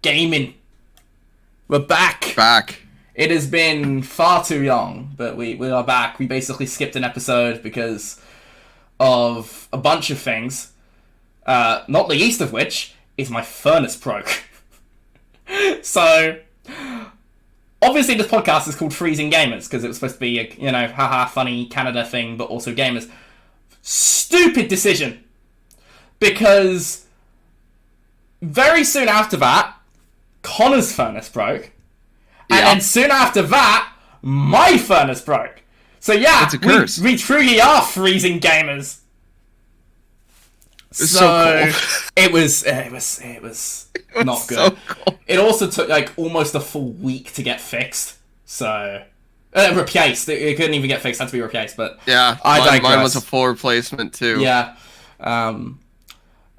gaming. We're back. Back. It has been far too long, but we are back. We basically skipped an episode because of a bunch of things. Not the least of which is my furnace broke. So, obviously this podcast is called Freezing Gamers, because it was supposed to be a, haha, funny Canada thing, but also gamers. Stupid decision. Because very soon after that, Connor's furnace broke. And then soon after that, my furnace broke. So yeah, it's a curse. We truly are freezing gamers. It's so cool. it was not good. So cool. It also took like almost a full week to get fixed. So replaced. It couldn't even get fixed. Had to be replaced. But yeah, mine was a full replacement too. Yeah.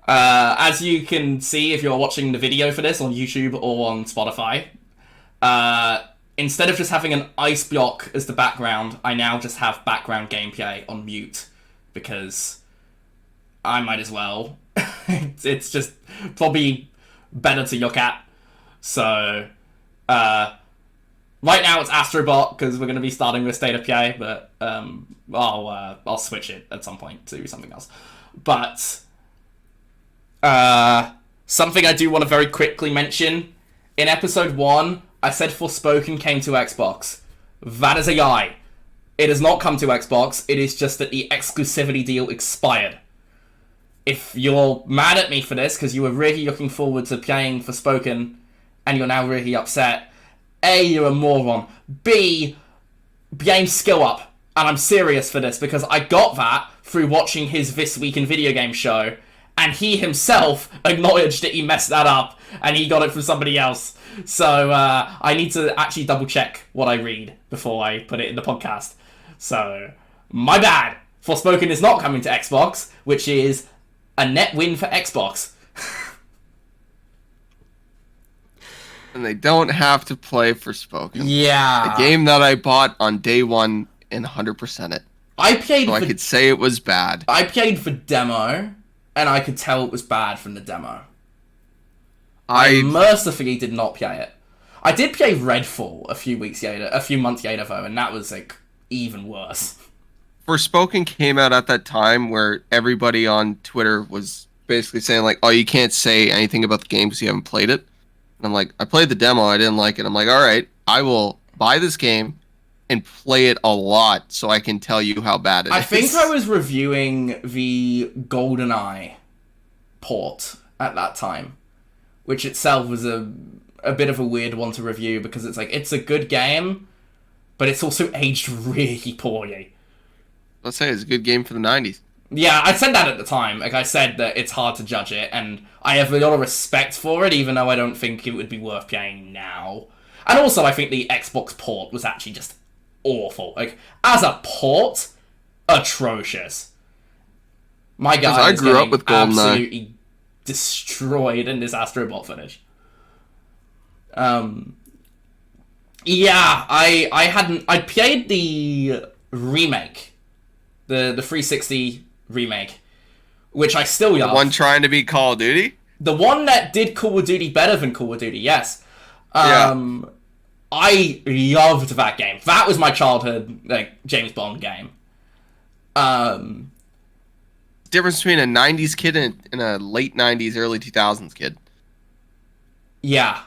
As you can see if you're watching the video for this on YouTube or on Spotify, instead of just having an ice block as the background, I now just have background gameplay on mute, because I might as well. It's just probably better to look at. So, right now it's Astrobot, because we're going to be starting with State of Play, but I'll switch it at some point to something else. But something I do want to very quickly mention, in episode 1, I said Forspoken came to Xbox. That is a lie. It has not come to Xbox. It is just that the exclusivity deal expired. If you're mad at me for this, because you were really looking forward to playing Forspoken, and you're now really upset, A, you're a moron. B, blame Skill Up. And I'm serious for this, because I got that through watching his This Week in Video Game show, and he himself acknowledged that he messed that up, and he got it from somebody else. So, I need to actually double check what I read before I put it in the podcast. So, my bad. Forspoken is not coming to Xbox, which is a net win for Xbox. And they don't have to play Forspoken. Yeah. A game that I bought on day one and 100% it. I could say it was bad. I played for demo, and I could tell it was bad from the demo. I mercifully did not play it. I did play Redfall a few months later though, and that was like even worse. Forspoken came out at that time where everybody on Twitter was basically saying like, "Oh, you can't say anything about the game because you haven't played it." And I'm like, "I played the demo, I didn't like it." I'm like, "All right, I will buy this game and play it a lot so I can tell you how bad it is." I think I was reviewing the GoldenEye port at that time, which itself was a bit of a weird one to review, because it's like, it's a good game, but it's also aged really poorly. Let's say it's a good game for the 90s. Yeah, I said that at the time. Like, I said that it's hard to judge it, and I have a lot of respect for it, even though I don't think it would be worth playing now. And also, I think the Xbox port was actually just awful. Like, as a port, atrocious. My guy I grew up with GoldenEye. Absolutely destroyed in this Astrobot finish. Yeah, I played the remake, the 360 remake, which I still love. The one trying to be Call of Duty? The one that did Call of Duty better than Call of Duty, yes. Yeah. I loved that game. That was my childhood, like, James Bond game. Difference between a 90s kid and a late 90s, early 2000s kid. Yeah.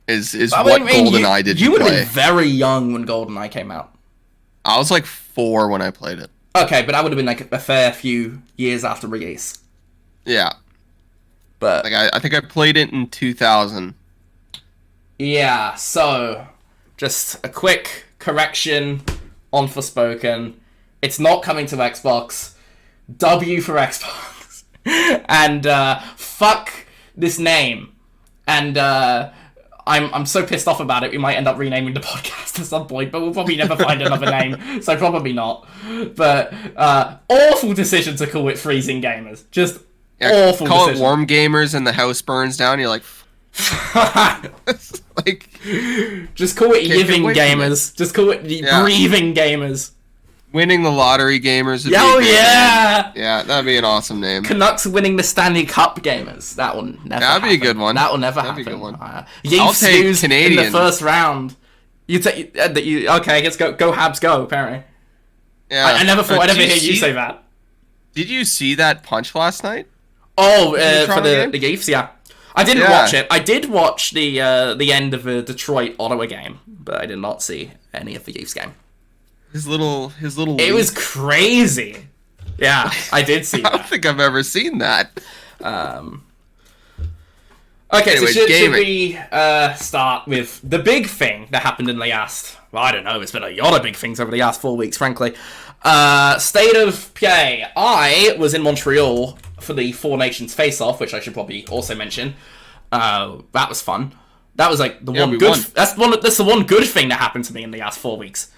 Is what GoldenEye did you play. You would have been very young when GoldenEye came out. I was like 4 when I played it. Okay, but I would have been like a fair few years after release. Yeah. But like I think I played it in 2000. Yeah, so just a quick correction on Forspoken. It's not coming to Xbox. W for Xbox. And fuck this name. And I'm so pissed off about it, we might end up renaming the podcast at some point, but we'll probably never find another name, so probably not. But awful decision to call it Freezing Gamers. Just awful call decision. It Warm Gamers and the house burns down, you're like... like, just call it Living Gamers. Just call it Breathing Gamers. Winning the lottery gamers. Would Oh, be a great yeah! name. Yeah, that'd be an awesome name. Canucks winning the Stanley Cup gamers. That will never That'd be a good one. That will never That'd happen. be a good one. I'll take Canadian. in the first round. Okay, let's go Habs go, apparently. Yeah. I never thought I'd ever hear you say that. Did you see that punch last night? Oh, for the Leafs, yeah. I didn't watch it. I did watch the end of the Detroit-Ottawa game, but I did not see any of the Leafs game. His little. It was crazy. Yeah, I did see that. I don't think I've ever seen that. Okay, Anyways, so should we start with the big thing that happened in the last... Well, I don't know. It's been a lot of big things over the last 4 weeks, frankly. State of play. I was in Montreal for the Four Nations face-off, which I should probably also mention. That was fun. That was like the one good... That's the one good thing that happened to me in the last 4 weeks.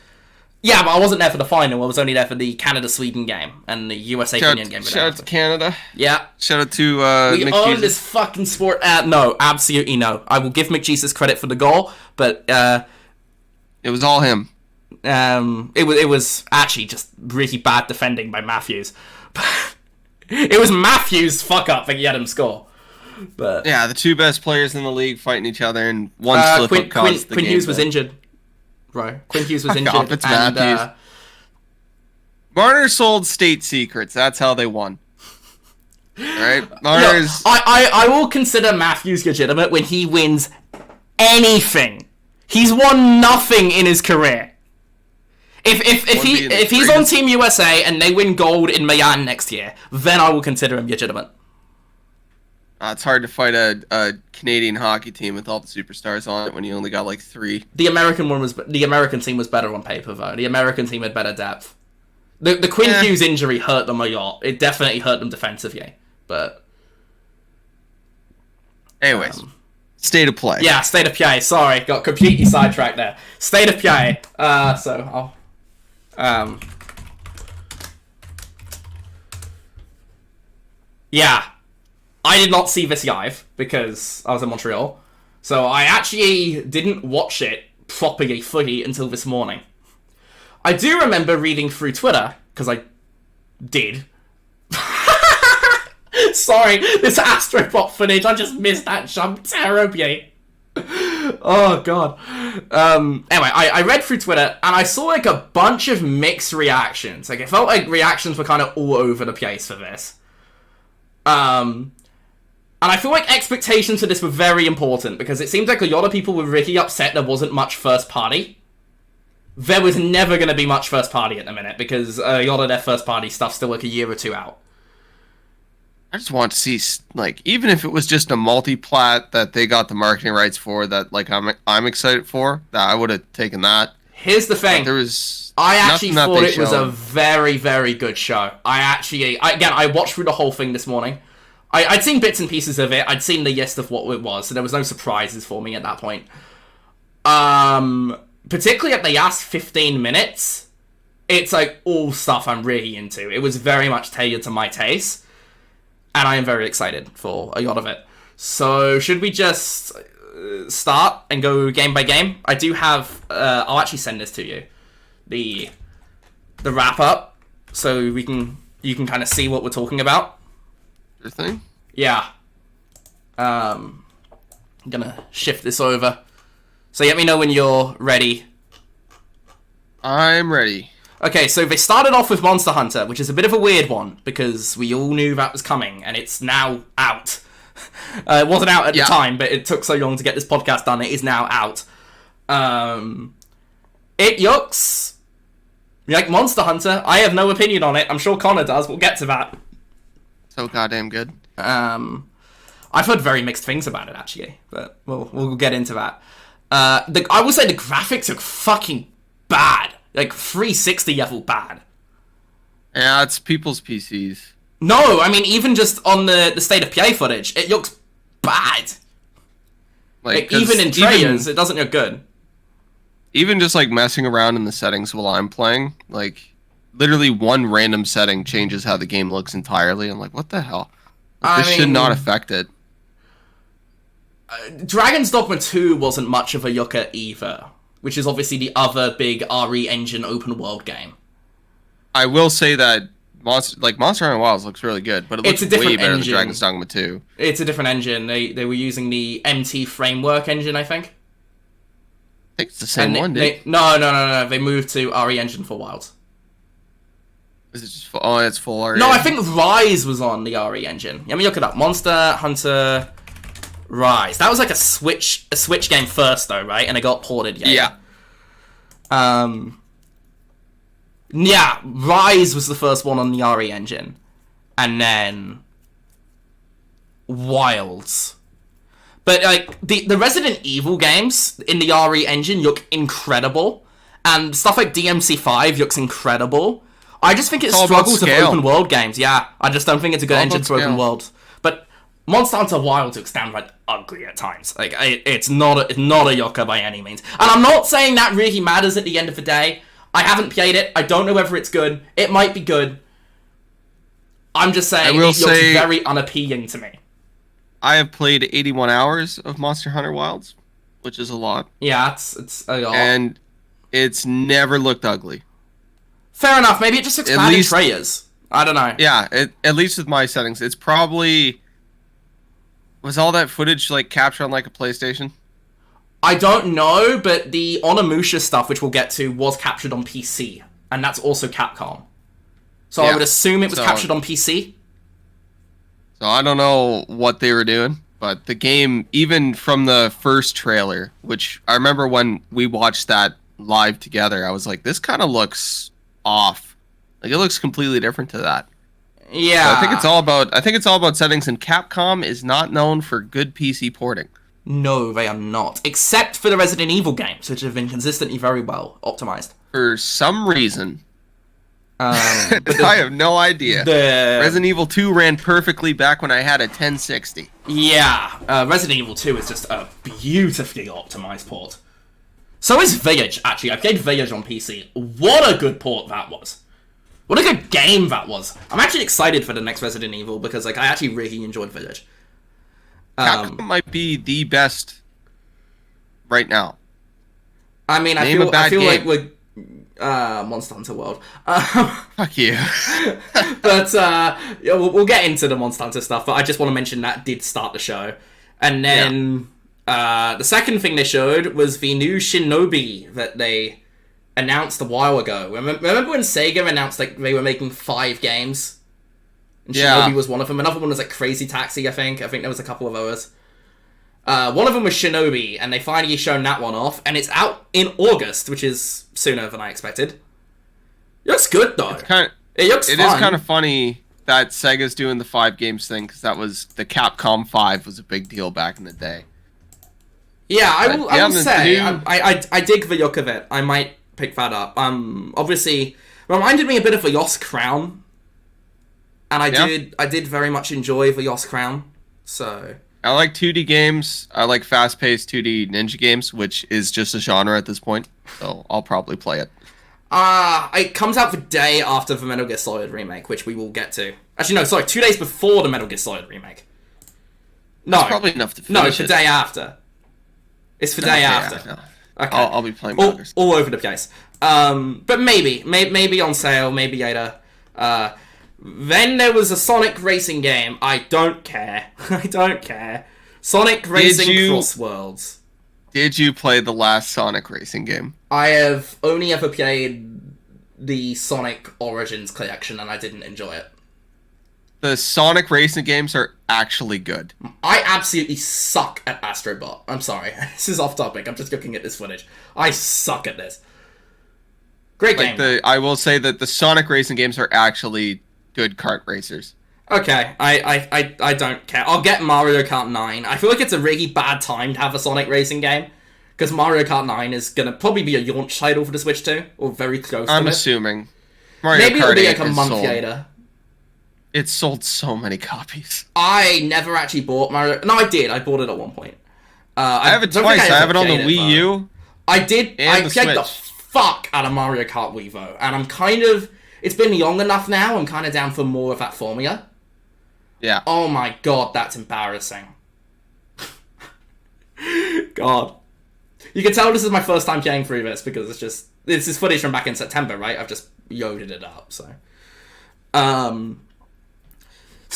Yeah, but I wasn't there for the final. I was only there for the Canada-Sweden game and the USA-Kenyan game. Shout out to Canada. Yeah. Shout out to we own this fucking sport. No, absolutely no. I will give McJesus credit for the goal, but it was all him. It was actually just really bad defending by Matthews. It was Matthews' fuck up that he had him score. But yeah, the two best players in the league fighting each other, and one slip up caused the game. Quinn Hughes was injured. Right, Quinn Hughes was injured. It's Matthews. Marner sold state secrets. That's how they won. Right, Marner's. I will consider Matthews legitimate when he wins anything. He's won nothing in his career. If he's on Team USA and they win gold in Milan next year, then I will consider him legitimate. It's hard to fight a Canadian hockey team with all the superstars on it when you only got like 3. The American team was better on paper though. The American team had better depth. The Quinn Hughes injury hurt them a lot. It definitely hurt them defensively, but anyways, state of play. Yeah, state of play. Sorry, got completely sidetracked there. State of play. So I'll yeah. I did not see this live because I was in Montreal, so I actually didn't watch it properly, fully until this morning. I do remember reading through Twitter, because I did. Sorry, this Astropop footage, I just missed that jump terribly. Oh, God. Anyway, I read through Twitter, and I saw, like, a bunch of mixed reactions. Like, it felt like reactions were kind of all over the place for this. And I feel like expectations for this were very important, because it seems like a lot of people were really upset there wasn't much first party. There was never going to be much first party at the minute, because a lot of their first party stuff's still like a year or two out. I just want to see, like, even if it was just a multi-plat that they got the marketing rights for, that, like, I'm excited for, that I would have taken that. Here's the thing. I actually thought it was a very, very good show. I watched through the whole thing this morning. I'd seen bits and pieces of it. I'd seen the gist of what it was, so there was no surprises for me at that point. Particularly at the last 15 minutes, it's like all stuff I'm really into. It was very much tailored to my taste, and I am very excited for a lot of it. So should we just start and go game by game? I do have... I'll actually send this to you. The wrap up, so you can kind of see what we're talking about. Your thing? Yeah. I'm gonna shift this over. So let me know when you're ready. I'm ready. Okay, so they started off with Monster Hunter, which is a bit of a weird one, because we all knew that was coming, and it's now out. It wasn't out at the time, but it took so long to get this podcast done, it is now out. It looks like Monster Hunter. I have no opinion on it. I'm sure Connor does. We'll get to that. So goddamn good. I've heard very mixed things about it, actually, but we'll get into that. I will say the graphics look fucking bad. Like, 360 level bad. Yeah, it's people's PCs. No, I mean, even just on the state of play footage, it looks bad. Like even in trailers, it doesn't look good. Even just, like, messing around in the settings while I'm playing, like... Literally one random setting changes how the game looks entirely. I'm like, what the hell? Like, this should not affect it. Dragon's Dogma 2 wasn't much of a yucca either, which is obviously the other big RE Engine open world game. I will say that Monster Hunter Wilds looks really good, but it looks way better than Dragon's Dogma 2. It's a different engine. They were using the MT framework engine, I think. I think it's the same one, dude. No. They moved to RE engine for Wilds. Is it just it's full RE? No, I think Rise was on the RE engine. Let me look it up. Monster Hunter Rise. That was like a Switch game first, though, right? And it got ported. Yeah. Yeah, Rise was the first one on the RE engine. And then Wilds. But, like, the Resident Evil games in the RE engine look incredible. And stuff like DMC5 looks incredible. I just think it struggles with open world games. Yeah, I just don't think it's a good engine for open world. But Monster Hunter Wilds looks downright ugly at times. Like, it's not a yucca by any means. And I'm not saying that really matters at the end of the day. I haven't played it. I don't know whether it's good. It might be good. I'm just saying it looks very unappealing to me. I have played 81 hours of Monster Hunter Wilds, which is a lot. Yeah, it's a lot. And it's never looked ugly. Fair enough. Maybe it just looks bad in trailers. I don't know. Yeah, at least with my settings. It's probably... Was all that footage, like, captured on, like, a PlayStation? I don't know, but the Onimusha stuff, which we'll get to, was captured on PC. And that's also Capcom. So I would assume it was captured on PC. So I don't know what they were doing, but the game, even from the first trailer, which I remember when we watched that live together, I was like, this kind of looks off. Like, it looks completely different to that. Yeah. So I think it's all about settings, and Capcom is not known for good PC porting. No, they are not. Except for the Resident Evil games, which have been consistently very well optimized. For some reason. But I have no idea. Resident Evil 2 ran perfectly back when I had a 1060. Yeah, Resident Evil 2 is just a beautifully optimized port. So is Village, actually. I played Village on PC. What a good port that was. What a good game that was. I'm actually excited for the next Resident Evil because, like, I actually really enjoyed Village. Capcom might be the best right now. I mean, I feel like we're Monster Hunter World. Fuck you. But yeah, we'll get into the Monster Hunter stuff. But I just want to mention that did start the show, and then the second thing they showed was the new Shinobi that they announced a while ago. Remember when Sega announced like they were making 5 games? And Shinobi was one of them. Another one was like Crazy Taxi, I think. I think there was a couple of others. One of them was Shinobi, and they finally shown that one off, and it's out in August, which is sooner than I expected. It looks good, though. It looks fun. It is kind of funny that Sega's doing the 5 games thing, because that was the Capcom 5 was a big deal back in the day. Yeah, I will say, I dig the look of it. I might pick that up. Obviously, reminded me a bit of the Lost Crown. And I did very much enjoy the Lost Crown, so... I like 2D games. I like fast-paced 2D ninja games, which is just a genre at this point, so I'll probably play it. It comes out the day after the Metal Gear Solid remake, which we will get to. Actually, no, sorry, 2 days before the Metal Gear Solid remake. No. That's probably enough to finish No, it's the day after. It's the day after. Okay. I'll be playing all over the place. But maybe on sale, maybe later. Then there was a Sonic racing game. I don't care. I don't care. Sonic Racing Cross Worlds. Did you play the last Sonic racing game? I have only ever played the Sonic Origins collection, and I didn't enjoy it. The Sonic racing games are actually good. I absolutely suck at Astro Bot. I'm sorry. This is off topic. I'm just looking at this footage. I suck at this. Great game. I will say that the Sonic racing games are actually good kart racers. Okay, I don't care. I'll get Mario Kart 9. I feel like it's a really bad time to have a Sonic racing game, because Mario Kart 9 is going to probably be a launch title for the Switch 2, or very close to it. I'm assuming. Mario Maybe Kart it'll be like a month later. It sold so many copies. I never actually bought Mario... No, I did. I bought it at one point. I have it twice. I have it on the Wii U. I did. I played the fuck out of Mario Kart Wii Evo, and I'm kind of... It's been long enough now, I'm kind of down for more of that formula. Yeah. Oh my god, that's embarrassing. God. You can tell this is my first time playing through this, because it's just... This is footage from back in September, right? I've just yoded it up. So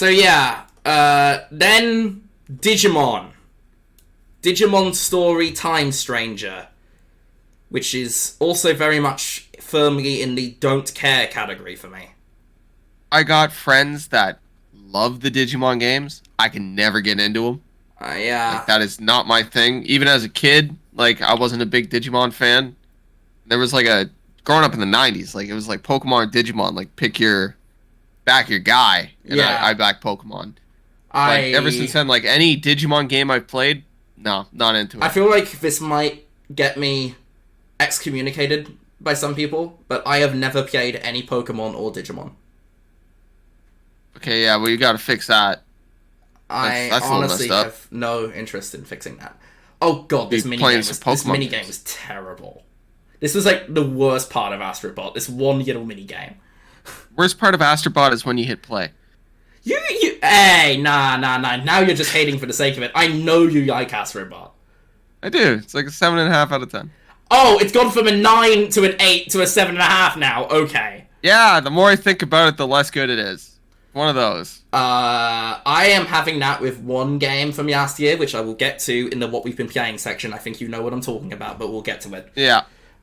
yeah. Then Digimon Story Time Stranger, which is also very much firmly in the don't care category for me. I got friends that love the Digimon games. I can never get into them. Yeah. Like, that is not my thing. Even as a kid, like, I wasn't a big Digimon fan. There was like growing up in the 90s, like, it was like Pokemon or Digimon, like, back your guy. And yeah. I back Pokemon. Ever since then, like, any Digimon game I've played, no, not into it. I feel like this might get me excommunicated by some people, but I have never played any Pokemon or Digimon. Okay, yeah, well, you gotta fix that. That's honestly have no interest in fixing that. Oh god, this minigame was terrible. This was like the worst part of Astrobot, this one little minigame. Worst part of Astrobot is when you hit play. Hey, nah. Now you're just hating for the sake of it. I know you like Astrobot. I do. It's like a 7.5 out of 10. Oh, it's gone from a 9 to an 8 to a 7.5 now. Okay. Yeah, the more I think about it, the less good it is. One of those. I am having that with one game from last year, which I will get to in the what we've been playing section. I think you know what I'm talking about, but we'll get to it. Yeah.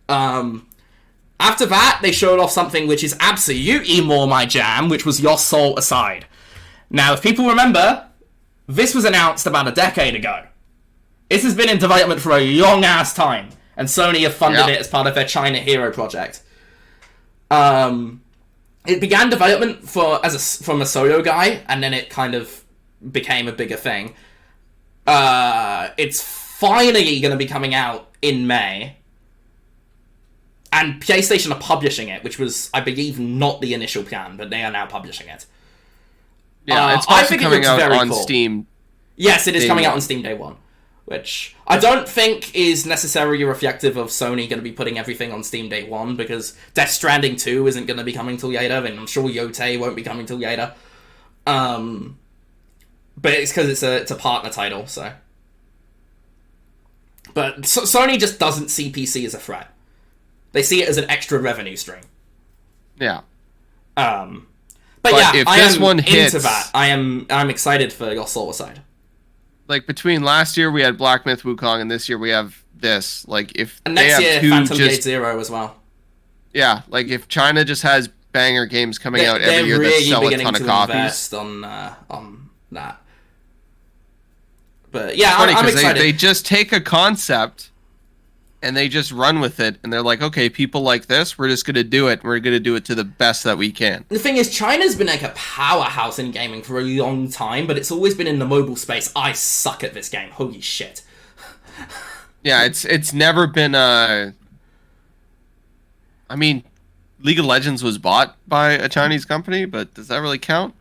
After that, they showed off something which is absolutely more my jam, which was Your Soul Aside. Now, if people remember, this was announced about a decade ago. This has been in development for a long-ass time, and Sony have funded it as part of their China Hero project. It began development from a solo guy, and then it kind of became a bigger thing. It's finally going to be coming out in May. And PlayStation are publishing it, which was, I believe, not the initial plan, but they are now publishing it. Yeah, it's also coming out on Steam. Yes, it is coming out on Steam Day 1. Which I don't think is necessarily reflective of Sony going to be putting everything on Steam Day 1, because Death Stranding 2 isn't going to be coming till later, and I'm sure Yote won't be coming till later. But it's because it's a partner title, so. But Sony just doesn't see PC as a threat. They see it as an extra revenue stream. Yeah. But yeah, if I this am one hits, into that. I'm excited for Your Soul Aside. Like, between last year we had Black Myth Wukong, and this year we have this. Like, if and next year Phantom Gate Zero as well. Yeah, like, if China just has banger games coming out every year that sell a ton of copies. Invest on that. But yeah, I'm excited. They just take a concept and they just run with it, and they're like, okay, people like this, we're just gonna do it. We're gonna do it to the best that we can. The thing is, China's been like a powerhouse in gaming for a long time, but it's always been in the mobile space. I suck at this game. Holy shit. Yeah, it's never been I mean, League of Legends was bought by a Chinese company, but does that really count?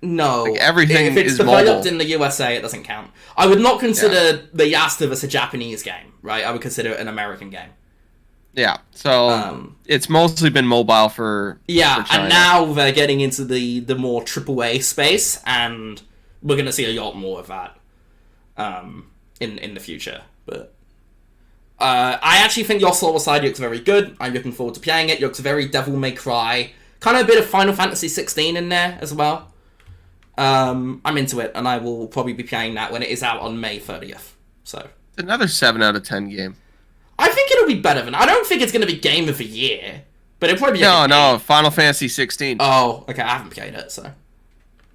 No. Like, everything if it's is developed mobile. in the USA, it doesn't count. I would not consider The Last of Us a Japanese game, right? I would consider it an American game. Yeah, so it's mostly been mobile for China. And now they're getting into the more AAA space, and we're going to see a lot more of that in the future. But I actually think Your Soul Aside looks very good. I'm looking forward to playing it. It looks very Devil May Cry. Kind of a bit of Final Fantasy 16 in there as well. I'm into it, and I will probably be playing that when it is out on May 30th. So another 7 out of 10 game. I think it'll be better than. I don't think it's going to be Game of the Year, but it'll probably be. No, Final Fantasy 16. Oh, okay, I haven't played it, so.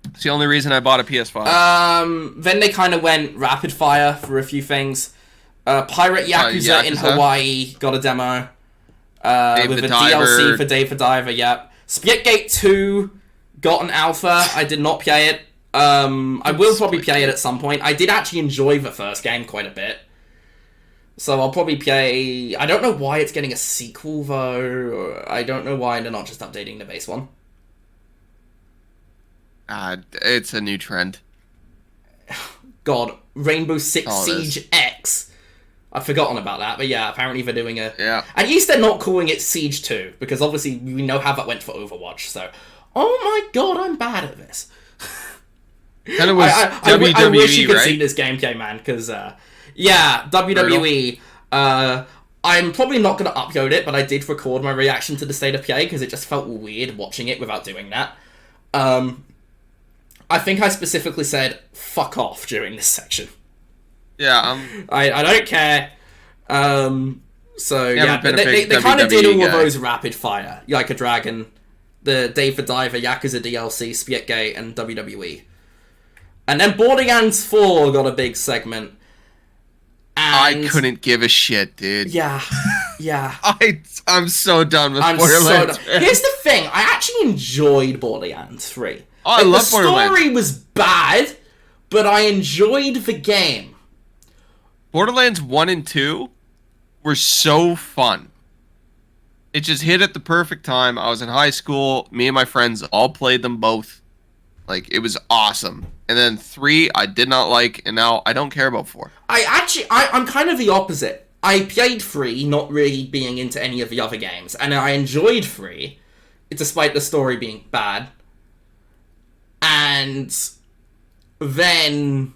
It's the only reason I bought a PS5. Then they kind of went rapid fire for a few things. Pirate Yakuza in Hawaii got a demo. With a DLC for Dave the Diver. Yep. Splitgate 2. Got an alpha. I did not play it. I will probably play it at some point. I did actually enjoy the first game quite a bit. So I'll probably play. I don't know why it's getting a sequel though. I don't know why they're not just updating the base one. It's a new trend. God, Rainbow Six Siege X. I've forgotten about that, but yeah, apparently they're doing a. Yeah. At least they're not calling it Siege 2, because obviously we know how that went for Overwatch. So, oh my god, I'm bad at this. And it was WWE, I wish you could right? see this gameplay, man, because yeah, WWE. I'm probably not going to upload it, but I did record my reaction to the State of Play because it just felt weird watching it without doing that. I think I specifically said, fuck off during this section. Yeah, I don't care. So, yeah, they kind of did all of those rapid fire. Like a Dragon, the Dave the Diver, Yakuza DLC, Spitgate, and WWE. And then Borderlands 4 got a big segment. And I couldn't give a shit, dude. Yeah. I'm so done with Borderlands. Here's the thing. I actually enjoyed Borderlands 3. Oh, I love Borderlands. The story was bad, but I enjoyed the game. Borderlands 1 and 2 were so fun. It just hit at the perfect time. I was in high school. Me and my friends all played them both. Like, it was awesome. And then 3, I did not like, and now I don't care about 4. I'm kind of the opposite. I played 3, not really being into any of the other games, and I enjoyed 3, despite the story being bad. And then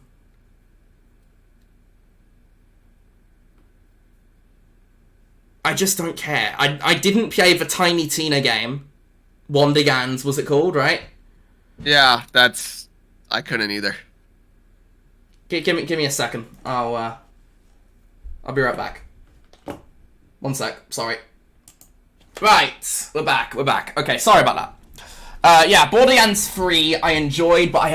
I just don't care. I didn't play the Tiny Tina game. Wonderlands, was it called, right? Yeah, I couldn't either. Give me a second. I'll be right back. One sec. Sorry. Right, we're back. Okay, sorry about that. Yeah, Borderlands 3 I enjoyed, but I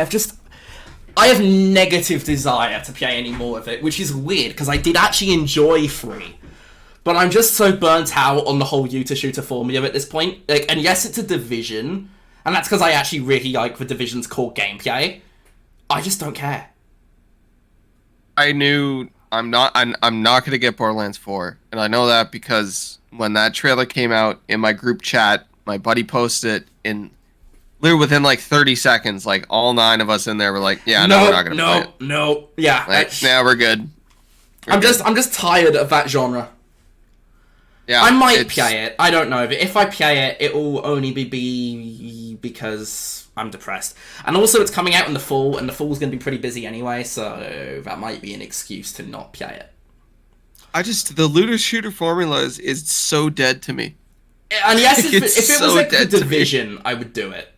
have negative desire to play any more of it, which is weird, because I did actually enjoy 3. But I'm just so burnt out on the whole shooter formula at this point. Like, and yes, it's a Division, and that's because I actually really like the Division's core gameplay. I just don't care. I knew I'm not going to get Borderlands 4, and I know that because when that trailer came out in my group chat, my buddy posted it in literally within like 30 seconds. Like all 9 of us in there were like, "Yeah, no, we're not going to play it." No, yeah, like, yeah, we're good. I'm just tired of that genre. Yeah, I might play it. I don't know, but if I play it, it will only be because I'm depressed. And also, it's coming out in the fall, and the fall's going to be pretty busy anyway, so that might be an excuse to not play it. The looter shooter formula is so dead to me. And yes, if it was like the Division, I would do it.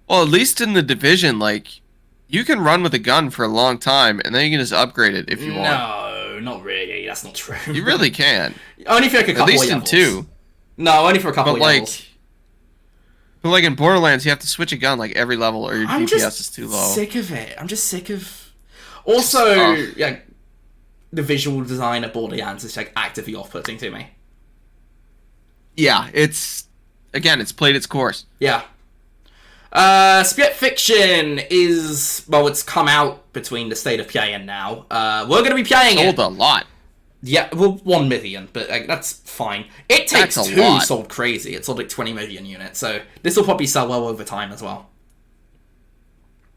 Well, at least in the Division, like, you can run with a gun for a long time, and then you can just upgrade it if you want. No, not really. That's not true. You really can. Only for like a couple of levels. At least in 2. No, only for a couple of levels. But like in Borderlands, you have to switch a gun like every level, or your DPS is too low. I'm sick of it. I'm just sick of. Also, yeah, the visual design of Borderlands is like actively off-putting to me. Yeah, it's played its course. Yeah. Split Fiction is, well, it's come out between the State of Play and now. We're going to be playing it. Sold a lot. Yeah, well, 1 million, but that's fine. It Takes Two sold crazy. It sold like 20 million units, so this will probably sell well over time as well.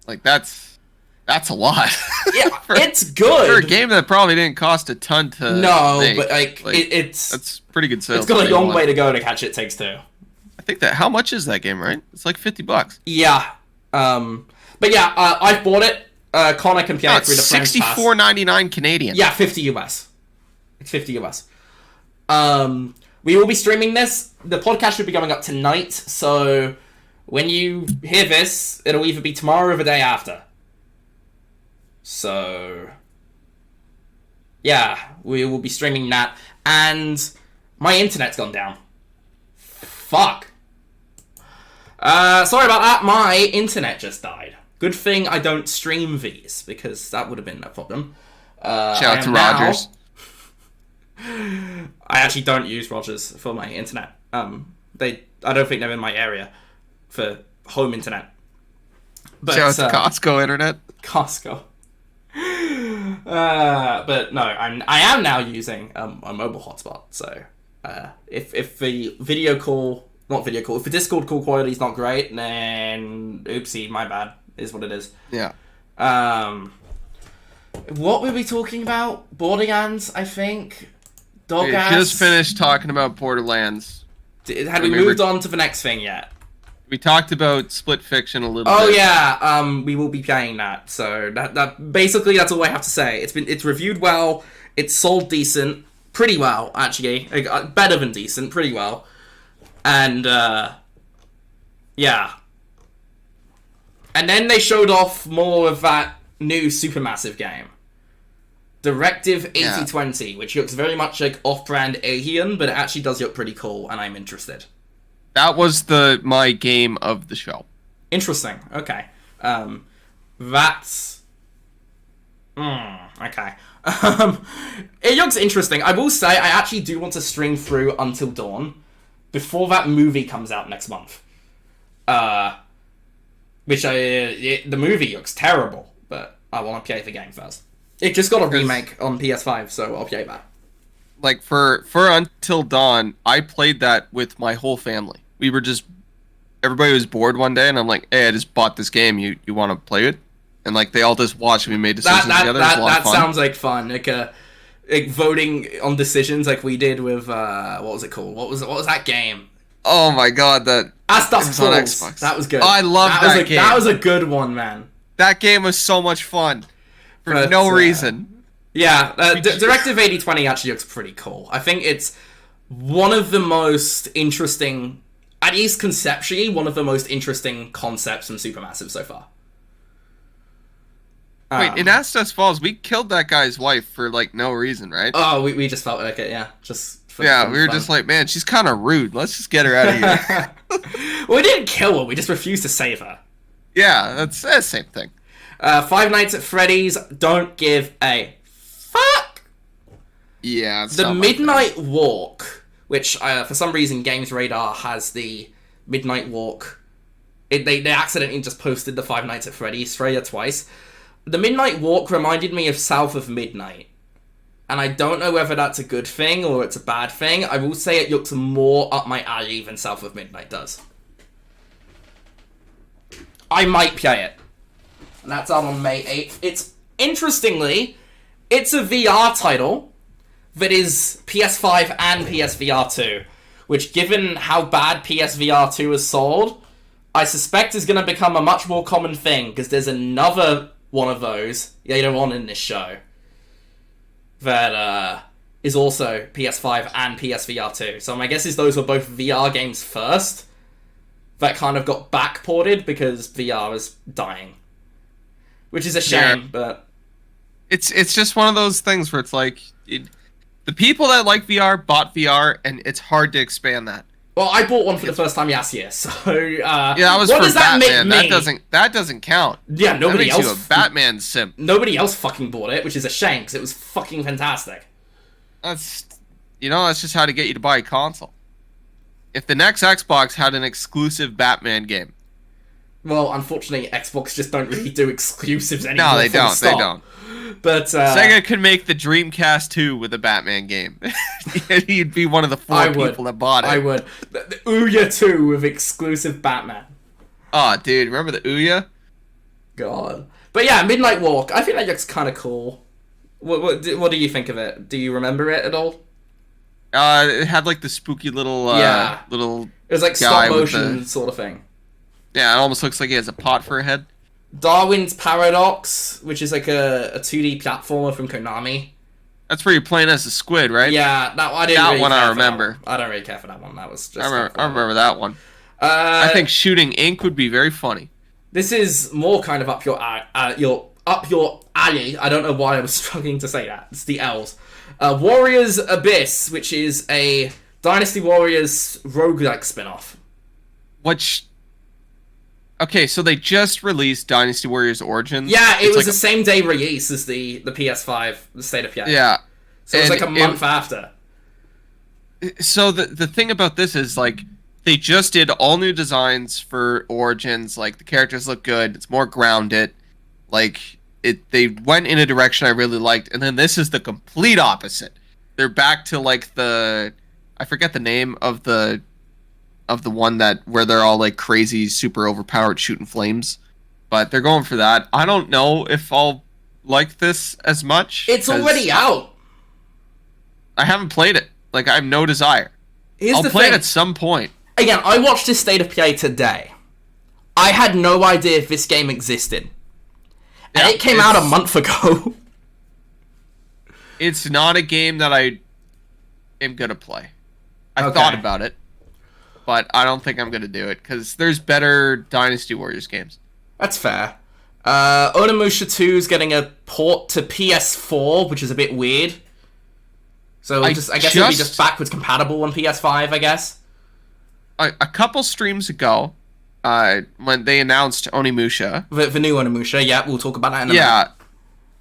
Like, that's a lot. Yeah, it's good. For a game that probably didn't cost a ton to make, but it's... That's pretty good sales. It's got a long way to go to catch It Takes Two. I think how much is that game, right? It's like $50. Yeah. But yeah, I've bought it. Connor can play it through the Friends Pass. $64.99 Canadian. Yeah, 50 US. It's 50 US. We will be streaming this. The podcast should be going up tonight, so when you hear this, it'll either be tomorrow or the day after. So, yeah, we will be streaming that. And my internet's gone down. Fuck. Sorry about that. My internet just died. Good thing I don't stream these, because that would have been a problem. Shout out to Rogers. I actually don't use Rogers for my internet. I don't think they're in my area for home internet. But, shout out to Costco internet. Costco. But no, I am now using a mobile hotspot. So if the if the Discord call quality is not great, then oopsie, my bad, is what it is. Yeah. What were we talking about? Borderlands, I think. We just finished talking about Borderlands. Had we moved on to the next thing yet? We talked about Split Fiction a little bit. Oh yeah, we will be playing that. So that basically that's all I have to say. It's reviewed well. It's sold decent. pretty well, actually. Better than decent, pretty well. And, yeah. And then they showed off more of that new Supermassive game. Directive 8020, which looks very much like off-brand Alien, but it actually does look pretty cool, and I'm interested. That was my game of the show. Interesting. Okay. That's... okay. It looks interesting. I will say, I actually do want to string through Until Dawn before that movie comes out next month. The movie looks terrible, but I want to play the game first. It just got a remake on PS5, so I'll play that. Like, for Until Dawn, I played that with my whole family. Everybody was bored one day, and I'm like, hey, I just bought this game, you want to play it? And, like, they all just watched me made decisions together. That sounds like fun. Like voting on decisions like we did with, what was it called? What was that game? Oh my god, As Dusk Falls. On Xbox. That was good. Oh, I love that game. That was a good one, man. That game was so much fun. For no reason. Yeah, Directive 8020 actually looks pretty cool. I think it's one of the most interesting, at least conceptually, one of the most interesting concepts from Supermassive so far. Wait, in As Dusk Falls, we killed that guy's wife for, like, no reason, right? Oh, we just felt like it, yeah. We were just like, man, she's kind of rude. Let's just get her out of here. Well, we didn't kill her. We just refused to save her. Yeah, that's the same thing. Five Nights at Freddy's, don't give a fuck. Yeah, it's the Midnight Walk, which for some reason Games Radar has the Midnight Walk. They accidentally just posted the Five Nights at Freddy's trailer twice. The Midnight Walk reminded me of South of Midnight. And I don't know whether that's a good thing or it's a bad thing. I will say it looks more up my alley than South of Midnight does. I might play it. And that's out on May 8th. Interestingly, it's a VR title that is PS5 and PSVR 2. Which, given how bad PSVR 2 has sold, I suspect is going to become a much more common thing. Because there's another one of those later on in this show that is also PS5 and PSVR 2. So my guess is those were both VR games first that kind of got backported because VR is dying. Which is a shame, but... It's just one of those things where it's like... the people that like VR bought VR, and it's hard to expand that. Well, I bought one for the first time last year, so... yeah, that was what for Batman. That doesn't count. Yeah, nobody else... You a Batman simp. Nobody else fucking bought it, which is a shame, because it was fucking fantastic. That's just how to get you to buy a console. If the next Xbox had an exclusive Batman game... Well, unfortunately, Xbox just don't really do exclusives anymore. No, they don't. They don't. But Sega could make the Dreamcast 2 with a Batman game. He'd be one of the four people that bought it. I would. The Ouya 2 with exclusive Batman. Oh, dude, remember the Ouya? God. But yeah, Midnight Walk. I think that looks kind of cool. What do you think of it? Do you remember it at all? It had like the spooky little little. It was like stop motion sort of thing. Yeah, it almost looks like he has a pot for a head. Darwin's Paradox, which is like a 2D platformer from Konami. That's where you're playing as a squid, right? Yeah, I didn't. That really one care I remember. I don't really care for that one. That was just. I remember that one. I think shooting ink would be very funny. This is more kind of up your alley. I don't know why I was struggling to say that. It's the L's. Warriors Abyss, which is a Dynasty Warriors roguelike spin-off. Which... Okay, so they just released Dynasty Warriors Origins. Yeah, it was the same day release as the PS5, the State of Play. Yeah. So it was like a month after. So the thing about this is, like, they just did all new designs for Origins. Like, the characters look good. It's more grounded. Like, they went in a direction I really liked. And then this is the complete opposite. They're back to, like, I forget the name of the one where they're all like crazy, super overpowered, shooting flames, but they're going for that. I don't know if I'll like this as much. It's already out. I haven't played it. Like, I have no desire. I'll play it at some point. Again, I watched this State of Play today. I had no idea if this game existed, and it came out a month ago. It's not a game that I am gonna play. I Okay. thought about it, but I don't think I'm gonna do it because there's better Dynasty Warriors games. That's fair. Onimusha 2 is getting a port to PS4, which is a bit weird. So I guess it'll be just backwards compatible on PS5, I guess. A couple streams ago, when they announced Onimusha, The new Onimusha, yeah, we'll talk about that in a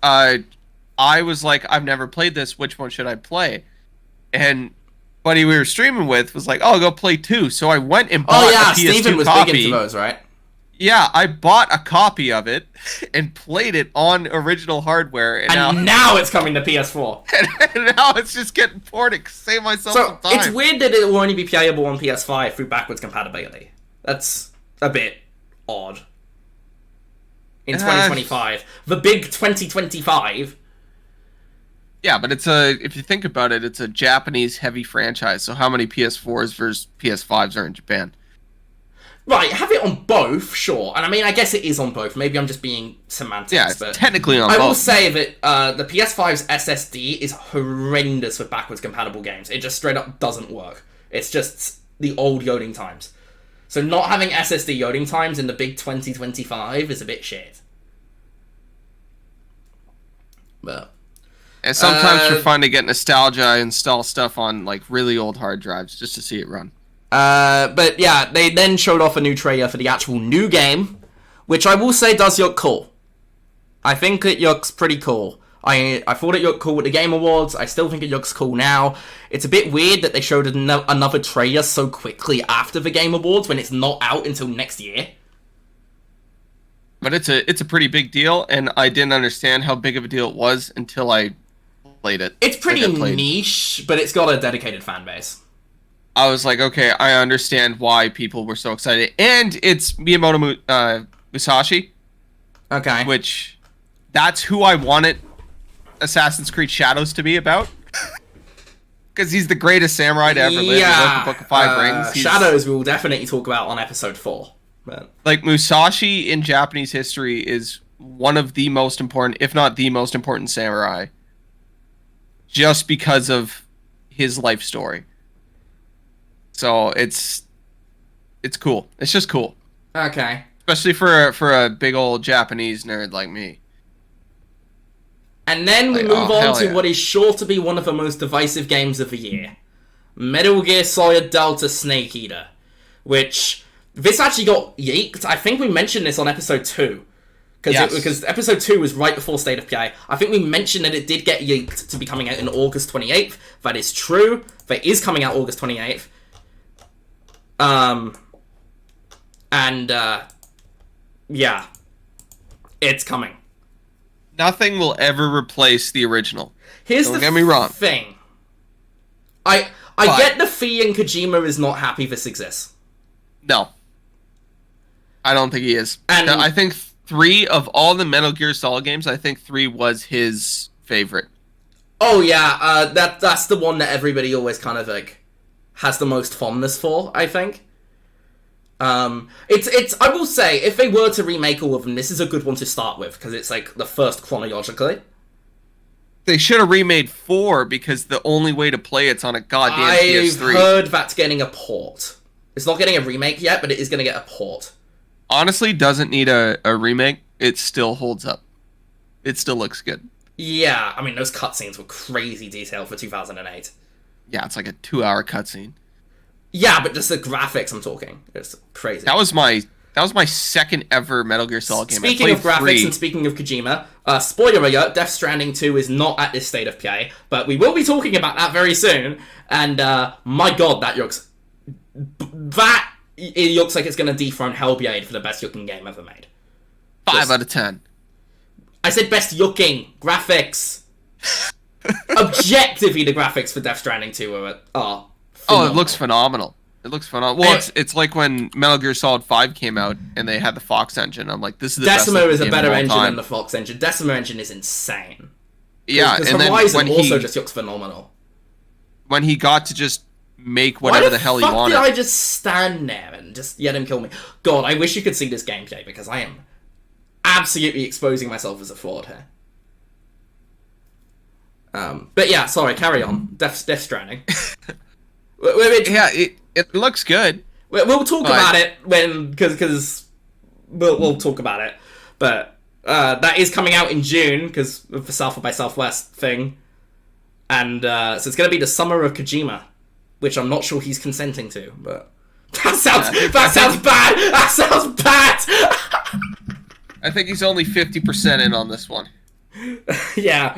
minute. I was like, I've never played this. Which one should I play? And buddy we were streaming with was like, oh, go play 2. So I went and bought a PS2 Steven was copy. big into those, right? Yeah, I bought a copy of it and played it on original hardware, and now it's coming to PS4. And now it's just getting ported. Save myself some time. It's weird that it will only be playable on PS5 through backwards compatibility. That's a bit odd. In 2025, the big 2025. Yeah, but if you think about it, it's a Japanese heavy franchise. So how many PS4s versus PS5s are in Japan? Right, have it on both, sure. And I mean, I guess it is on both. Maybe I'm just being semantics. Yeah, it's but technically on both. I will say that the PS5's SSD is horrendous with backwards compatible games. It just straight up doesn't work. It's just the old loading times. So not having SSD loading times in the big 2025 is a bit shit. But... And sometimes for fun to get nostalgia, I install stuff on like really old hard drives just to see it run. But yeah, they then showed off a new trailer for the actual new game, which I will say does look cool. I think it looks pretty cool. I thought it looked cool with the Game Awards. I still think it looks cool now. It's a bit weird that they showed another trailer so quickly after the Game Awards when it's not out until next year. But it's a pretty big deal, and I didn't understand how big of a deal it was until I played it. It's pretty niche, but it's got a dedicated fan base. I was like, okay, I understand why people were so excited. And it's Miyamoto Musashi. Okay. Which, that's who I wanted Assassin's Creed Shadows to be about. Because he's the greatest samurai to ever live. He wrote the Book of Five Rings. Shadows we will definitely talk about on episode 4. But... like, Musashi in Japanese history is one of the most important, if not the most important samurai. Just because of his life story. So it's cool. It's just cool. Okay. Especially for a big old Japanese nerd like me. And then we move on to what is sure to be one of the most divisive games of the year. Metal Gear Solid Delta Snake Eater. Which, this actually got leaked. I think we mentioned this on episode 2. Because episode 2 was right before State of Play. I think we mentioned that it did get leaked to be coming out in August 28th. That is true. That is coming out August 28th. Yeah. It's coming. Nothing will ever replace the original. Don't get me wrong. Thing. I get the fee and Kojima is not happy this exists. No. I don't think he is. And I think 3 of all the Metal Gear Solid games, I think 3 was his favorite. Oh yeah, that's the one that everybody always kind of like has the most fondness for, I think. It's I will say, if they were to remake all of them, this is a good one to start with, because it's like the first chronologically. They should have remade 4, because the only way to play it's on a goddamn PS3. I've heard that's getting a port. It's not getting a remake yet, but it is going to get a port. Honestly, doesn't need a remake. It still holds up. It still looks good. Yeah, I mean, those cutscenes were crazy detailed for 2008. Yeah, it's like a 2-hour cutscene. Yeah, but just the graphics I'm talking. It's crazy. That was my second ever Metal Gear Solid game. Speaking of graphics and speaking of Kojima, spoiler alert, Death Stranding 2 is not at this state of play, but we will be talking about that very soon, and my god, that looks... It looks like it's going to dethrone Hellblade for the best looking game ever made. 5 out of 10. I said best looking graphics. Objectively, the graphics for Death Stranding 2 are phenomenal. Oh, it looks phenomenal. It looks phenomenal. Well, it's like when Metal Gear Solid 5 came out and they had the Fox engine. I'm like, this is the best Decimo is a game better of all engine time. than the Fox engine. Decimo engine is insane. Yeah, and then Horizon when also just looks phenomenal. When he got to just make whatever the hell he wanted. Why the fuck did I just stand there and just let him kill me? God, I wish you could see this gameplay, because I am absolutely exposing myself as a fraud here. But yeah, sorry, carry on. Death Stranding. Yeah, it looks good. We'll talk about it because we'll talk about it. But that is coming out in June because of the South by Southwest thing, and so it's going to be the summer of Kojima, which I'm not sure he's consenting to. But that sounds bad. That sounds bad. I think he's only 50% in on this one. Yeah.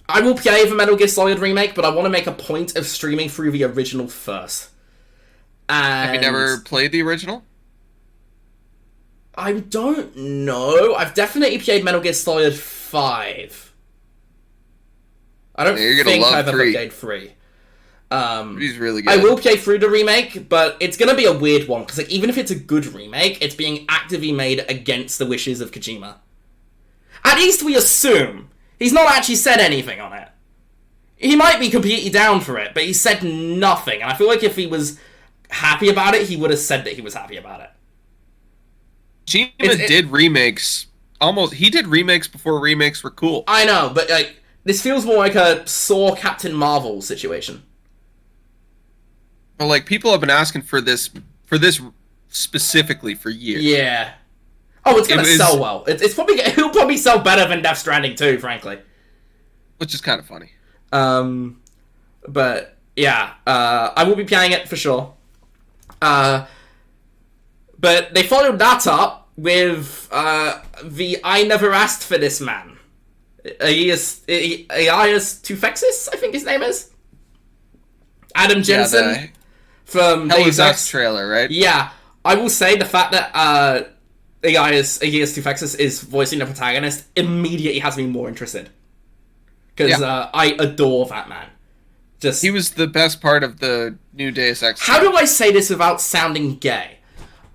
I will play the Metal Gear Solid remake, but I want to make a point of streaming through the original first. And Have you never played the original? I don't know. I've definitely played Metal Gear Solid 5. I don't think I've ever played 3. He's really good. I will play through the remake, but it's going to be a weird one, because like, even if it's a good remake, it's being actively made against the wishes of Kojima. At least we assume. He's not actually said anything on it. He might be completely down for it, but he said nothing, and I feel like if he was happy about it, he would have said that he was happy about it. Kojima did remakes. He did remakes before remakes were cool. I know, but like this feels more like a Saw Captain Marvel situation. Well, like people have been asking for this specifically for years. Yeah. Oh, it's gonna sell well. It'll probably sell better than Death Stranding 2, frankly. Which is kind of funny. But yeah, I will be playing it for sure. But they followed that up with the I Never Asked for This Man. Elias Tufexis, I think his name is. Adam Jensen from Deus Ex trailer, right? Yeah, I will say the fact that Elias Tufexis is voicing the protagonist immediately has me more interested. Because I adore that man. He was the best part of the new Deus Ex. How do I say this without sounding gay?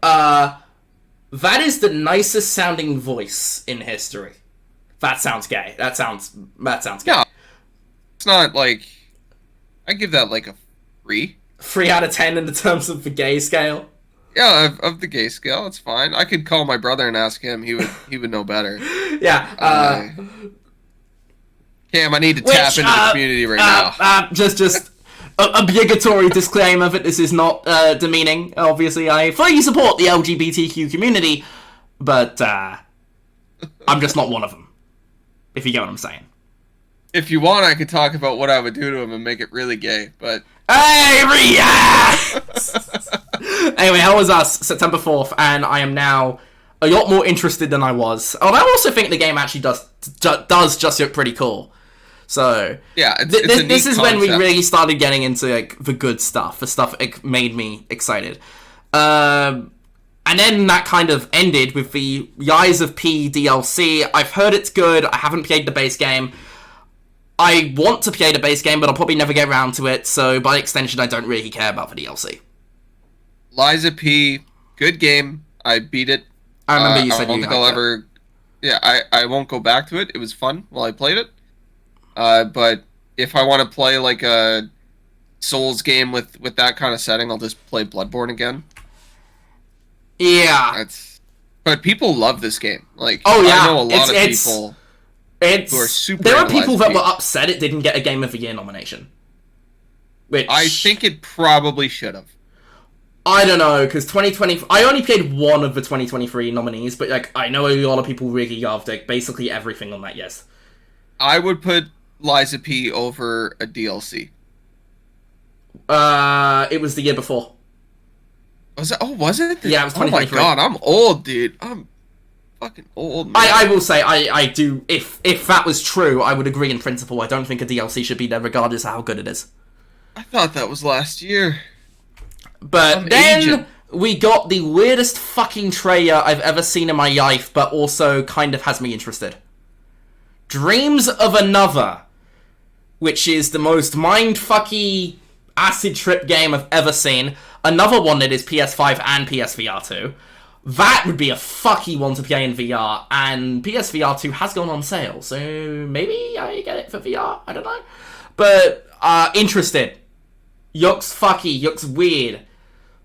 That is the nicest sounding voice in history. That sounds gay. That sounds gay. Yeah. It's not like... I give that like a 3. 3 out of 10 in the terms of the gay scale? Yeah, of the gay scale, it's fine. I could call my brother and ask him. He would know better. Yeah. Cam, I need to tap into the community right now. Just obligatory disclaimer that this is not demeaning. Obviously, I fully support the LGBTQ community, but I'm just not one of them. If you get what I'm saying. If you want, I could talk about what I would do to him and make it really gay, but... Hey, yes! Anyway, how was us? September 4th, and I am now a lot more interested than I was. Oh, I also think the game actually does just look pretty cool. So yeah, this is when we really started getting into like the good stuff. The stuff like, made me excited. And then that kind of ended with the Eyes of P DLC. I've heard it's good. I haven't played the base game. I want to play the base game, but I'll probably never get around to it. So by extension, I don't really care about the DLC. Liza P, good game. I beat it. I remember you said I don't think I'll ever. Yeah, I won't go back to it. It was fun while I played it. But if I want to play like a Souls game with that kind of setting, I'll just play Bloodborne again. Yeah. But people love this game. Like, oh yeah, I know a lot of people who are super. There are people that were upset it didn't get a Game of the Year nomination. Which I think it probably should have. I don't know, because 2020... I only played one of the 2023 nominees, but like I know a lot of people really loved like, basically everything on that, yes. I would put Liza P over a DLC. It was the year before. Was it? Oh, was it? Yeah, it was 2023. Oh my god, I'm old, dude. I'm fucking old, man. I will say, I do... If that was true, I would agree in principle. I don't think a DLC should be there regardless of how good it is. I thought that was last year. But then we got the weirdest fucking trailer I've ever seen in my life, but also kind of has me interested. Dreams of Another, which is the most mindfucky acid trip game I've ever seen. Another one that is PS5 and PSVR 2. That would be a fucky one to play in VR, and PSVR 2 has gone on sale, so maybe I get it for VR, I don't know. But, interested. Looks fucky, looks weird.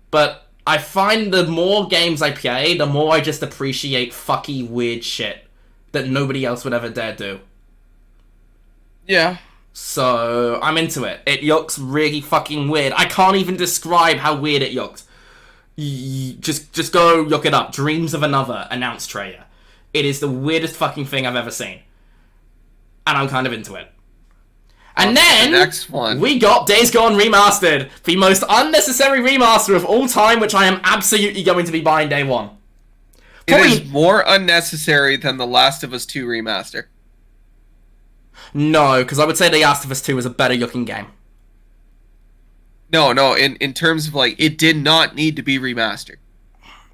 But I find the more games I play, the more I just appreciate fucky weird shit that nobody else would ever dare do. Yeah. So I'm into it. It looks really fucking weird. I can't even describe how weird it looked. Just go look it up. Dreams of Another announced trailer. It is the weirdest fucking thing I've ever seen. And I'm kind of into it. And then, the next one. We got Days Gone Remastered. The most unnecessary remaster of all time, which I am absolutely going to be buying day one. Probably... It is more unnecessary than The Last of Us 2 remaster. No, because I would say The Last of Us 2 is a better looking game. No, in terms of, like, it did not need to be remastered.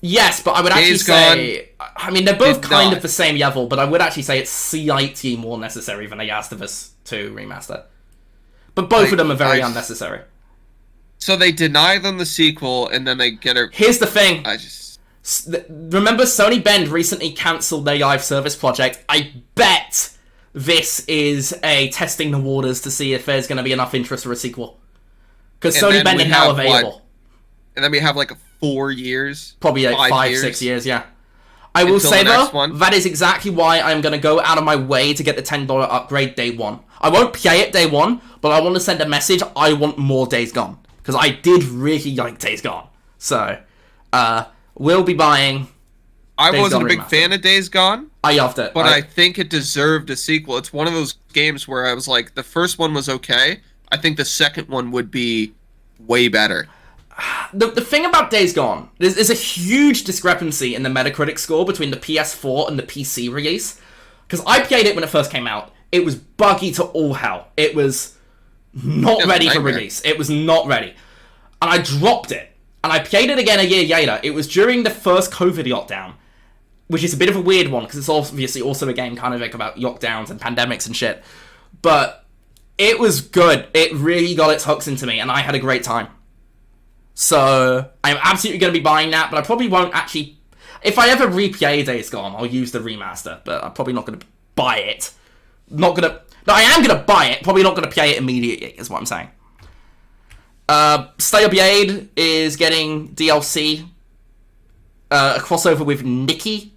Yes, but I would actually say... I mean, they're both kind of the same level, but I would actually say it's slightly more necessary than The Last of Us 2 remaster. But both of them are very unnecessary. So they deny them the sequel, and then they get a... Here's the thing. Remember Sony Bend recently cancelled their live service project? I bet this is a testing the waters to see if there's going to be enough interest for a sequel. Because Sony Bend is now available. And then we have, like, 4 years? Probably like 5, 6 years, yeah. I will say, though, that is exactly why I'm going to go out of my way to get the $10 upgrade day one. I won't play it day one, but I want to send a message. I want more Days Gone. Because I did really like Days Gone. So, we'll be buying I wasn't a big fan of Days Gone. I loved it. But I think it deserved a sequel. It's one of those games where I was like, the first one was okay. I think the second one would be way better. The thing about Days Gone, there's a huge discrepancy in the Metacritic score between the PS4 and the PC release. Because I played it when it first came out. It was buggy to all hell. It was not ready for release. It was not ready. And I dropped it. And I played it again a year later. It was during the first COVID lockdown. Which is a bit of a weird one, because it's obviously also a game kind of like about lockdowns and pandemics and shit. But it was good. It really got its hooks into me, and I had a great time. So, I'm absolutely going to be buying that, but I probably won't actually... If I ever replay Days Gone, I'll use the remaster, but I'm probably not going to buy it. Not going to... No, I am going to buy it, probably not going to play it immediately, is what I'm saying. Stay Obeyed is getting DLC. A crossover with Nikki.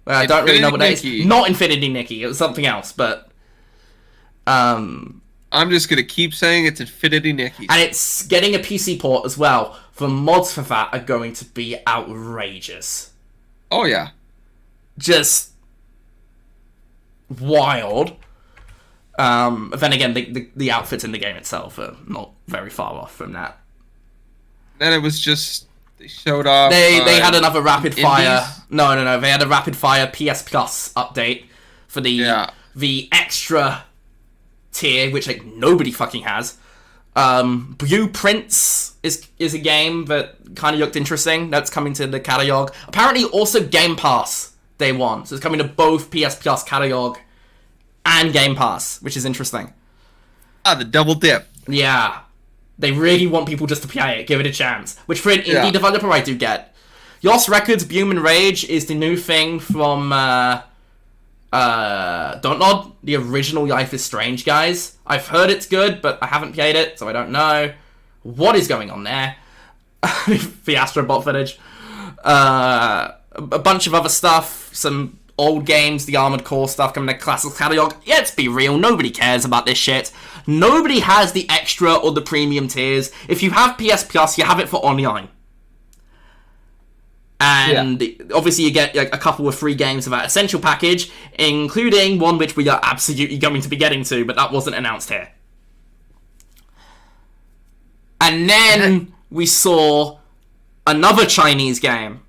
I don't really know what that is. Not Infinity Nikki, it was something else, but... I'm just going to keep saying it's Infinity Nikki. And it's getting a PC port as well. The mods for that are going to be outrageous. Oh, yeah. Just wild. Then again, the outfits in the game itself are not very far off from that. Then it was just... They showed off... They had another rapid fire... No. They had a rapid fire PS Plus update for the extra... tier, which like nobody fucking has. Blueprints is a game that kind of looked interesting. That's coming to the catalog. Apparently also Game Pass day one. So it's coming to both PS Plus catalog and Game Pass, which is interesting. The double dip. Yeah. They really want people just to play it, give it a chance. Which for an indie developer I do get. Lost Records Bloom and Rage is the new thing from Don't Nod, the original Life is Strange guys. I've heard it's good, but I haven't played it, so I don't know what is going on there. The Astrobot footage. A bunch of other stuff, some old games, the Armored Core stuff coming to Classics catalog. Let's be real, nobody cares about this shit. Nobody has the extra or the premium tiers. If you have PS Plus, you have it for online. And obviously you get like, a couple of free games of that Essential package, including one which we are absolutely going to be getting to, but that wasn't announced here. And then we saw another Chinese game.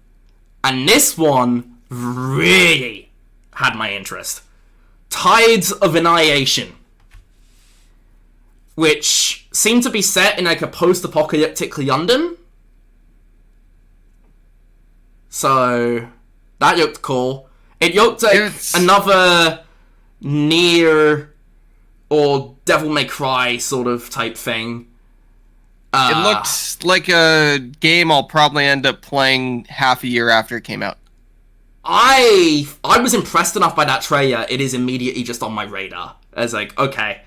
And this one really had my interest. Tides of Annihilation. Which seemed to be set in like a post-apocalyptic London. So, that looked cool. It looked like another Nier or Devil May Cry sort of type thing. It looks like a game I'll probably end up playing half a year after it came out. I was impressed enough by that trailer, it is immediately just on my radar. As like, okay.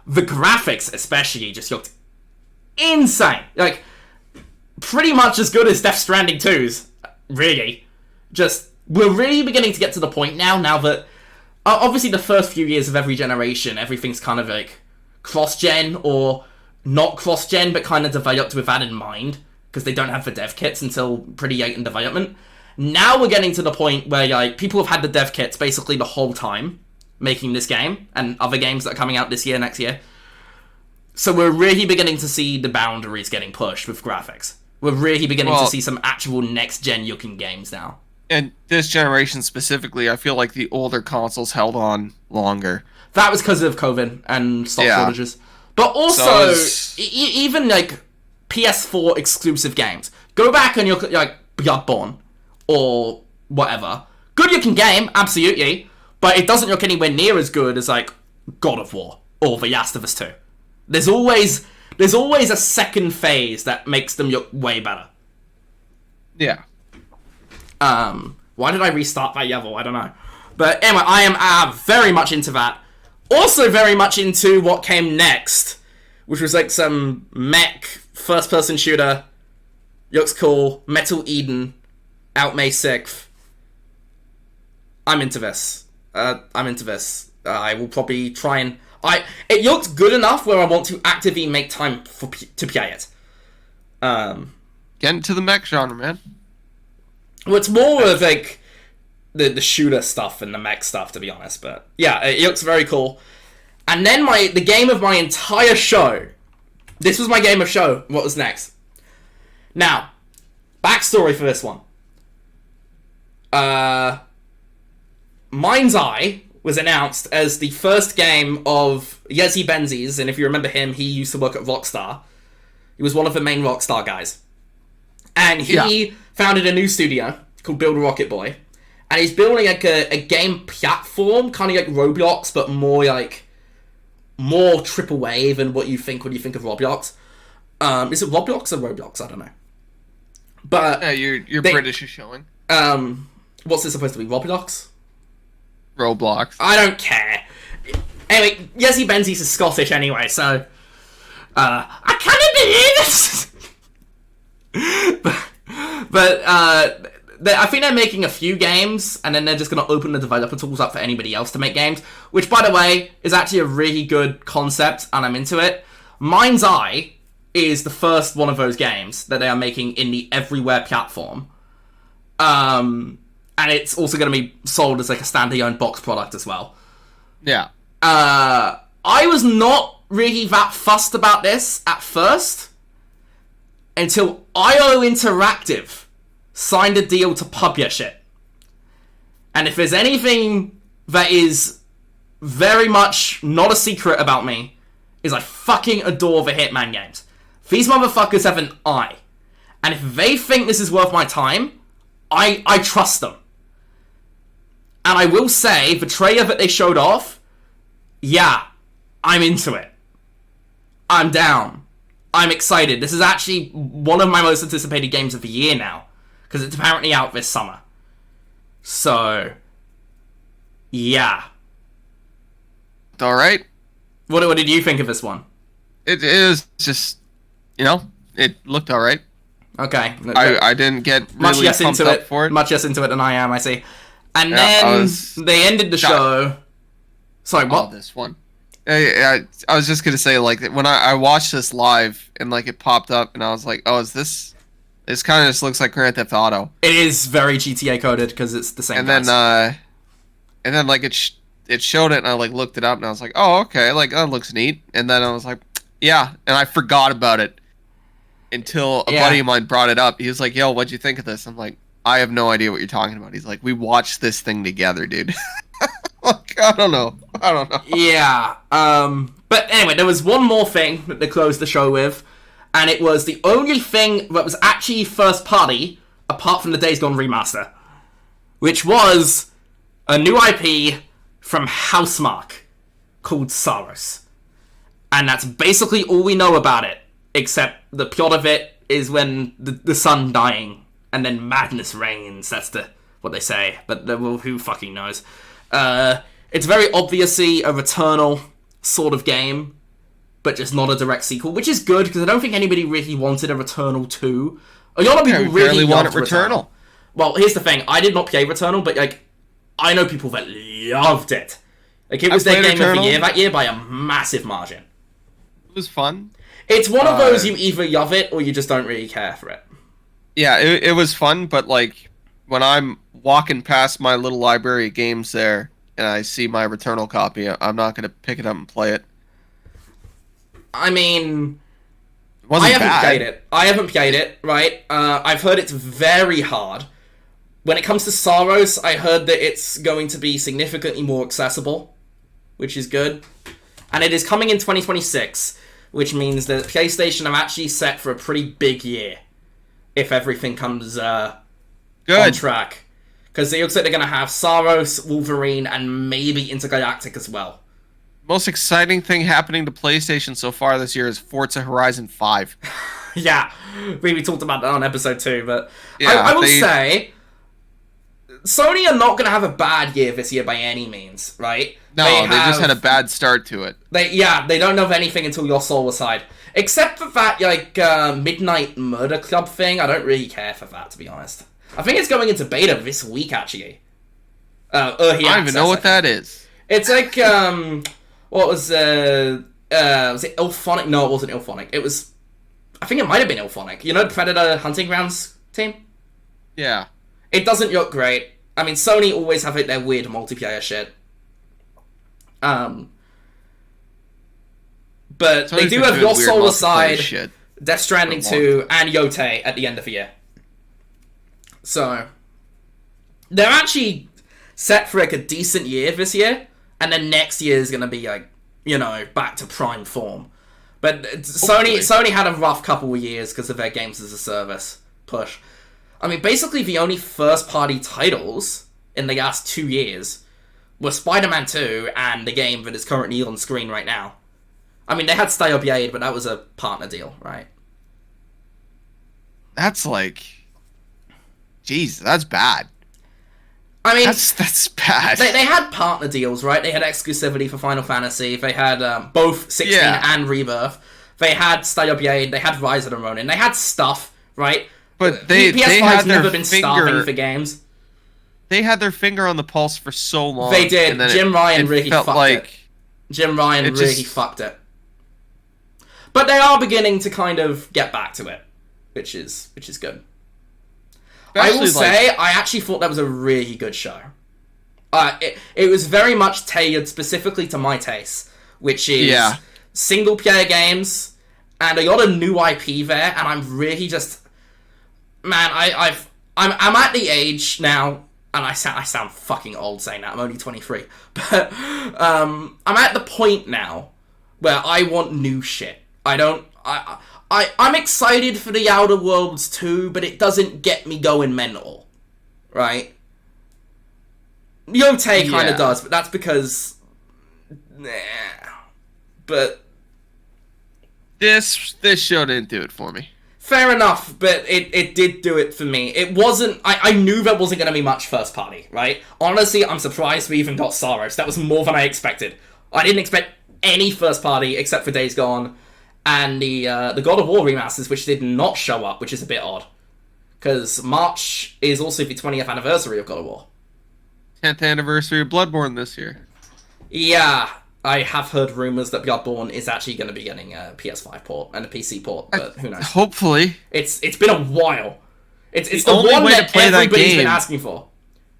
The graphics especially just looked insane. Like, pretty much as good as Death Stranding 2's. Really. Just, we're really beginning to get to the point now that... obviously the first few years of every generation, everything's kind of like cross-gen or not cross-gen, but kind of developed with that in mind, because they don't have the dev kits until pretty late in development. Now we're getting to the point where like people have had the dev kits basically the whole time making this game, and other games that are coming out this year, next year. So we're really beginning to see the boundaries getting pushed with graphics. We're really beginning to see some actual next-gen looking games now. And this generation specifically, I feel like the older consoles held on longer. That was because of COVID and stock shortages. But also, even like PS4 exclusive games. Go back and look at like Bloodborne or whatever. Good looking game, absolutely. But it doesn't look anywhere near as good as like God of War or The Last of Us 2. There's always a second phase that makes them look way better. Yeah. Why did I restart that level? I don't know. But anyway, I am very much into that. Also very much into what came next, which was like some mech first-person shooter. Looks cool. Metal Eden, out May 6th. I'm into this. I will probably try and... It looks good enough where I want to actively make time to play it. Get into the mech genre, man. Well, it's more of like the shooter stuff and the mech stuff, to be honest. But yeah, it looks very cool. And then the game of my entire show. This was my game of show. What was next? Now, backstory for this one. Mind's Eye was announced as the first game of Yezi Benzies, and if you remember him, he used to work at Rockstar. He was one of the main Rockstar guys. And he founded a new studio called Build a Rocket Boy, and he's building like a game platform, kind of like Roblox, but more triple wave than what you think when you think of Roblox. Is it Roblox or Roblox? I don't know. But your British is showing. What's this supposed to be? Roblox? Roblox. I don't care. Anyway, Yezi Benzies is Scottish anyway, so I can't believe this. but I think they're making a few games, and then they're just going to open the developer tools up for anybody else to make games, which, by the way, is actually a really good concept, and I'm into it. Mind's Eye is the first one of those games that they are making in the Everywhere platform. And it's also going to be sold as like a standalone box product as well. Yeah. I was not really that fussed about this at first until IO Interactive signed a deal to publish it. And if there's anything that is very much not a secret about me, is I fucking adore the Hitman games. These motherfuckers have an eye. And if they think this is worth my time, I trust them. And I will say, the trailer that they showed off, yeah, I'm into it. I'm down. I'm excited. This is actually one of my most anticipated games of the year now, because it's apparently out this summer. So, yeah. All right. What did you think of this one? It is just, it looked all right. Okay. I didn't get really much less pumped into up it. for it. Much less into it than I am, I see. And then they ended the show. Sorry, what? Oh, this one. I was just gonna say, like, when I watched this live and like it popped up, and I was like, oh, is this? This kind of just looks like Grand Theft Auto. It is very GTA coded because it's the same. And then like it showed it, and I like looked it up, and I was like, oh, okay, like that looks neat. And then I was like, yeah, and I forgot about it until a buddy of mine brought it up. He was like, yo, what'd you think of this? I'm like, I have no idea what you're talking about. He's like, we watched this thing together, dude. Like, I don't know. Yeah. But anyway, there was one more thing that they closed the show with, and it was the only thing that was actually first party, apart from the Days Gone remaster, which was a new IP from Housemarque called Saros. And that's basically all we know about it, except the plot of it is when the sun dying, and then madness reigns. That's what they say, but who fucking knows? It's very obviously a Returnal sort of game, but just not a direct sequel, which is good, because I don't think anybody really wanted a Returnal 2. A lot of people really wanted Returnal. Well, here's the thing, I did not play Returnal, but like, I know people that loved it. Like, it was their game of the year that year by a massive margin. It was fun. It's one of those you either love it or you just don't really care for it. Yeah, it was fun, but like when I'm walking past my little library of games there and I see my Returnal copy, I'm not going to pick it up and play it. I mean, It I wasn't bad. haven't played it, right? I've heard it's very hard. When it comes to Saros, I heard that it's going to be significantly more accessible, which is good. And it is coming in 2026, which means that PlayStation are actually set for a pretty big year, if everything comes on track. Because it looks like they're going to have Saros, Wolverine, and maybe Intergalactic as well. Most exciting thing happening to PlayStation so far this year is Forza Horizon 5. Yeah, we talked about that on episode 2, but Yeah, I will say, Sony are not going to have a bad year this year by any means, right? No, they just had a bad start to it. They don't know of anything until Your Soul Aside. Except for that, like, Midnight Murder Club thing, I don't really care for that, to be honest. I think it's going into beta this week, actually. I don't even know what that is. It's like, what was it Ilphonic? No, it wasn't Ilphonic. It was, I think it might have been Ilphonic. You know Predator Hunting Grounds team? Yeah. It doesn't look great. I mean, Sony always have their weird multiplayer shit. But Sony's they do been have doing Your weird Soul multiplayer Aside, shit. Death Stranding 2, and Yote at the end of the year. So, they're actually set for like a decent year this year, and then next year is going to be like, you know, back to prime form. But Sony had a rough couple of years because of their games as a service push. I mean, basically the only first-party titles in the last 2 years were Spider-Man 2 and the game that is currently on screen right now. I mean, they had Stay or Blade, but that was a partner deal, right? That's like... Jeez, that's bad. I mean... That's bad. They had partner deals, right? They had exclusivity for Final Fantasy. They had both 16 and Rebirth. They had Stay or Blade. They had Rise of the Ronin. They had stuff, right? But PS5's never been starving for games. They had their finger on the pulse for so long. They did. Jim Ryan really fucked it. Jim Ryan really fucked it. But they are beginning to kind of get back to it, which is good. I will say, I actually thought that was a really good show. It was very much tailored specifically to my taste, which is single-player games and a lot of new IP there, and I'm really just... Man, I'm at the age now, and I sound fucking old saying that, I'm only 23, but I'm at the point now where I want new shit. I'm excited for the Outer Worlds 2, but it doesn't get me going mental, right? Yote kind of does, but that's because... But... This show didn't do it for me. Fair enough, but it did do it for me. It wasn't... I knew there wasn't going to be much first party, right? Honestly, I'm surprised we even got Saros. That was more than I expected. I didn't expect any first party except for Days Gone and the God of War remasters, which did not show up, which is a bit odd. Because March is also the 20th anniversary of God of War. 10th anniversary of Bloodborne this year. Yeah, I have heard rumours that Bloodborne is actually going to be getting a PS5 port and a PC port, but who knows? Hopefully. It's been a while. It's the one that everybody's been asking for.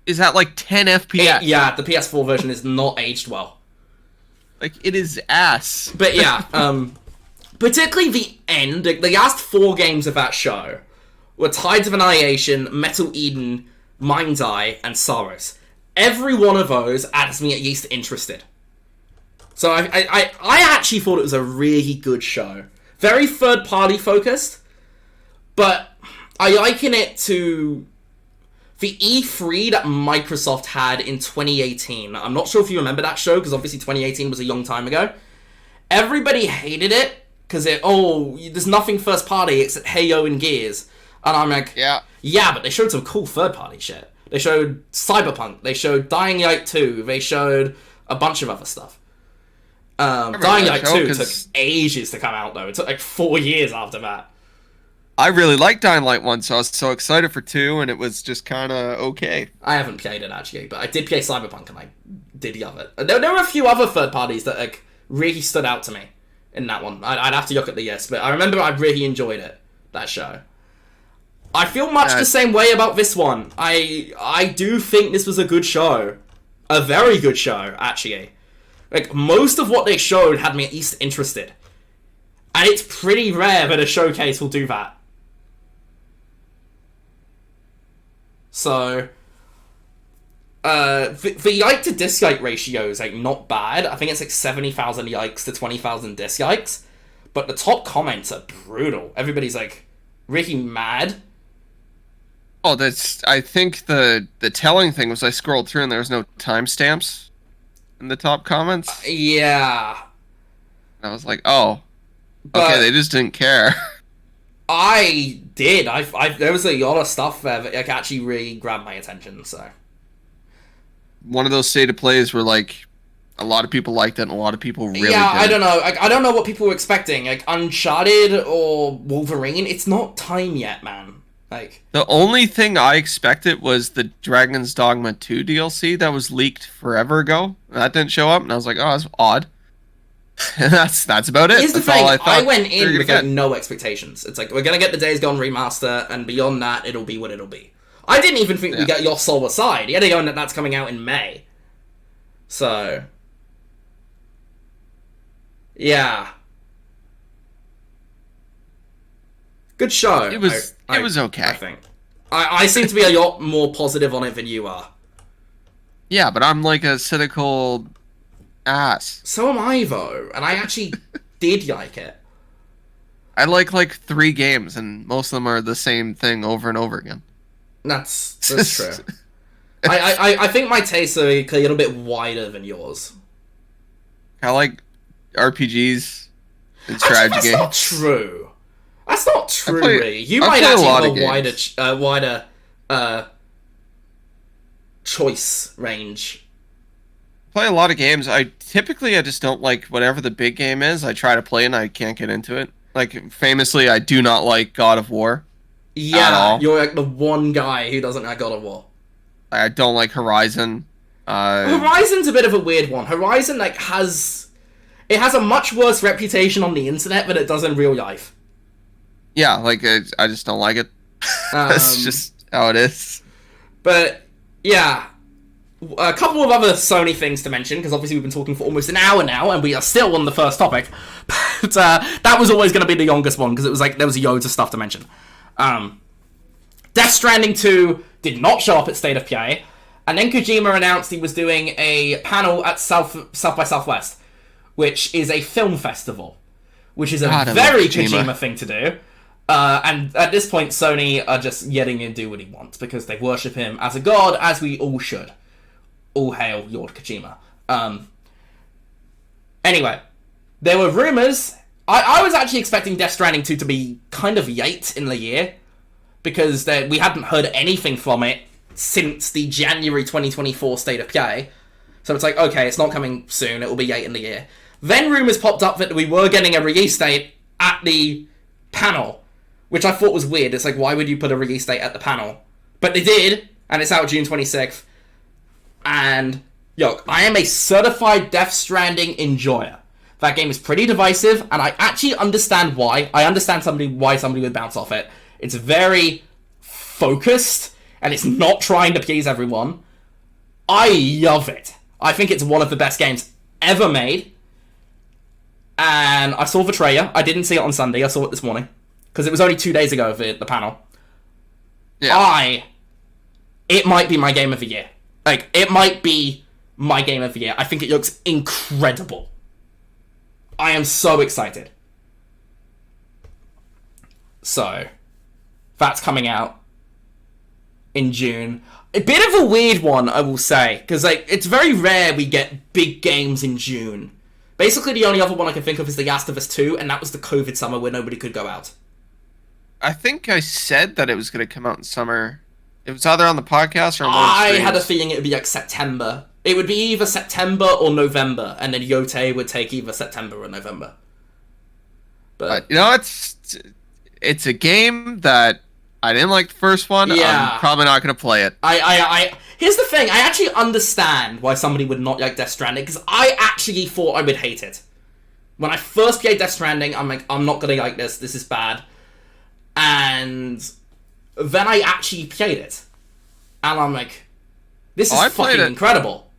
Is that like 10 FPS? Yeah, the PS4 version is not aged well. Like, it is ass. But yeah, particularly the end, the last 4 games of that show were Tides of Annihilation, Metal Eden, Mind's Eye, and Saros. Every one of those has me at least interested. So I actually thought it was a really good show. Very third-party focused, but I liken it to the E3 that Microsoft had in 2018. I'm not sure if you remember that show, because obviously 2018 was a long time ago. Everybody hated it, because there's nothing first-party except Halo and Gears. And I'm like, yeah, but they showed some cool third-party shit. They showed Cyberpunk, they showed Dying Light 2, they showed a bunch of other stuff. Dying Light 2 took ages to come out, though. It took like 4 years after that. I really liked Dying Light 1, so I was so excited for 2, and it was just kind of okay. I haven't played it, actually, but I did play Cyberpunk, and I did love it. There were a few other third parties that like really stood out to me, in that one. I'd have to look at the list, but I remember I really enjoyed it, that show. I feel much the same way about this one. I do think this was a good show. A very good show, actually. Like, most of what they showed had me at least interested. And it's pretty rare that a showcase will do that. So, the like to dislike ratio is, like, not bad. I think it's, like, 70,000 likes to 20,000 dislikes. But the top comments are brutal. Everybody's, like, really mad. Oh, I think the telling thing was I scrolled through and there was no timestamps in the top comments. Yeah. And I was like, oh, okay, they just didn't care. I did. There was a lot of stuff there that, like, actually really grabbed my attention, so. One of those state of plays where, like, a lot of people liked it and a lot of people really didn't. I don't know. I don't know what people were expecting. Like, Uncharted or Wolverine, it's not time yet, man. Like, the only thing I expected was the Dragon's Dogma 2 DLC that was leaked forever ago. That didn't show up, and I was like, oh, that's odd. And that's about it. Here's the that's thing, all I thought. I went in with like, no expectations. It's like, we're gonna get the Days Gone remaster, and beyond that, it'll be what it'll be. I didn't even think we'd get Your Soul Aside. Yet again, that's coming out in May. So, yeah. Good show. It was okay. I think. I seem to be a lot more positive on it than you are. Yeah, but I'm like a cynical ass. So am I, though. And I actually did like it. I like 3 games, and most of them are the same thing over and over again. That's true. I think my tastes are a little bit wider than yours. I like RPGs and strategy games. That's not true. That's not true, really. You might actually have a wider choice range. I play a lot of games. I just don't like whatever the big game is. I try to play and I can't get into it. Like, famously, I do not like God of War. Yeah, you're like the one guy who doesn't like God of War. I don't like Horizon. Horizon's a bit of a weird one. Horizon, like, has a much worse reputation on the internet than it does in real life. Yeah, like, I just don't like it. That's just how it is. But, yeah. A couple of other Sony things to mention, because obviously we've been talking for almost an hour now, and we are still on the first topic. But that was always going to be the longest one, because it was like, there was loads of stuff to mention. Death Stranding 2 did not show up at State of Play, and then Kojima announced he was doing a panel at South by Southwest, which is a film festival, which is a very Kojima thing to do. And at this point, Sony are just letting him do what he wants, because they worship him as a god, as we all should. All hail Lord Kojima. Anyway, there were rumours. I was actually expecting Death Stranding 2 to be kind of late in the year, because we hadn't heard anything from it since the January 2024 State of Play. So it's like, okay, it's not coming soon, it will be late in the year. Then rumours popped up that we were getting a release date at the panel, which I thought was weird. It's like, why would you put a release date at the panel? But they did, and it's out June 26th. And, look, I am a certified Death Stranding enjoyer. That game is pretty divisive, and I actually understand why. I understand why somebody would bounce off it. It's very focused, and it's not trying to please everyone. I love it. I think it's one of the best games ever made. And I saw the trailer. I didn't see it on Sunday. I saw it this morning. Because it was only 2 days ago of the panel. Yeah. It might be my game of the year. Like, it might be my game of the year. I think it looks incredible. I am so excited. So, that's coming out in June. A bit of a weird one, I will say, because like it's very rare we get big games in June. Basically, the only other one I can think of is The Last of Us 2, and that was the COVID summer where nobody could go out. I think I said that it was going to come out in summer. It was either on the podcast or on I had a feeling it would be like September. It would be either September or November, and then Yote would take either September or November. But you know, it's a game that I didn't like the first one. Yeah. I'm probably not going to play it. Here's the thing. I actually understand why somebody would not like Death Stranding, because I actually thought I would hate it. When I first played Death Stranding, I'm like, I'm not gonna like this. This is bad. And then I actually played it, and I'm like, this is fucking incredible.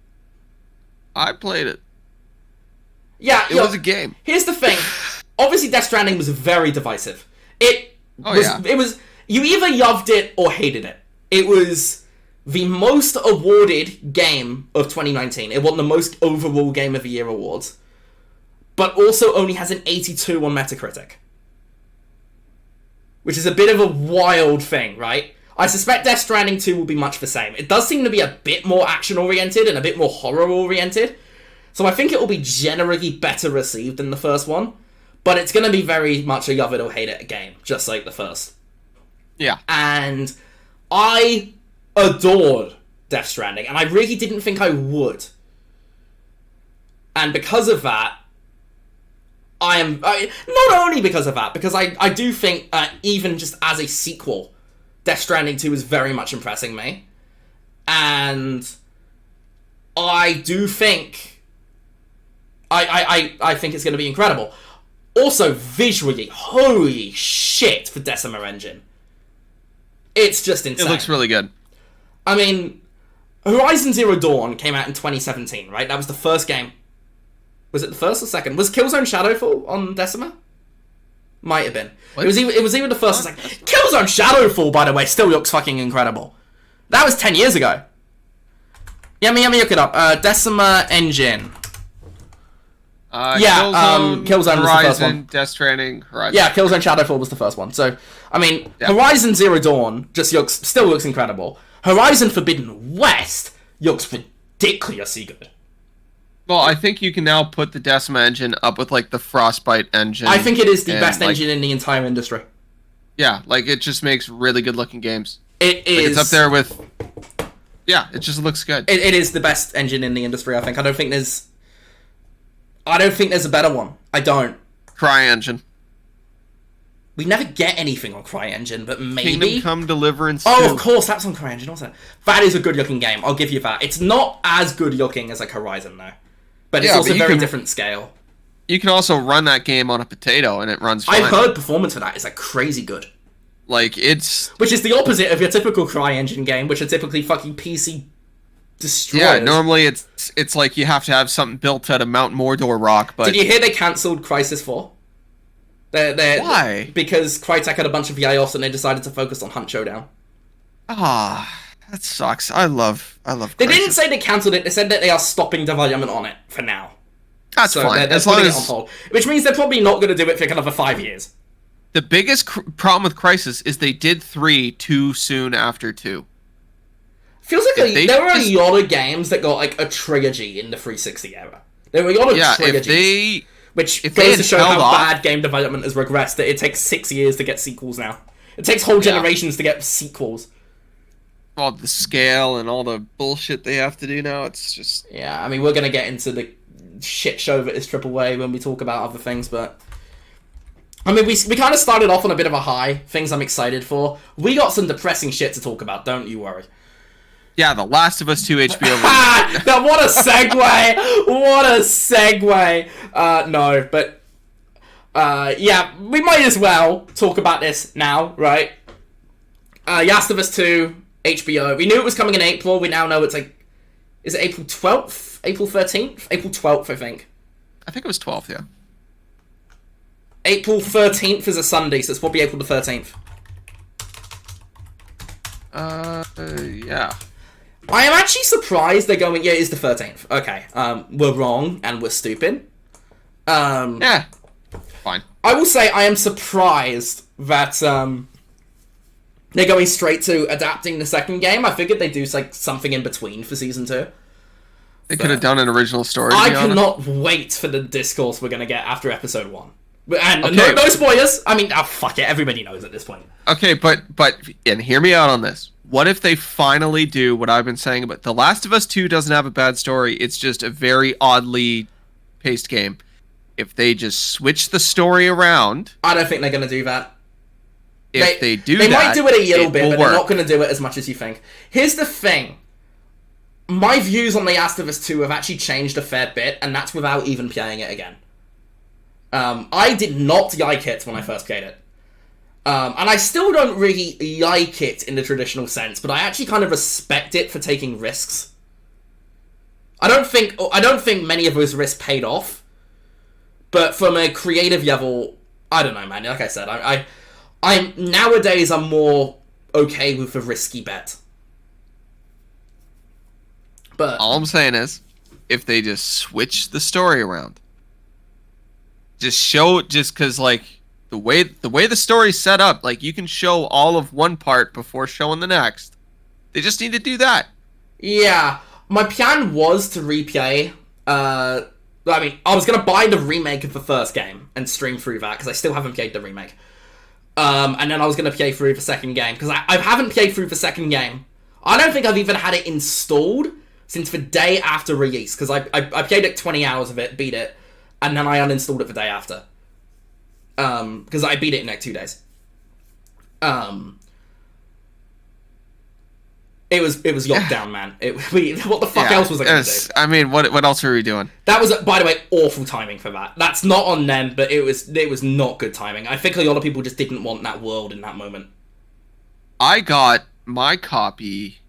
I played it. Yeah, it was a game. Here's the thing. Obviously, Death Stranding was very divisive. It was you either loved it or hated it. It was the most awarded game of 2019. It won the most overall Game of the Year awards, but also only has an 82 on Metacritic, which is a bit of a wild thing, right? I suspect Death Stranding 2 will be much the same. It does seem to be a bit more action-oriented and a bit more horror-oriented, so I think it will be generally better received than the first one, but it's going to be very much a love it or hate it game, just like the first. Yeah. And I adored Death Stranding, and I really didn't think I would. And because of that, not only because of that, because I do think, even just as a sequel, Death Stranding 2 is very much impressing me. And I do think I think it's going to be incredible. Also, visually, holy shit for Decima Engine. It's just insane. It looks really good. I mean, Horizon Zero Dawn came out in 2017, right? That was the first game. Was it the first or second? Was Killzone Shadowfall on Decima? Might have been. What? It was either the first or second. Killzone Shadowfall, by the way, still looks fucking incredible. That was 10 years ago. Yeah, let me look it up. Decima Engine. Killzone was the first one. Death Stranding, Horizon. Yeah, Killzone Shadowfall was the first one. So, I mean, Horizon Zero Dawn still looks incredible. Horizon Forbidden West looks ridiculously good. Well, I think you can now put the Decima engine up with, like, the Frostbite engine. I think it is the best engine in the entire industry. Yeah, like, it just makes really good-looking games. It is. Like, it's up there with... Yeah, it just looks good. It is the best engine in the industry, I think. I don't think there's a better one. I don't. CryEngine. We never get anything on CryEngine, but maybe... Kingdom Come Deliverance 2. Oh, of course, that's on CryEngine, wasn't it? That is a good-looking game, I'll give you that. It's not as good-looking as, like, Horizon, though. But it's also a very different scale. You can also run that game on a potato, and it runs fine. I've heard performance for that is, like, crazy good. Like, it's... Which is the opposite of your typical CryEngine game, which are typically fucking PC destroyers. Yeah, normally it's like you have to have something built out of Mount Mordor rock, but... Did you hear they cancelled Crysis 4? Why? Because Crytek had a bunch of EIOS and they decided to focus on Hunt Showdown. That sucks. I love Crysis. They didn't say they cancelled it, they said that they are stopping development on it for now. That's fine. They're putting it on hold. Which means they're probably not going to do it for another 5 years. The biggest problem with Crysis is they did 3 too soon after 2. Feels like there were a lot of games that got like a trilogy in the 360 era. There were a lot of trilogies. Which goes to show how bad game development has regressed, that it takes 6 years to get sequels now. It takes whole generations to get sequels. All the scale and all the bullshit they have to do now, it's just... Yeah, I mean, we're going to get into the shit show that is AAA when we talk about other things, but... I mean, we kind of started off on a bit of a high, things I'm excited for. We got some depressing shit to talk about, don't you worry. Yeah, The Last of Us 2 HBO. Now, what a segue! What a segue! No, but... yeah, we might as well talk about this now, right? Last of Us 2, HBO. We knew it was coming in April, we now know it's like... Is it April 12th? April 13th? April 12th, I think. I think it was 12th, yeah. April 13th is a Sunday, so it's probably April the 13th. Yeah. I am actually surprised they're going, yeah, it is the 13th. Okay, we're wrong, and we're stupid. Yeah, fine. I will say I am surprised that, they're going straight to adapting the second game. I figured they'd do, like, something in between for Season 2. They could have done an original story, I cannot wait for the discourse we're going to get after Episode 1. And okay. no spoilers. I mean, fuck it. Everybody knows at this point. Okay, but and hear me out on this. What if they finally do what I've been saying about The Last of Us 2 doesn't have a bad story. It's just a very oddly paced game. If they just switch the story around... I don't think they're going to do that. They might do it a little bit, but they're not going to do it as much as you think. Here's the thing. My views on The Last of Us 2 have actually changed a fair bit, and that's without even playing it again. I did not like it when I first played it. And I still don't really like it in the traditional sense, but I actually kind of respect it for taking risks. I don't think many of those risks paid off, but from a creative level, I don't know, man. Like I said, I'm nowadays I'm more okay with a risky bet. But all I'm saying is, if they just switch the story around, just because like the way the story's set up, like you can show all of one part before showing the next. They just need to do that. Yeah, my plan was to replay. I was gonna buy the remake of the first game and stream through that because I still haven't played the remake. And then I was gonna play through the second game because I haven't played through the second game. I don't think I've even had it installed since the day after release, because I played like 20 hours of it, beat it, and then I uninstalled it the day after. Because I beat it in like 2 days. It was locked down, man. What the fuck else was I going to do? I mean, what else were we doing? That was, by the way, awful timing for that. That's not on them, but it was not good timing. I think a lot of people just didn't want that world in that moment. I got my copy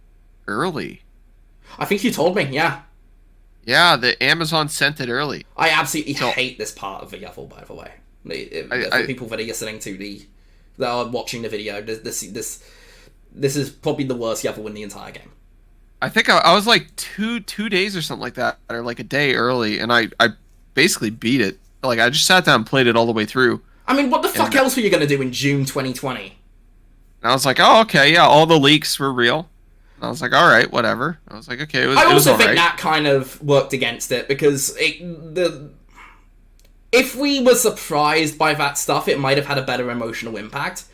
early. I think you told me, yeah. Yeah, the Amazon sent it early. I absolutely hate this part of the level, by the way. For people that are listening to that are watching the video, this is probably the worst level in the entire game. I think I was like two days or something like that, or like a day early, and I basically beat it. Like, I just sat down and played it all the way through. I mean, what the fuck else were you going to do in June 2020? And I was like, oh, okay, yeah, all the leaks were real. I was like, all right, whatever. I was like, okay, I also think that kind of worked against it, because if we were surprised by that stuff, it might have had a better emotional impact.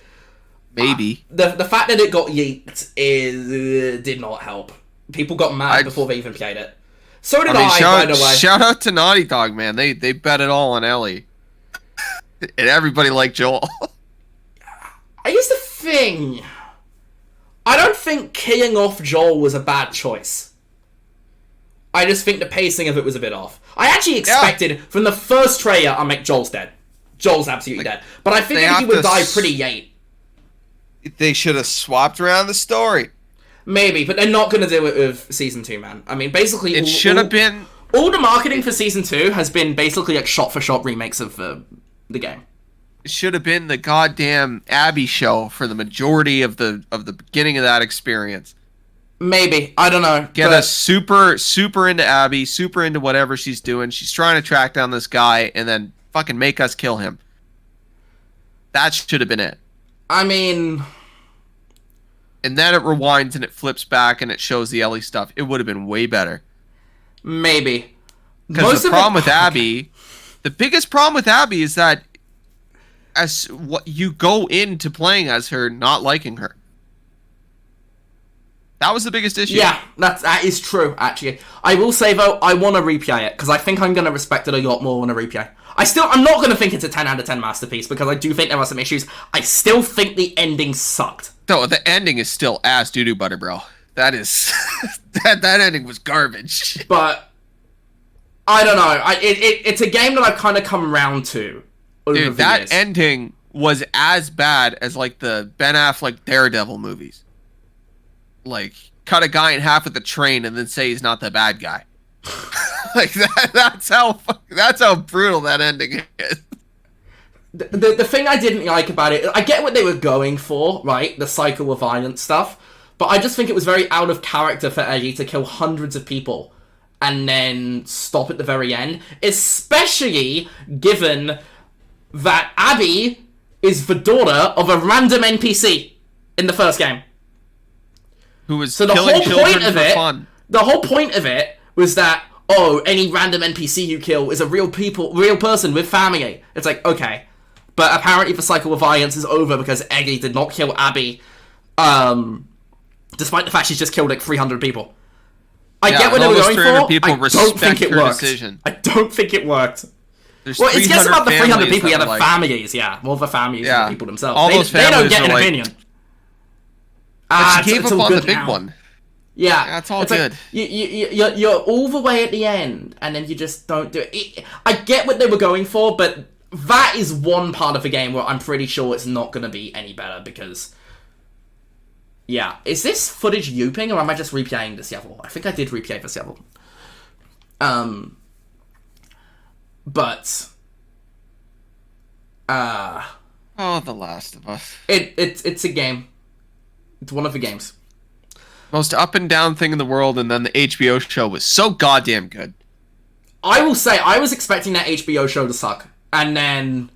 Maybe. The fact that it got leaked did not help. People got mad before they even played it. So did I, by the way. Shout out to Naughty Dog, man. They bet it all on Ellie. And everybody liked Joel. Here's the thing. I don't think killing off Joel was a bad choice. I just think the pacing of it was a bit off. I actually expected, from the first trailer, I'm like, Joel's dead. Joel's absolutely dead. But I figured he would die pretty late. They should have swapped around the story. Maybe, but they're not going to do it with Season 2, man. I mean, basically... It should have been... All the marketing for Season 2 has been basically like shot-for-shot remakes of the game. It should have been the goddamn Abby show for the majority of the beginning of that experience. Maybe. I don't know. Get us super into Abby, super into whatever she's doing. She's trying to track down this guy, and then fucking make us kill him. That should have been it. I mean... And then it rewinds and it flips back and it shows the Ellie stuff. It would have been way better. Maybe. Because the problem with Abby... The biggest problem with Abby is that as what you go into playing as her, not liking her. That was the biggest issue. Yeah, that is true, actually. I will say, though, I want to replay it, because I think I'm going to respect it a lot more when I replay. I'm not going to think it's a 10 out of 10 masterpiece, because I do think there are some issues. I still think the ending sucked. No, the ending is still ass doo-doo butter, bro. That is... that ending was garbage. But, I don't know. It's a game that I've kind of come around to. Dude, that ending was as bad as, like, the Ben Affleck Daredevil movies. Like, cut a guy in half with a train and then say he's not the bad guy. Like, that's how brutal that ending is. The thing I didn't like about it, I get what they were going for, right? The cycle of violence stuff. But I just think it was very out of character for Ellie to kill hundreds of people and then stop at the very end. Especially given that Abby is the daughter of a random NPC in the first game. Who was killing children for fun. The whole point of it was that, any random NPC you kill is a real person with family. It's like, okay. But apparently the cycle of violence is over because Ellie did not kill Abby, despite the fact she's just killed like 300 people. I get what they were going for. I don't think it worked. I don't think it worked. Well, it's just about the 300 people. Yeah, the families. Yeah, well, the families and the people themselves. All those they don't get an opinion. She gave up on the big one. Yeah, that's all good. Like, you're all the way at the end, and then you just don't do it. I get what they were going for, but that is one part of the game where I'm pretty sure it's not going to be any better because... Yeah. Is this footage youping or am I just replaying this level? I think I did replay this level. But... Oh, The Last of Us. It's a game. It's one of the games. Most up and down thing in the world, and then the HBO show was so goddamn good. I will say, I was expecting that HBO show to suck. And then...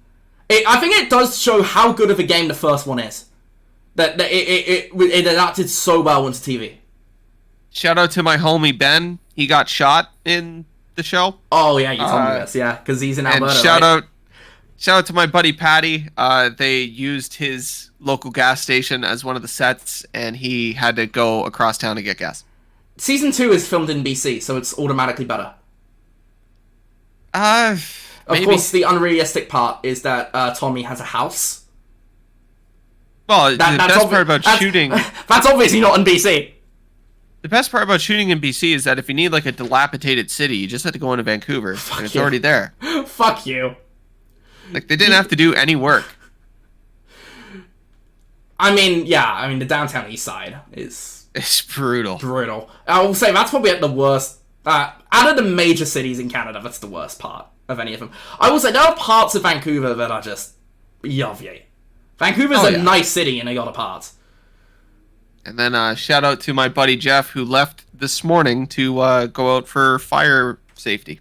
I think it does show how good of a game the first one is. That it adapted so well into TV. Shout out to my homie Ben. He got shot in the show. Oh, yeah, you told me this, yeah. Because he's in Alberta, and shout out to my buddy Patty. They used his local gas station as one of the sets, and he had to go across town to get gas. Season 2 is filmed in BC, so it's automatically better. Of course, the unrealistic part is that Tommy has a house. Well, the best part about shooting... That's obviously not in BC. The best part about shooting in BC is that if you need, like, a dilapidated city, you just have to go into Vancouver, and it's already there. Fuck you. Like, they didn't have to do any work. I mean, the downtown east side is... It's brutal. Brutal. I will say, that's probably at the worst... out of the major cities in Canada, that's the worst part of any of them. I will say, there are parts of Vancouver that are just... Yovye. Vancouver's a nice city in a lot of parts. And then shout out to my buddy Jeff, who left this morning to go out for fire safety.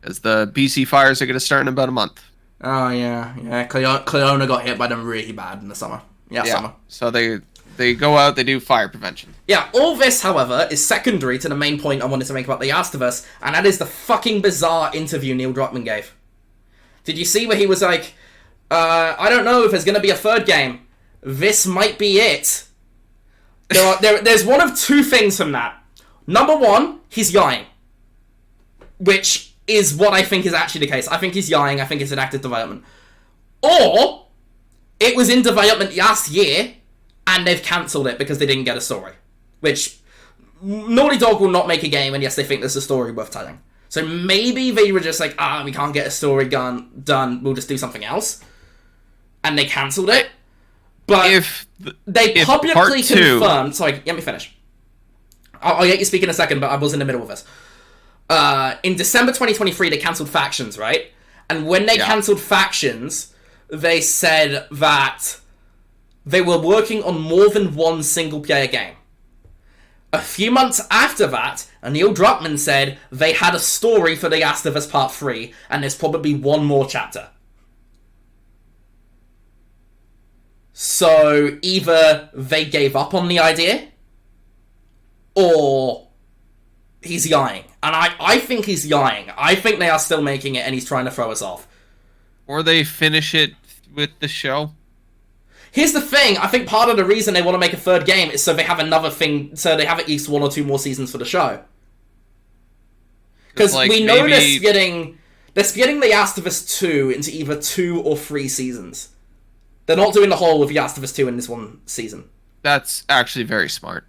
As the BC fires are going to start in about a month. Oh, yeah. Kelowna got hit by them really bad in the summer. Yeah, summer. So they go out, they do fire prevention. Yeah, all this, however, is secondary to the main point I wanted to make about The Last of Us, and that is the fucking bizarre interview Neil Druckmann gave. Did you see where he was like, I don't know if there's going to be a third game. This might be it. There's one of two things from that. Number one, he's lying. Which is what I think is actually the case. I think he's lying. I think it's in active development. Or, it was in development last year, and they've cancelled it because they didn't get a story. Which, Naughty Dog will not make a game unless they think there's a story worth telling. So maybe they were just like, we can't get a story done, we'll just do something else. And they cancelled it. But they publicly confirmed... Sorry, let me finish. I'll let you speak in a second, but I was in the middle of this. In December 2023, they cancelled Factions, right? And when they cancelled Factions, they said that they were working on more than one single-player game. A few months after that, Neil Druckmann said they had a story for The Last of Us Part 3, and there's probably one more chapter. So, either they gave up on the idea, or he's lying. And I think he's lying. I think they are still making it and he's trying to throw us off. Or they finish it with the show. Here's the thing. I think part of the reason they want to make a third game is so they have another thing, so they have at least 1 or 2 more seasons for the show. Because we know they're splitting The Last of Us 2 into either 2 or 3 seasons. They're not doing the whole of The Last of Us 2 in this one season. That's actually very smart.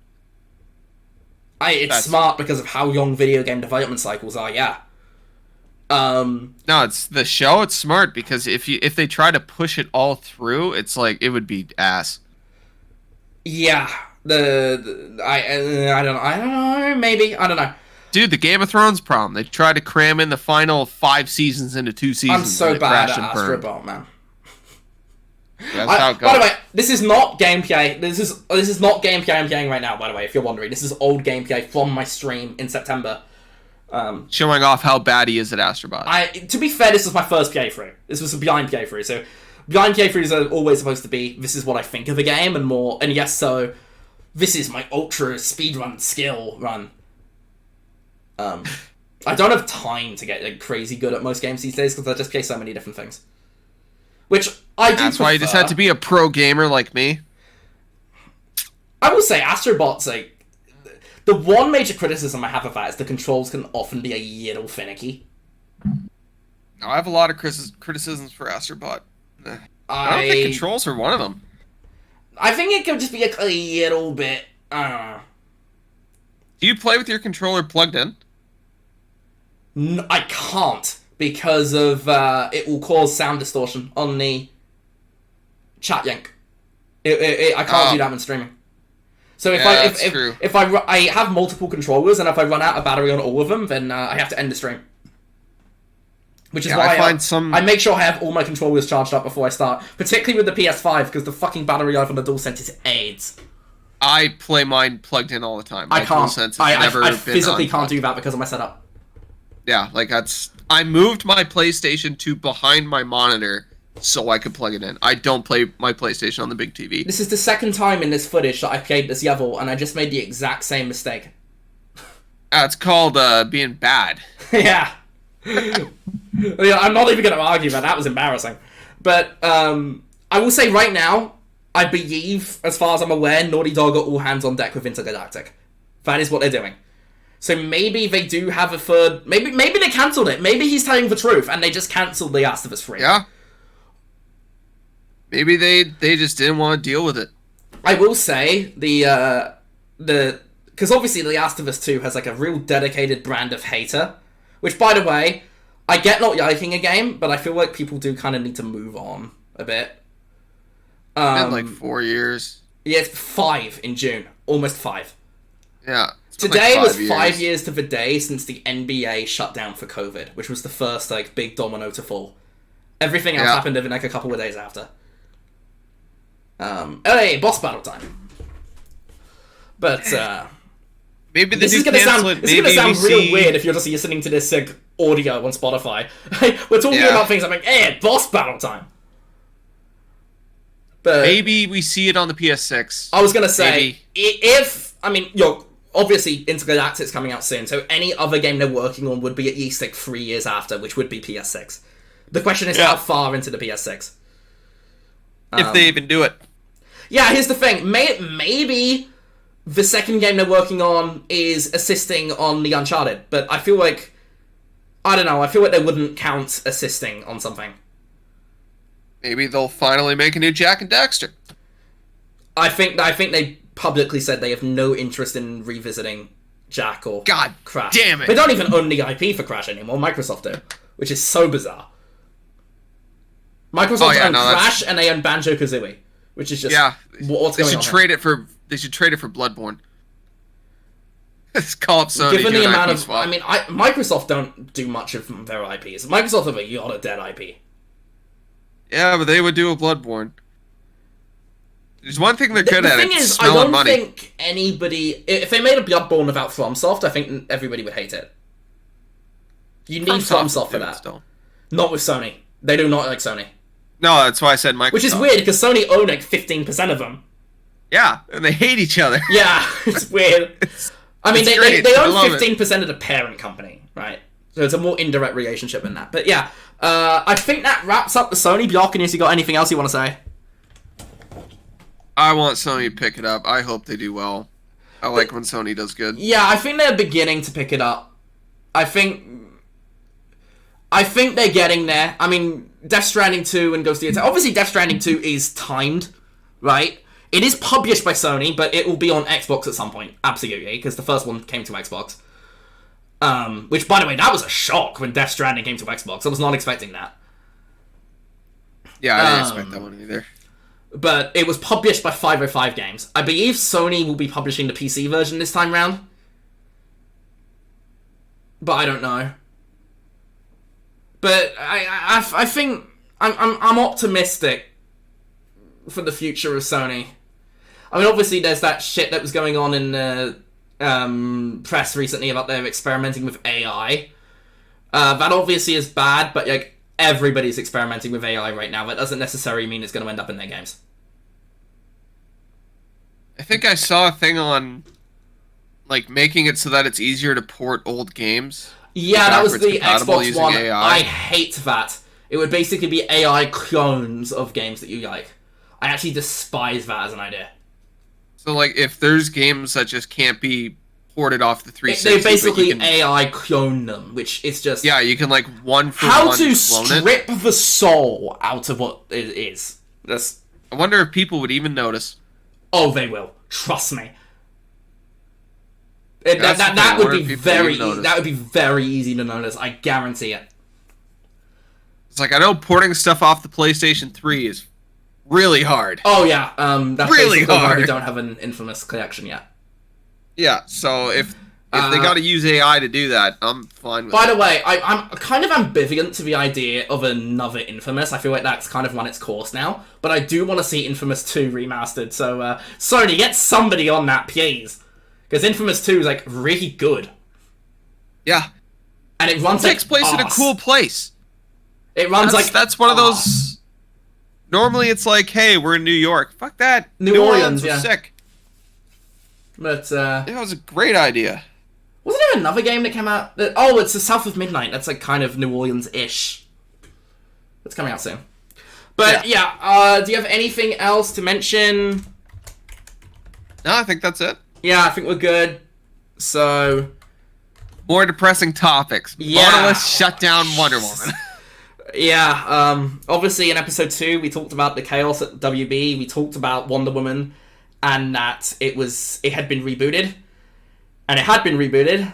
It's smart because of how long video game development cycles are, yeah. No, it's the show. It's smart because if they try to push it all through, it's like it would be ass. Yeah, I don't know. Maybe I don't know. Dude, the Game of Thrones problem. They tried to cram in the final 5 seasons into 2 seasons. I'm so bad at Astro Bot, man. That's how it goes. By the way, this is not gameplay. This is not gameplay I'm playing right now. By the way, if you're wondering, this is old gameplay from my stream in September. Showing off how bad he is at Astrobot. To be fair, this was my first playthrough. This was a blind playthrough, so blind playthroughs are always supposed to be, this is what I think of a game, and more, and yes, so, this is my ultra speedrun skill run. I don't have time to get crazy good at most games these days, because I just play so many different things. Which, I do That's why you just had to be a pro gamer like me. I will say, Astrobot's like, the one major criticism I have of that is the controls can often be a little finicky. I have a lot of criticisms for Astrobot. I don't think controls are one of them. I think it could just be a little bit, I don't know. Do you play with your controller plugged in? No, I can't, because of it will cause sound distortion on the chat yank. I can't do that when streaming. So if I have multiple controllers and if I run out of battery on all of them, then I have to end the stream. Which is why I make sure I have all my controllers charged up before I start, particularly with the PS5 because the fucking battery life on the DualSense is AIDS. I play mine plugged in all the time. I can't. I physically can't do that because of my setup. Yeah, like I moved my PlayStation to behind my monitor so I could plug it in. I don't play my PlayStation on the big TV. This is the second time in this footage that I played this level, and I just made the exact same mistake. It's called being bad. Yeah. I'm not even going to argue that was embarrassing. But I will say right now, I believe, as far as I'm aware, Naughty Dog are all hands on deck with Intergalactic. That is what they're doing. So maybe they do have a third... Maybe they cancelled it. Maybe he's telling the truth, and they just cancelled The Last of Us 3. Yeah. Maybe they just didn't want to deal with it. I will say, because obviously The Last of Us 2 has like a real dedicated brand of hater. Which, by the way, I get not liking a game, but I feel like people do kind of need to move on a bit. It's been like 4 years. Yeah, it's 5 in June. Almost 5. Yeah. Today was 5 years to the day since the NBA shut down for COVID, which was the first like big domino to fall. Everything else happened in like a couple of days after. Hey, boss battle time. But maybe this is going to sound real weird if you're just listening to this audio on Spotify. We're talking about things. I'm like, hey, boss battle time. But maybe we see it on the PS6. I was going to say, obviously Intergalactic's coming out soon, so any other game they're working on would be at least like 3 years after, which would be PS6. The question is how far into the PS6. If they even do it. Yeah, here's the thing. Maybe the second game they're working on is assisting on the Uncharted, but I feel like... I don't know, I feel like they wouldn't count assisting on something. Maybe they'll finally make a new Jak and Daxter. I think they publicly said they have no interest in revisiting Jak or Crash. Damn it. They don't even own the IP for Crash anymore, Microsoft do, which is so bizarre. Microsoft own Crash and they own Banjo-Kazooie, which is just what's going on. They should trade it for Bloodborne. Let's call up Sony. Given the amount of... swap. I mean, Microsoft don't do much of their IPs. Microsoft have a lot of dead IP. Yeah, but they would do a Bloodborne. There's one thing they're good at. The thing is, I don't think anybody... If they made a Bloodborne without FromSoft, I think everybody would hate it. You need FromSoft for that. Still. Not with Sony. They do not like Sony. No, that's why I said Microsoft. Which is weird, because Sony own like 15% of them. Yeah, and they hate each other. Yeah, it's weird. I mean, they own 15% of the parent company, right? So it's a more indirect relationship than that. But yeah, I think that wraps up the Sony. Bjork, unless you got anything else you want to say? I want Sony to pick it up. I hope they do well. I like when Sony does good. Yeah, I think they're beginning to pick it up. I think they're getting there. I mean, Death Stranding 2 and Ghost of Tsushima. Obviously, Death Stranding 2 is timed, right? It is published by Sony, but it will be on Xbox at some point. Absolutely, because the first one came to Xbox. Which, by the way, that was a shock when Death Stranding came to Xbox. I was not expecting that. Yeah, I didn't expect that one either. But it was published by 505 Games. I believe Sony will be publishing the PC version this time round. But I don't know. But I think I'm optimistic for the future of Sony. I mean, obviously, there's that shit that was going on in the press recently about them experimenting with AI. That obviously is bad, but like everybody's experimenting with AI right now. That doesn't necessarily mean it's going to end up in their games. I think I saw a thing on like making it so that it's easier to port old games. Yeah, that was the Xbox One. AI. I hate that. It would basically be AI clones of games that you like. I actually despise that as an idea. So, like, if there's games that just can't be ported off the 360... They basically AI clone them, which is just... Yeah, you can, like, one for how one to clone strip the soul out of what it is. That's... I wonder if people would even notice. Oh, they will. Trust me. That would be very easy to notice. I guarantee it. like, I know porting stuff off the PlayStation 3 is really hard. Oh yeah, that's really basically why hard. we don't have an Infamous collection yet. Yeah, so if they got to use AI to do that, I'm fine with it. By the way, I'm kind of ambivalent to the idea of another Infamous. I feel like that's kind of run its course now. But I do want to see Infamous 2 remastered. So, Sony, get somebody on that, please. Because Infamous 2 is, like, really good. Yeah. And it runs takes place in a cool place. It runs that's one of those... Normally it's like, hey, we're in New York. Fuck that. New Orleans, was sick. But, it was a great idea. Wasn't there another game that came out? Oh, it's the South of Midnight. That's like kind of New Orleans-ish. It's coming out soon. But yeah, do you have anything else to mention? No, I think that's it. Yeah, I think we're good. So... More depressing topics. Yeah. Monolith shut down Wonder Woman. Yeah, obviously in episode 2 we talked about the chaos at WB. We talked about Wonder Woman and that it had been rebooted. And it had been rebooted,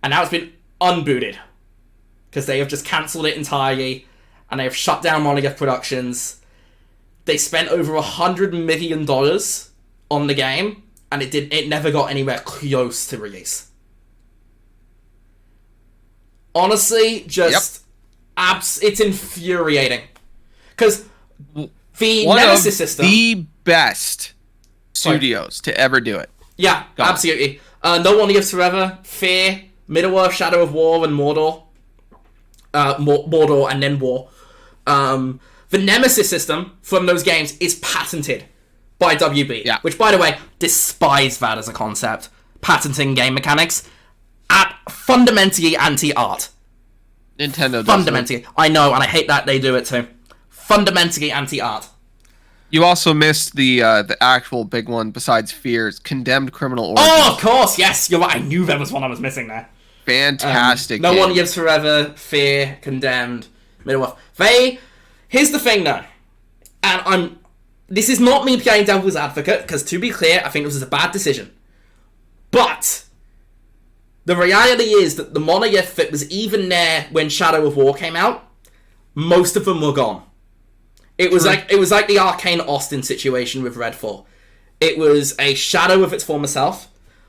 and now it's been unbooted. Because they have just cancelled it entirely, and they have shut down Monolith Productions. They spent over $100 million on the game, and it never got anywhere close to release. Honestly, just... it's infuriating. Because the Nemesis system... the best studios to ever do it. Yeah, absolutely. No One Lives Forever, Fear, Middle-earth, Shadow of War, and Mordor. Mordor and then War. The Nemesis system from those games is patented by WB. Yeah. Which, by the way, despise that as a concept. Patenting game mechanics. Fundamentally anti-art. Nintendo does Fundamentally. I know, and I hate that they do it too. Fundamentally anti-art. You also missed the actual big one besides Fear's Condemned Criminal Origins. Oh, of course, yes, you're right. I knew there was one I was missing there. Fantastic. No One Lives Forever, Fear, Condemned, Middle-earth. Here's the thing though, and this is not me playing devil's advocate, because to be clear, I think this was a bad decision. But the reality is that the Monolith that was even there when Shadow of War came out, most of them were gone. It was like the Arcane Austin situation with Redfall. It was a shadow of its former self.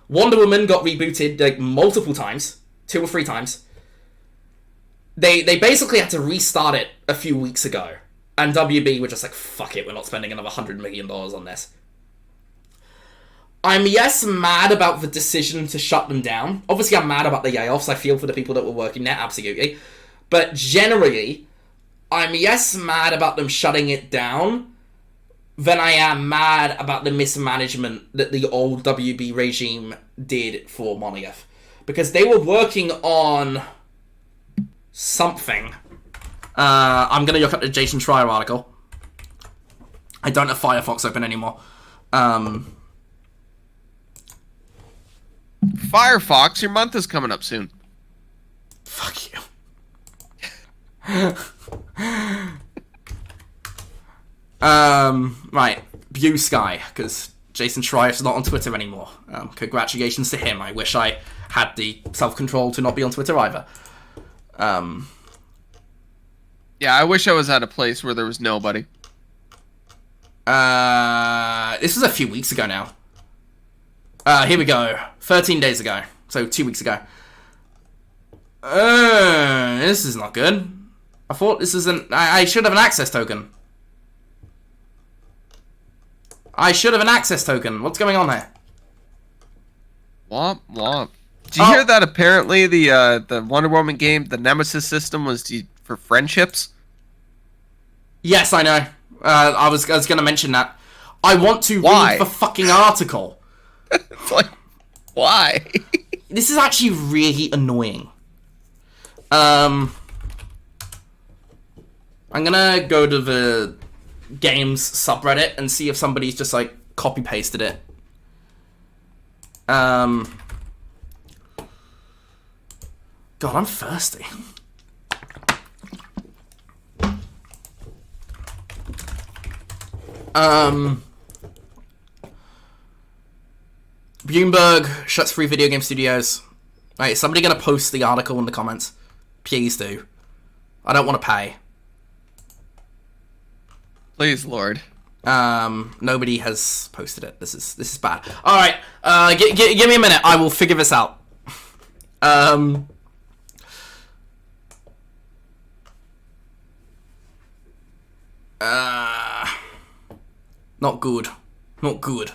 Wonder Woman got rebooted like multiple times, 2 or 3 times. They basically had to restart it a few weeks ago, and WB were just like, fuck it, we're not spending another $100 million on this. I'm mad about the decision to shut them down. Obviously, I'm mad about the layoffs. I feel for the people that were working there, absolutely. But generally, I'm mad about them shutting it down than I am mad about the mismanagement that the old WB regime did for Monolith. Because they were working on something. I'm going to look up the Jason Schreier article. I don't have Firefox open anymore. Firefox, your month is coming up soon. Fuck you. Right. View Sky, because Jason Schreier's not on Twitter anymore. Congratulations to him. I wish I had the self-control to not be on Twitter either. Yeah, I wish I was at a place where there was nobody. This was a few weeks ago now. Here we go. 13 days ago. So 2 weeks ago. This is not good. I thought this is I should have an access token. I should have an access token. What's going on there? Womp womp. Did you hear that apparently the Wonder Woman game, the Nemesis system was for friendships? Yes, I know. I was going to mention that. I want to Why? read the fucking article. It's like, why? This is actually really annoying. I'm gonna go to the games subreddit and see if somebody's just like copy-pasted it. God, I'm thirsty. Bloomberg shuts free video game studios. Right, is somebody gonna post the article in the comments? Please do. I don't want to pay. Please, Lord. Nobody has posted it. This is bad. All right, give me a minute. I will figure this out. Not good. Not good.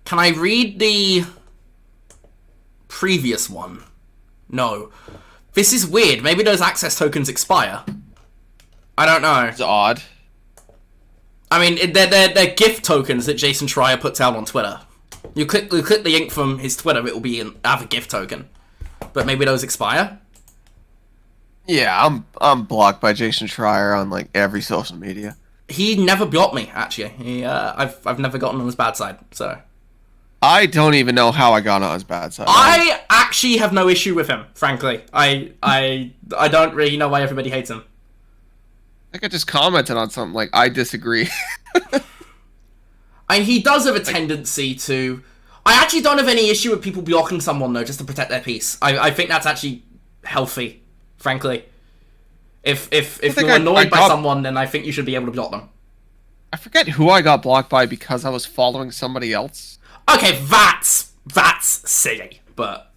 Can I read the previous one? No. This is weird. Maybe those access tokens expire. I don't know. It's odd. I mean, they're gift tokens that Jason Schreier puts out on Twitter. You click the link from his Twitter, it will be have a gift token. But maybe those expire? Yeah, I'm blocked by Jason Schreier on like every social media. He never blocked me, actually. I've never gotten on his bad side, so... I don't even know how I got on his bad side. I actually have no issue with him, frankly. I don't really know why everybody hates him. I think I just commented on something like, I disagree. I mean, he does have a tendency to... I actually don't have any issue with people blocking someone, though, just to protect their peace. I think that's actually healthy, frankly. If you're annoyed by someone, then I think you should be able to block them. I forget who I got blocked by because I was following somebody else. Okay, that's silly, but...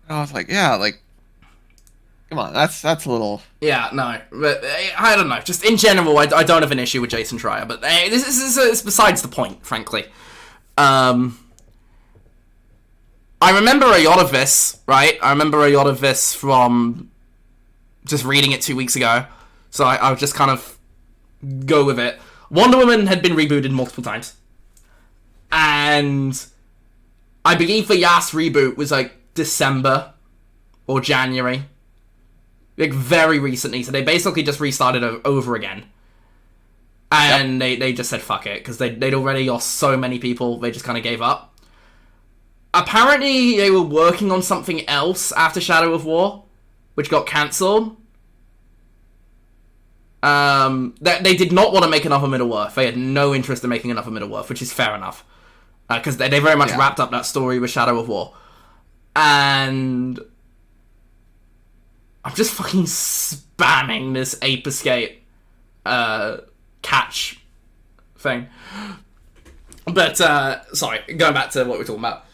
I was like, yeah, like... Come on, that's a little... Yeah, no, but I don't know. Just in general, I don't have an issue with Jason Schreier, but this is besides the point, frankly. I remember a lot of this, right? I remember a lot of this from just reading it 2 weeks ago, so I'll just kind of go with it. Wonder Woman had been rebooted multiple times. And I believe the last reboot was like December or January. Like very recently. So they basically just restarted over again. And they just said fuck it. Because they'd already lost so many people. They just kind of gave up. Apparently they were working on something else after Shadow of War. Which got cancelled. They did not want to make another Middle-earth. They had no interest in making another Middle-earth. Which is fair enough. Because they very much wrapped up that story with Shadow of War. And... I'm just fucking spamming this Ape Escape catch thing. But, sorry, going back to what we're talking about.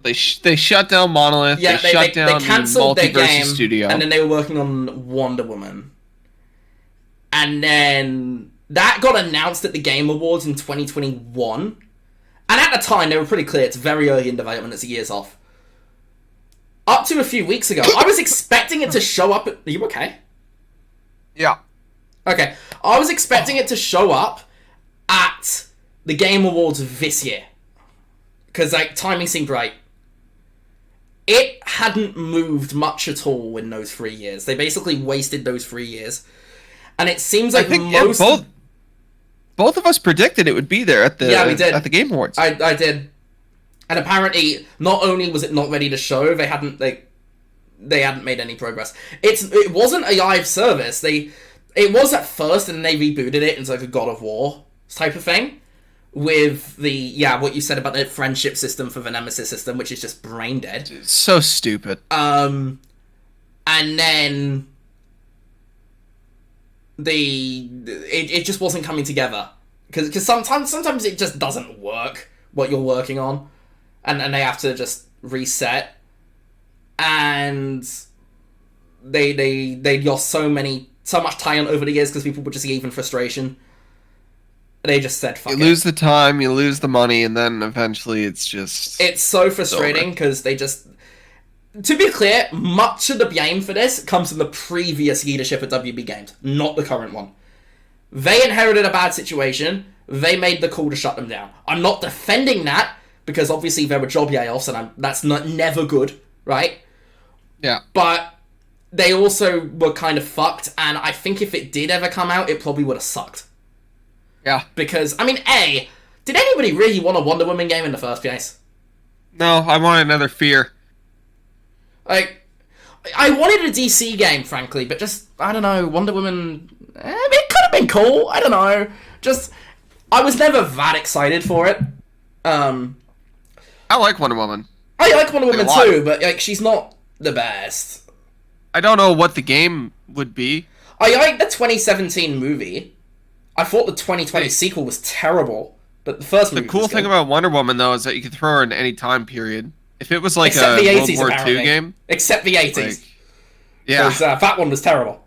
They shut down Monolith, yeah, they shut down they cancelled their game, Studio. And then they were working on Wonder Woman. And then... That got announced at the Game Awards in 2021. And at the time, they were pretty clear. It's very early in development. It's a years off. Up to a few weeks ago, I was expecting it to show up... Are you okay? Yeah. Okay. I was expecting it to show up at the Game Awards this year. Because, like, timing seemed right. It hadn't moved much at all in those 3 years. They basically wasted those 3 years. And it seems like both of us predicted it would be there at the we did. At the Game Awards. I did. And apparently, not only was it not ready to show, they hadn't made any progress. It wasn't a live service. It was at first, and then they rebooted it into like a God of War type of thing. With what you said about the friendship system for the Nemesis system, which is just brain dead. It's so stupid. And then it just wasn't coming together because sometimes it just doesn't work what you're working on, and they have to just reset, and they lost so much talent over the years because people were just leaving frustration. They just said fuck it. You lose the time, you lose the money, and then eventually it's so frustrating because they just... To be clear, much of the blame for this comes from the previous leadership at WB Games, not the current one. They inherited a bad situation. They made the call to shut them down. I'm not defending that, because obviously there were job layoffs, and that's never good, right? Yeah. But they also were kind of fucked, and I think if it did ever come out, it probably would have sucked. Yeah. Because, I mean, did anybody really want a Wonder Woman game in the first place? No, I want another Fear. Like, I wanted a DC game, frankly, but just, I don't know, Wonder Woman, it could have been cool, I don't know. Just, I was never that excited for it. I like Wonder Woman. I like Wonder Woman too, but like she's not the best. I don't know what the game would be. I like the 2017 movie. I thought the 2020 sequel was terrible, but the first movie The cool was thing good. about Wonder Woman, though, is that you can throw her in any time period. If it was like Except a the World 80s, War apparently. II game... Except the 80s. Like, yeah. Because that one was terrible.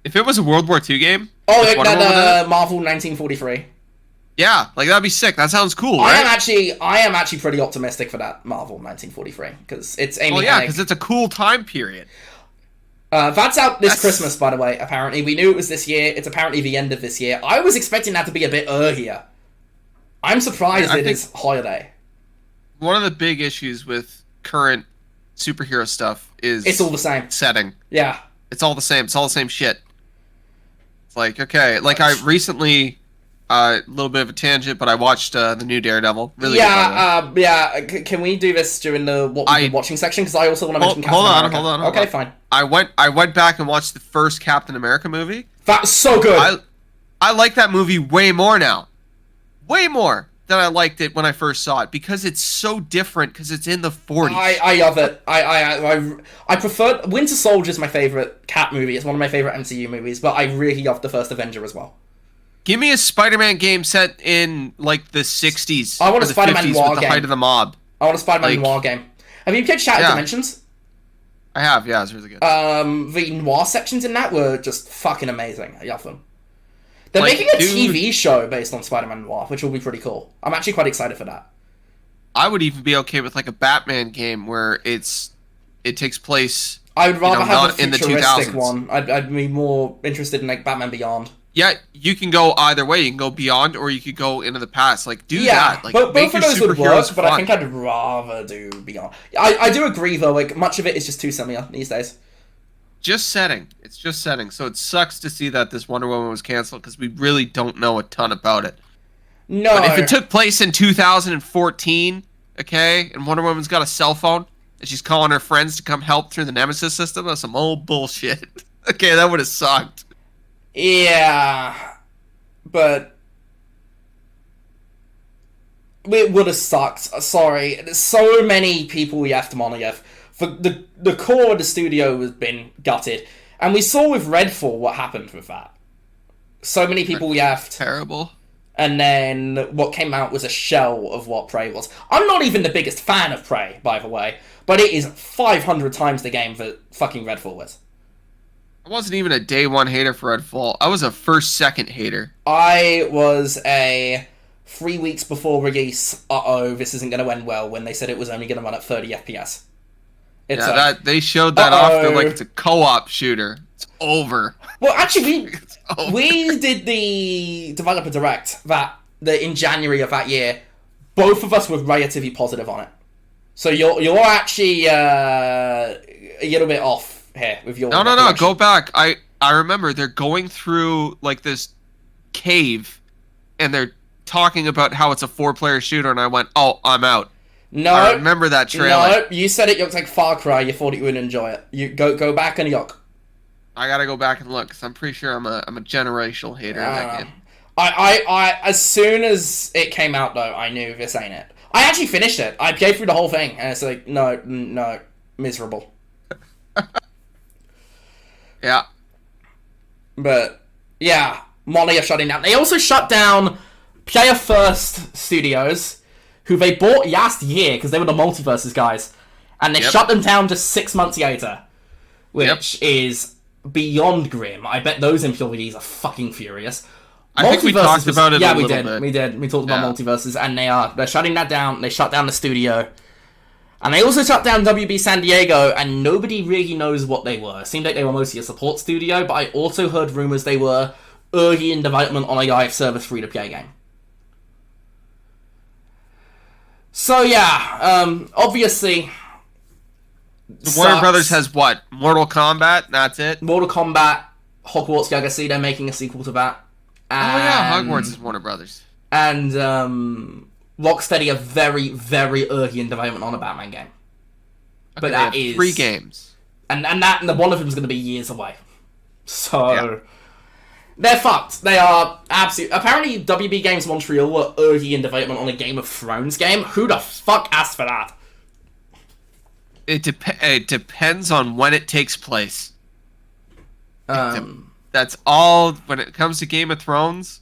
If it was a World War II game... Oh, with Wonder Woman in it, Marvel 1943. yeah, like that'd be sick. That sounds cool, I right? am actually pretty optimistic for that Marvel 1943 because it's Amy. Well, yeah, Hennig. because it's a cool time period. That's out this Christmas, by the way. Apparently, we knew it was this year. It's apparently the end of this year. I was expecting that to be a bit earlier. I'm surprised it is holiday. One of the big issues with current superhero stuff is It's all the same. setting. Yeah. It's all the same. It's all the same shit. It's like, okay, like I recently, a little bit of a tangent, but I watched the new Daredevil. Really good, by the way. Can we do this during the what we've been watching section? Because I also want to mention Captain hold America. on. Okay, fine. I went back and watched the first Captain America movie. That's so good. I like that movie way more now. Way more than I liked it when I first saw it because it's so different because it's in the 40s. I love it. I prefer Winter Soldier's my favorite Cap movie. It's one of my favorite MCU movies, but I really love the first Avenger as well. Give me a Spider-Man game set in like the 60s. I want a or the Spider-Man 50s noir with the game. height of the mob. I want a Spider-Man Like- noir game. Have you played Shattered Yeah. Dimensions? I have, yeah, it's really good. The noir sections in that were just fucking amazing. I love them. They're Like, making a dude- TV show based on Spider-Man Noir, which will be pretty cool. I'm actually quite excited for that. I would even be okay with like a Batman game where it takes place. I would rather have not a in the futuristic 2000s. one. I'd be more interested in like Batman Beyond. Yeah, you can go either way. You can go beyond, or you could go into the past. Like do Yeah, that. Like both make of your those would superheroes work, but I fun. think I'd rather do Beyond. I do agree though. Like much of it is just too similar these days. Just setting. It's just setting. So it sucks to see that this Wonder Woman was canceled because we really don't know a ton about it. No, But if it took place in 2014, okay, and Wonder Woman's got a cell phone and she's calling her friends to come help through the Nemesis system, that's some old bullshit. Okay, that would have sucked. yeah, but it would have sucked. Sorry, there's so many people left Monolith. For the core of the studio has been gutted, and we saw with Redfall what happened with that. So many people left, Terrible. and then what came out was a shell of what Prey was. I'm not even the biggest fan of Prey, by the way, but it is 500 times the game that fucking Redfall was. I wasn't even a day one hater for Redfall. I was a first second hater. I was a 3 weeks before release, this isn't going to end well, when they said it was only going to run at 30 FPS. It's Yeah, like, that they showed that off. They're like uh-oh. it's a co-op shooter. It's over. Well, actually, It's over. we did the developer direct in January of that year. Both of us were relatively positive on it. So you're actually a little bit off here with your No. recollection. Go back. I remember they're going through like this cave, and they're talking about how it's a 4-player shooter, and I went, "Oh, I'm out." No, I remember that trailer. No, you said it looked like Far Cry. You thought you would enjoy it. You go back and look. I gotta go back and look because I'm pretty sure I'm a generational hater in that game. I as soon as it came out though, I knew this ain't it. I actually finished it. I played through the whole thing, and it's like no, miserable. Yeah. But yeah, Molly are shutting down. They also shut down Player First Studios, who they bought last year because they were the Multiverses guys, and they shut them down just 6 months later, which is beyond grim. I bet those employees are fucking furious. I think we talked about it a little bit. We did. We talked about Multiverses, and they're shutting that down. They shut down the studio. And they also shut down WB San Diego, and nobody really knows what they were. It seemed like they were mostly a support studio, but I also heard rumors they were early in development on a live service free-to-play game. So yeah, obviously... The Warner Brothers has what? Mortal Kombat? That's it? Mortal Kombat, Hogwarts Legacy, they're making a sequel to that. Oh yeah, Hogwarts is Warner Brothers. And Rocksteady are very, very early in development on a Batman game. Okay, But that they have is 3 games. And the one of them is going to be years away. So they're fucked. They are absolutely... Apparently, WB Games Montreal were early in development on a Game of Thrones game. Who the fuck asked for that? It depends on when it takes place. That's all. When it comes to Game of Thrones,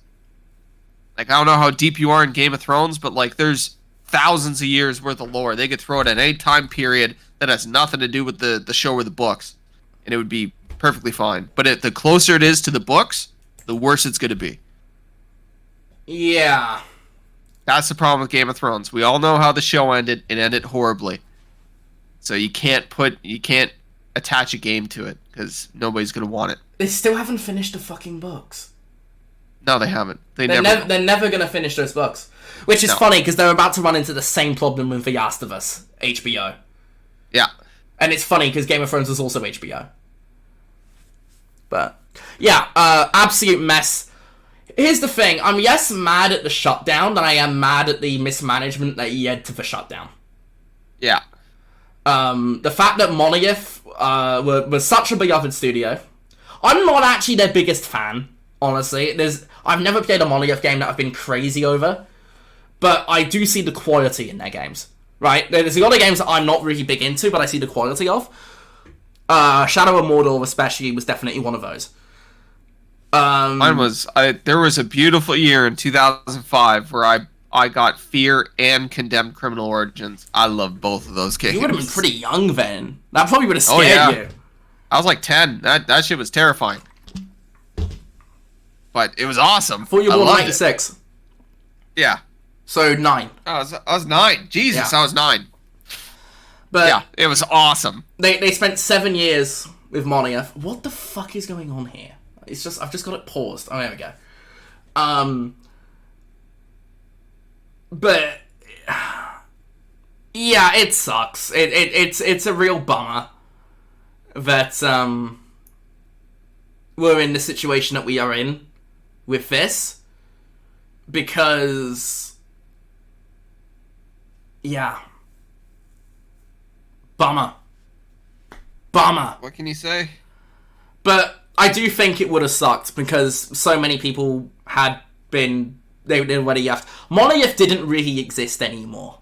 like, I don't know how deep you are in Game of Thrones, but like, there's thousands of years worth of lore. They could throw it at any time period that has nothing to do with the show or the books, and it would be perfectly fine. But the closer it is to the books, the worse it's going to be. Yeah. That's the problem with Game of Thrones. We all know how the show ended. It ended horribly. So you can't attach a game to it, because nobody's going to want it. They still haven't finished the fucking books. No, they haven't. They're never going to finish those books. Which is funny, because they're about to run into the same problem with The Last of Us, HBO. Yeah. And it's funny, because Game of Thrones was also HBO. But, yeah, absolute mess. Here's the thing. I'm, mad at the shutdown, and I am mad at the mismanagement that led to the shutdown. Yeah. The fact that Monolith was such a beloved studio. I'm not actually their biggest fan, honestly. I've never played a Monolith game that I've been crazy over, but I do see the quality in their games, right? There's a lot of games that I'm not really big into, but I see the quality of. Shadow of Mordor especially was definitely one of those. Mine was... there was a beautiful year in 2005 where I got Fear and Condemned Criminal Origins. I love both of those games. You would have been pretty young then. That probably would have scared you. I was like 10. That shit was terrifying. But it was awesome. I thought you were born in 96. Yeah. So 9. I was 9. Jesus, yeah. I was 9. But yeah, it was awesome. They spent 7 years with Monolith. What the fuck is going on here? It's just... I've just got it paused. Oh, there we go. But yeah, it sucks. It's a real bummer that we're in the situation that we are in with this, because yeah, bummer. What can you say? But I do think it would have sucked, because so many people had been... They already left. Monolith didn't really exist anymore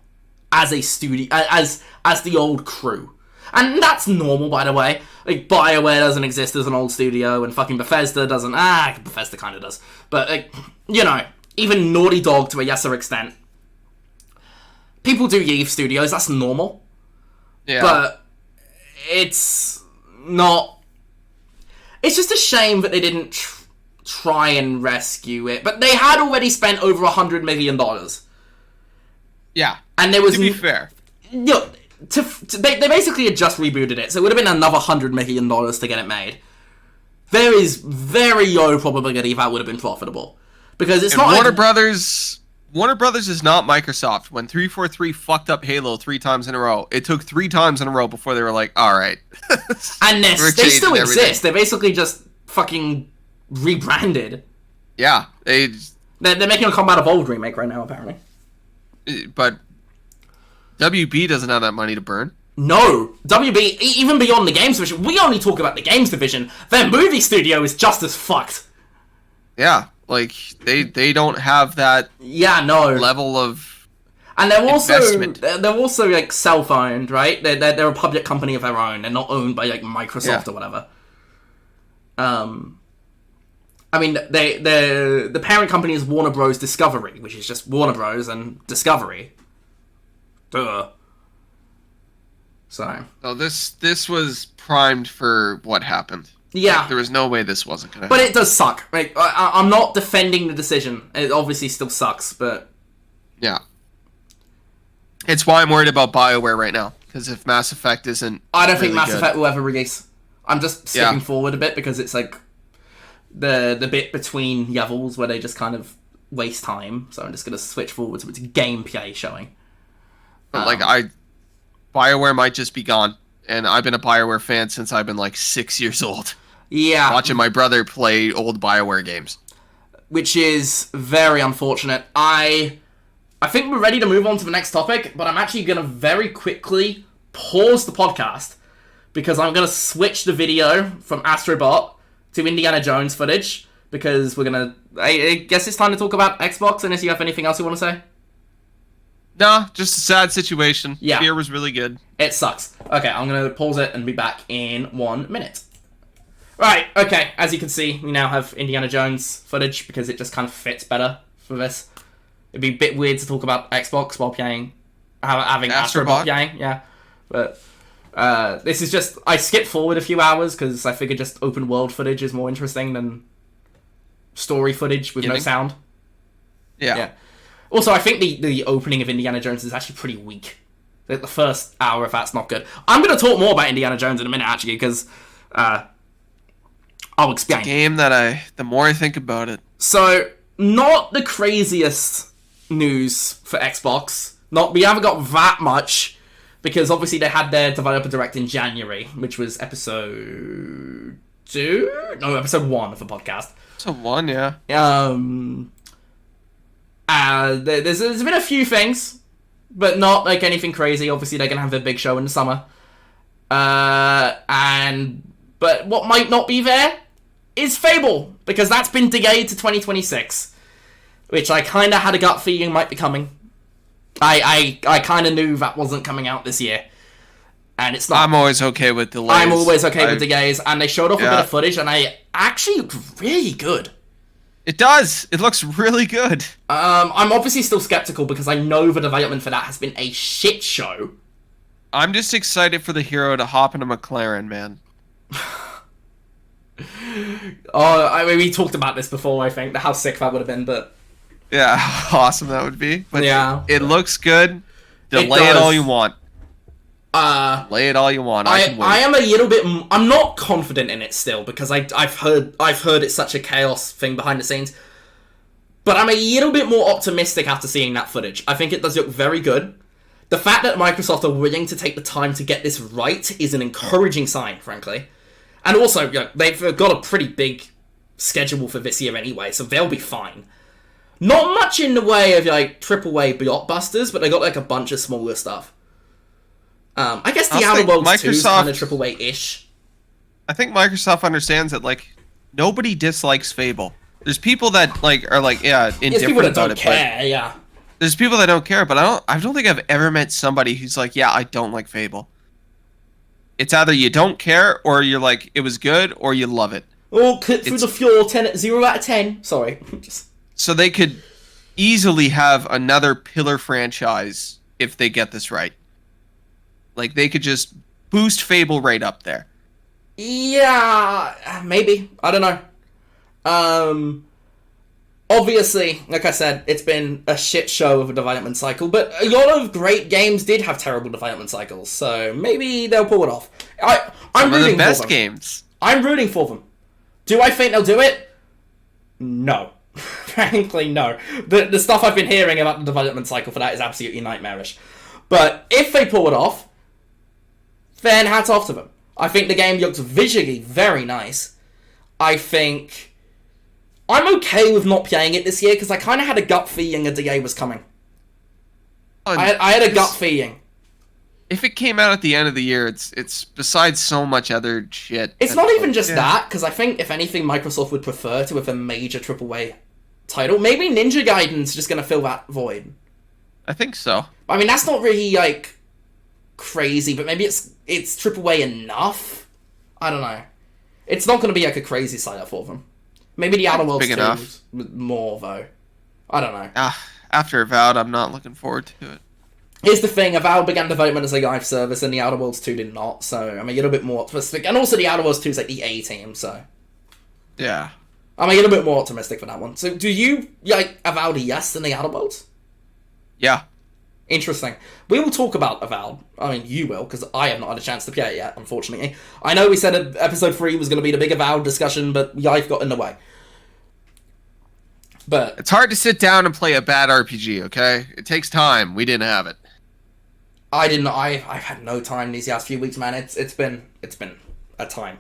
as a studio, as the old crew, and that's normal, by the way. Like, BioWare doesn't exist as an old studio, and fucking Bethesda doesn't. Bethesda kind of does, but like, you know, even Naughty Dog to a lesser extent. People do leave studios. That's normal. Yeah. But it's not. It's just a shame that they didn't try and rescue it, but they had already spent over $100 million. Yeah, and there was, to be fair, they basically had just rebooted it, so it would have been another $100 million to get it made. There is very low probability that would have been profitable, because it's not Warner Brothers. Warner Brothers is not Microsoft. When 343 fucked up Halo 3 times in a row, it took 3 times in a row before they were like, all right. And they still exist. They basically just fucking rebranded. Yeah, they're making a Combat Evolved remake right now, apparently. But WB doesn't have that money to burn. No, WB, even beyond the games division, we only talk about the games division. Their movie studio is just as fucked. Yeah, like they don't have that. Yeah, no level of. And they're also like self-owned, right? They're a public company of their own. They're not owned by like Microsoft or whatever. I mean, the parent company is Warner Bros. Discovery, which is just Warner Bros. And Discovery. Duh. So this was primed for what happened. Yeah. Like, there was no way this wasn't going to happen. But it does suck. Like, I'm not defending the decision. It obviously still sucks, but... Yeah. It's why I'm worried about BioWare right now. Because if Mass Effect isn't I don't think Mass Effect will ever release. I'm just skipping forward a bit, because it's like... The bit between levels where they just kind of waste time, so I'm just going to switch forward to its gameplay showing. But BioWare might just be gone, and I've been a BioWare fan since I've been like 6 years old. Yeah. Watching my brother play old BioWare games. Which is very unfortunate. I think we're ready to move on to the next topic, but I'm actually going to very quickly pause the podcast, because I'm going to switch the video from Astrobot to Indiana Jones footage, because we're going to... I guess it's time to talk about Xbox, unless you have anything else you want to say? No, just a sad situation. Yeah. Beer was really good. It sucks. Okay, I'm going to pause it and be back in 1 minute. Right, okay, as you can see, we now have Indiana Jones footage, because it just kind of fits better for this. It'd be a bit weird to talk about Xbox while playing... having Astrobot playing, yeah. But this is just... I skipped forward a few hours, because I figured just open world footage is more interesting than story footage with no sound. Yeah. Also, I think the opening of Indiana Jones is actually pretty weak. The first hour of that's not good. I'm going to talk more about Indiana Jones in a minute, actually, because I'll explain. It's a game that the more I think about it... So, not the craziest news for Xbox. We haven't got that much, because obviously they had their developer direct in January, which was episode 2? No, episode 1 of the podcast. Episode 1, yeah. There's been a few things, but not like anything crazy. Obviously, they're gonna have their big show in the summer. But what might not be there is Fable, because that's been delayed to 2026, which I kind of had a gut feeling might be coming. I kind of knew that wasn't coming out this year, and it's not. I'm always okay with delays. I'm always okay with delays, and they showed off a bit of footage, and I actually looked really good. It does. It looks really good. I'm obviously still skeptical, because I know the development for that has been a shit show. I'm just excited for the hero to hop in a McLaren, man. We talked about this before, I think, how sick that would have been, but... Yeah, how awesome that would be. But yeah. It looks good. Delay it all you want. Lay it all you want. I am a little bit... I'm not confident in it still, because I've heard it's such a chaos thing behind the scenes. But I'm a little bit more optimistic after seeing that footage. I think it does look very good. The fact that Microsoft are willing to take the time to get this right is an encouraging sign, frankly. And also, they've got a pretty big schedule for this year anyway, so they'll be fine. Not much in the way of, AAA blockbusters, but they got, a bunch of smaller stuff. I guess the Outer Worlds 2 is kind of AAA-ish. I think Microsoft understands that, nobody dislikes Fable. There's people that, indifferent people that about don't care, yeah. There's people that don't care, but I don't think I've ever met somebody who's like, yeah, I don't like Fable. It's either you don't care, or you're like, it was good, or you love it. Oh, clip through the floor, 0 out of 10. Sorry. So they could easily have another pillar franchise if they get this right. They could just boost Fable right up there. Yeah, maybe. I don't know. Obviously, like I said, it's been a shit show of a development cycle, but a lot of great games did have terrible development cycles, so maybe they'll pull it off. I'm rooting for them. Some of the best games. I'm rooting for them. Do I think they'll do it? No. Frankly, no. The stuff I've been hearing about the development cycle for that is absolutely nightmarish. But if they pull it off, then hats off to them. I think the game looks visually very nice. I think... I'm okay with not playing it this year, because I kind of had a gut feeling a delay was coming. I had a gut feeling. If it came out at the end of the year, it's besides so much other shit. It's not even just that, because I think, if anything, Microsoft would prefer to have a major AAA title. Maybe Ninja Gaiden's just going to fill that void. I think so. I mean, that's not really, crazy, but maybe it's AAA enough? I don't know. It's not going to be, a crazy setup for them. Maybe the Outer Worlds 2 more, though. I don't know. After Avowed, I'm not looking forward to it. Here's the thing, Avowed began development as a live service, and the Outer Worlds 2 did not, so I'm a little bit more optimistic. And also the Outer Worlds 2 is the A team, so... Yeah. I'm a little bit more optimistic for that one. So, do you Avowed yes than the Outer Worlds? Yeah. Interesting. We will talk about Avowed. I mean, you will, because I have not had a chance to play it yet, unfortunately. I know we said episode 3 was going to be the big Avowed discussion, but life got in the way. But it's hard to sit down and play a bad RPG, okay? It takes time. We didn't have it. I didn't. I've had no time these last few weeks, man. It's been a time.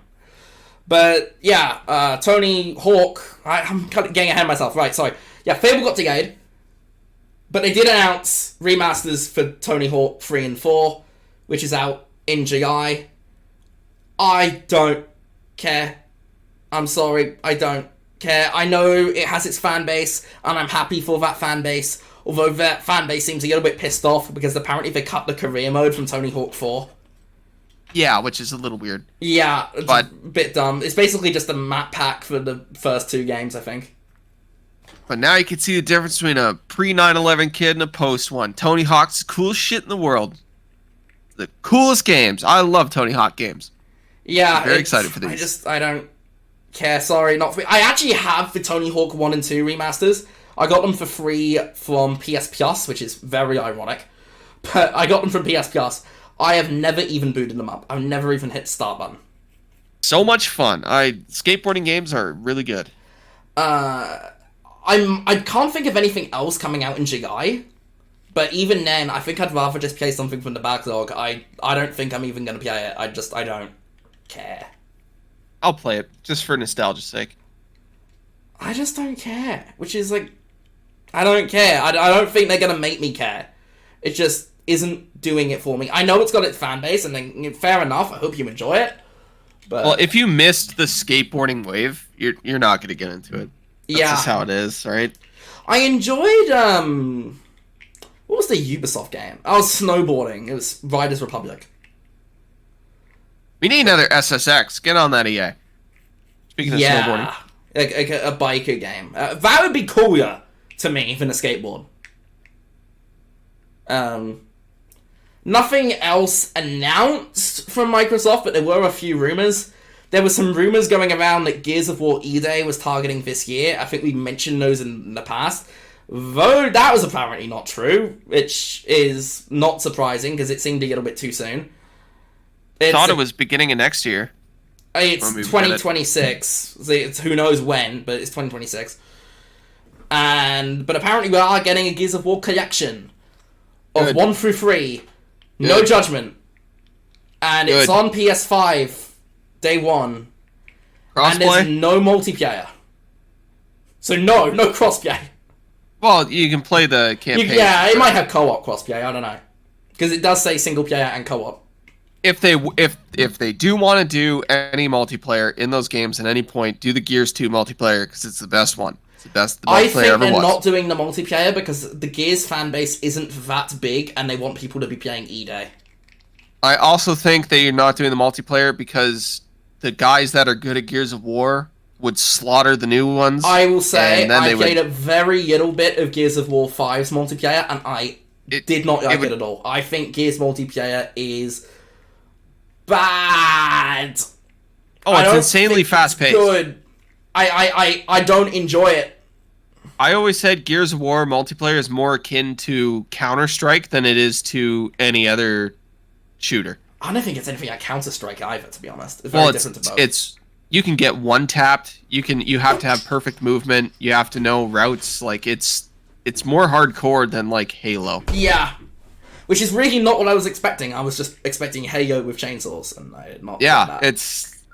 But yeah, Tony Hawk. I'm kind of getting ahead of myself. Right, sorry. Yeah, Fable got delayed, but they did announce remasters for Tony Hawk 3 and 4, which is out in July. I don't care. I'm sorry, I don't care. I know it has its fan base, and I'm happy for that fan base, although that fan base seems a little bit pissed off because apparently they cut the career mode from Tony Hawk 4. Yeah, which is a little weird. Yeah, it's but a bit dumb. It's basically just a map pack for the first 2 games, I think. But now you can see the difference between a pre-9/11 kid and a post one. Tony Hawk's the coolest shit in the world. The coolest games. I love Tony Hawk games. Yeah, I'm very excited for these. I don't care. Sorry, not for. I actually have the Tony Hawk 1 and 2 remasters. I got them for free from PS Plus, which is very ironic. But I got them from PS Plus. I have never even booted them up. I've never even hit the start button. So much fun. Skateboarding games are really good. I can't think of anything else coming out in July. But even then, I think I'd rather just play something from the backlog. I don't think I'm even going to play it. I don't care. I'll play it, just for nostalgia's sake. I just don't care. Which is like... I don't care. I don't think they're going to make me care. It just isn't doing it for me. I know it's got its fan base, and then fair enough. I hope you enjoy it. But well, if you missed the skateboarding wave, you're not going to get into it. That's just how it is, right? I enjoyed, what was the Ubisoft game? I was snowboarding. It was Riders Republic. We need another SSX. Get on that, EA. Speaking of snowboarding. A biker game. That would be cooler to me than a skateboard. Nothing else announced from Microsoft, but there were a few rumors. There were some rumors going around that Gears of War E-Day was targeting this year. I think we mentioned those in the past. Though that was apparently not true, which is not surprising because it seemed a little bit too soon. I thought it was beginning of next year. It's 2026. It's who knows when, but it's 2026. But apparently we are getting a Gears of War collection of 1 through 3. No Judgment. And it's on PS5 day 1. Crossplay? And there's no multiplayer. So no crossplay. Well, you can play the campaign. It might have co-op crossplay, I don't know. Because it does say single player and co-op. If they do want to do any multiplayer in those games at any point, do the Gears 2 multiplayer because it's the best one. It's the best multiplayer ever was. I think they're not doing the multiplayer because the Gears fan base isn't that big and they want people to be playing E-Day. I also think that you're not doing the multiplayer because the guys that are good at Gears of War would slaughter the new ones. I will say I played a very little bit of Gears of War 5's multiplayer and I did not like it at all. I think Gears multiplayer is bad. Oh, it's insanely fast-paced. Good. I don't enjoy it. I always said Gears of War multiplayer is more akin to Counter-Strike than it is to any other shooter. I don't think it's anything like Counter-Strike either, to be honest. It's very different to both. You can get one-tapped. You have to have perfect movement. You have to know routes. Like it's more hardcore than like Halo. Yeah. Which is really not what I was expecting. I was just expecting Halo with chainsaws, and I did not. Yeah,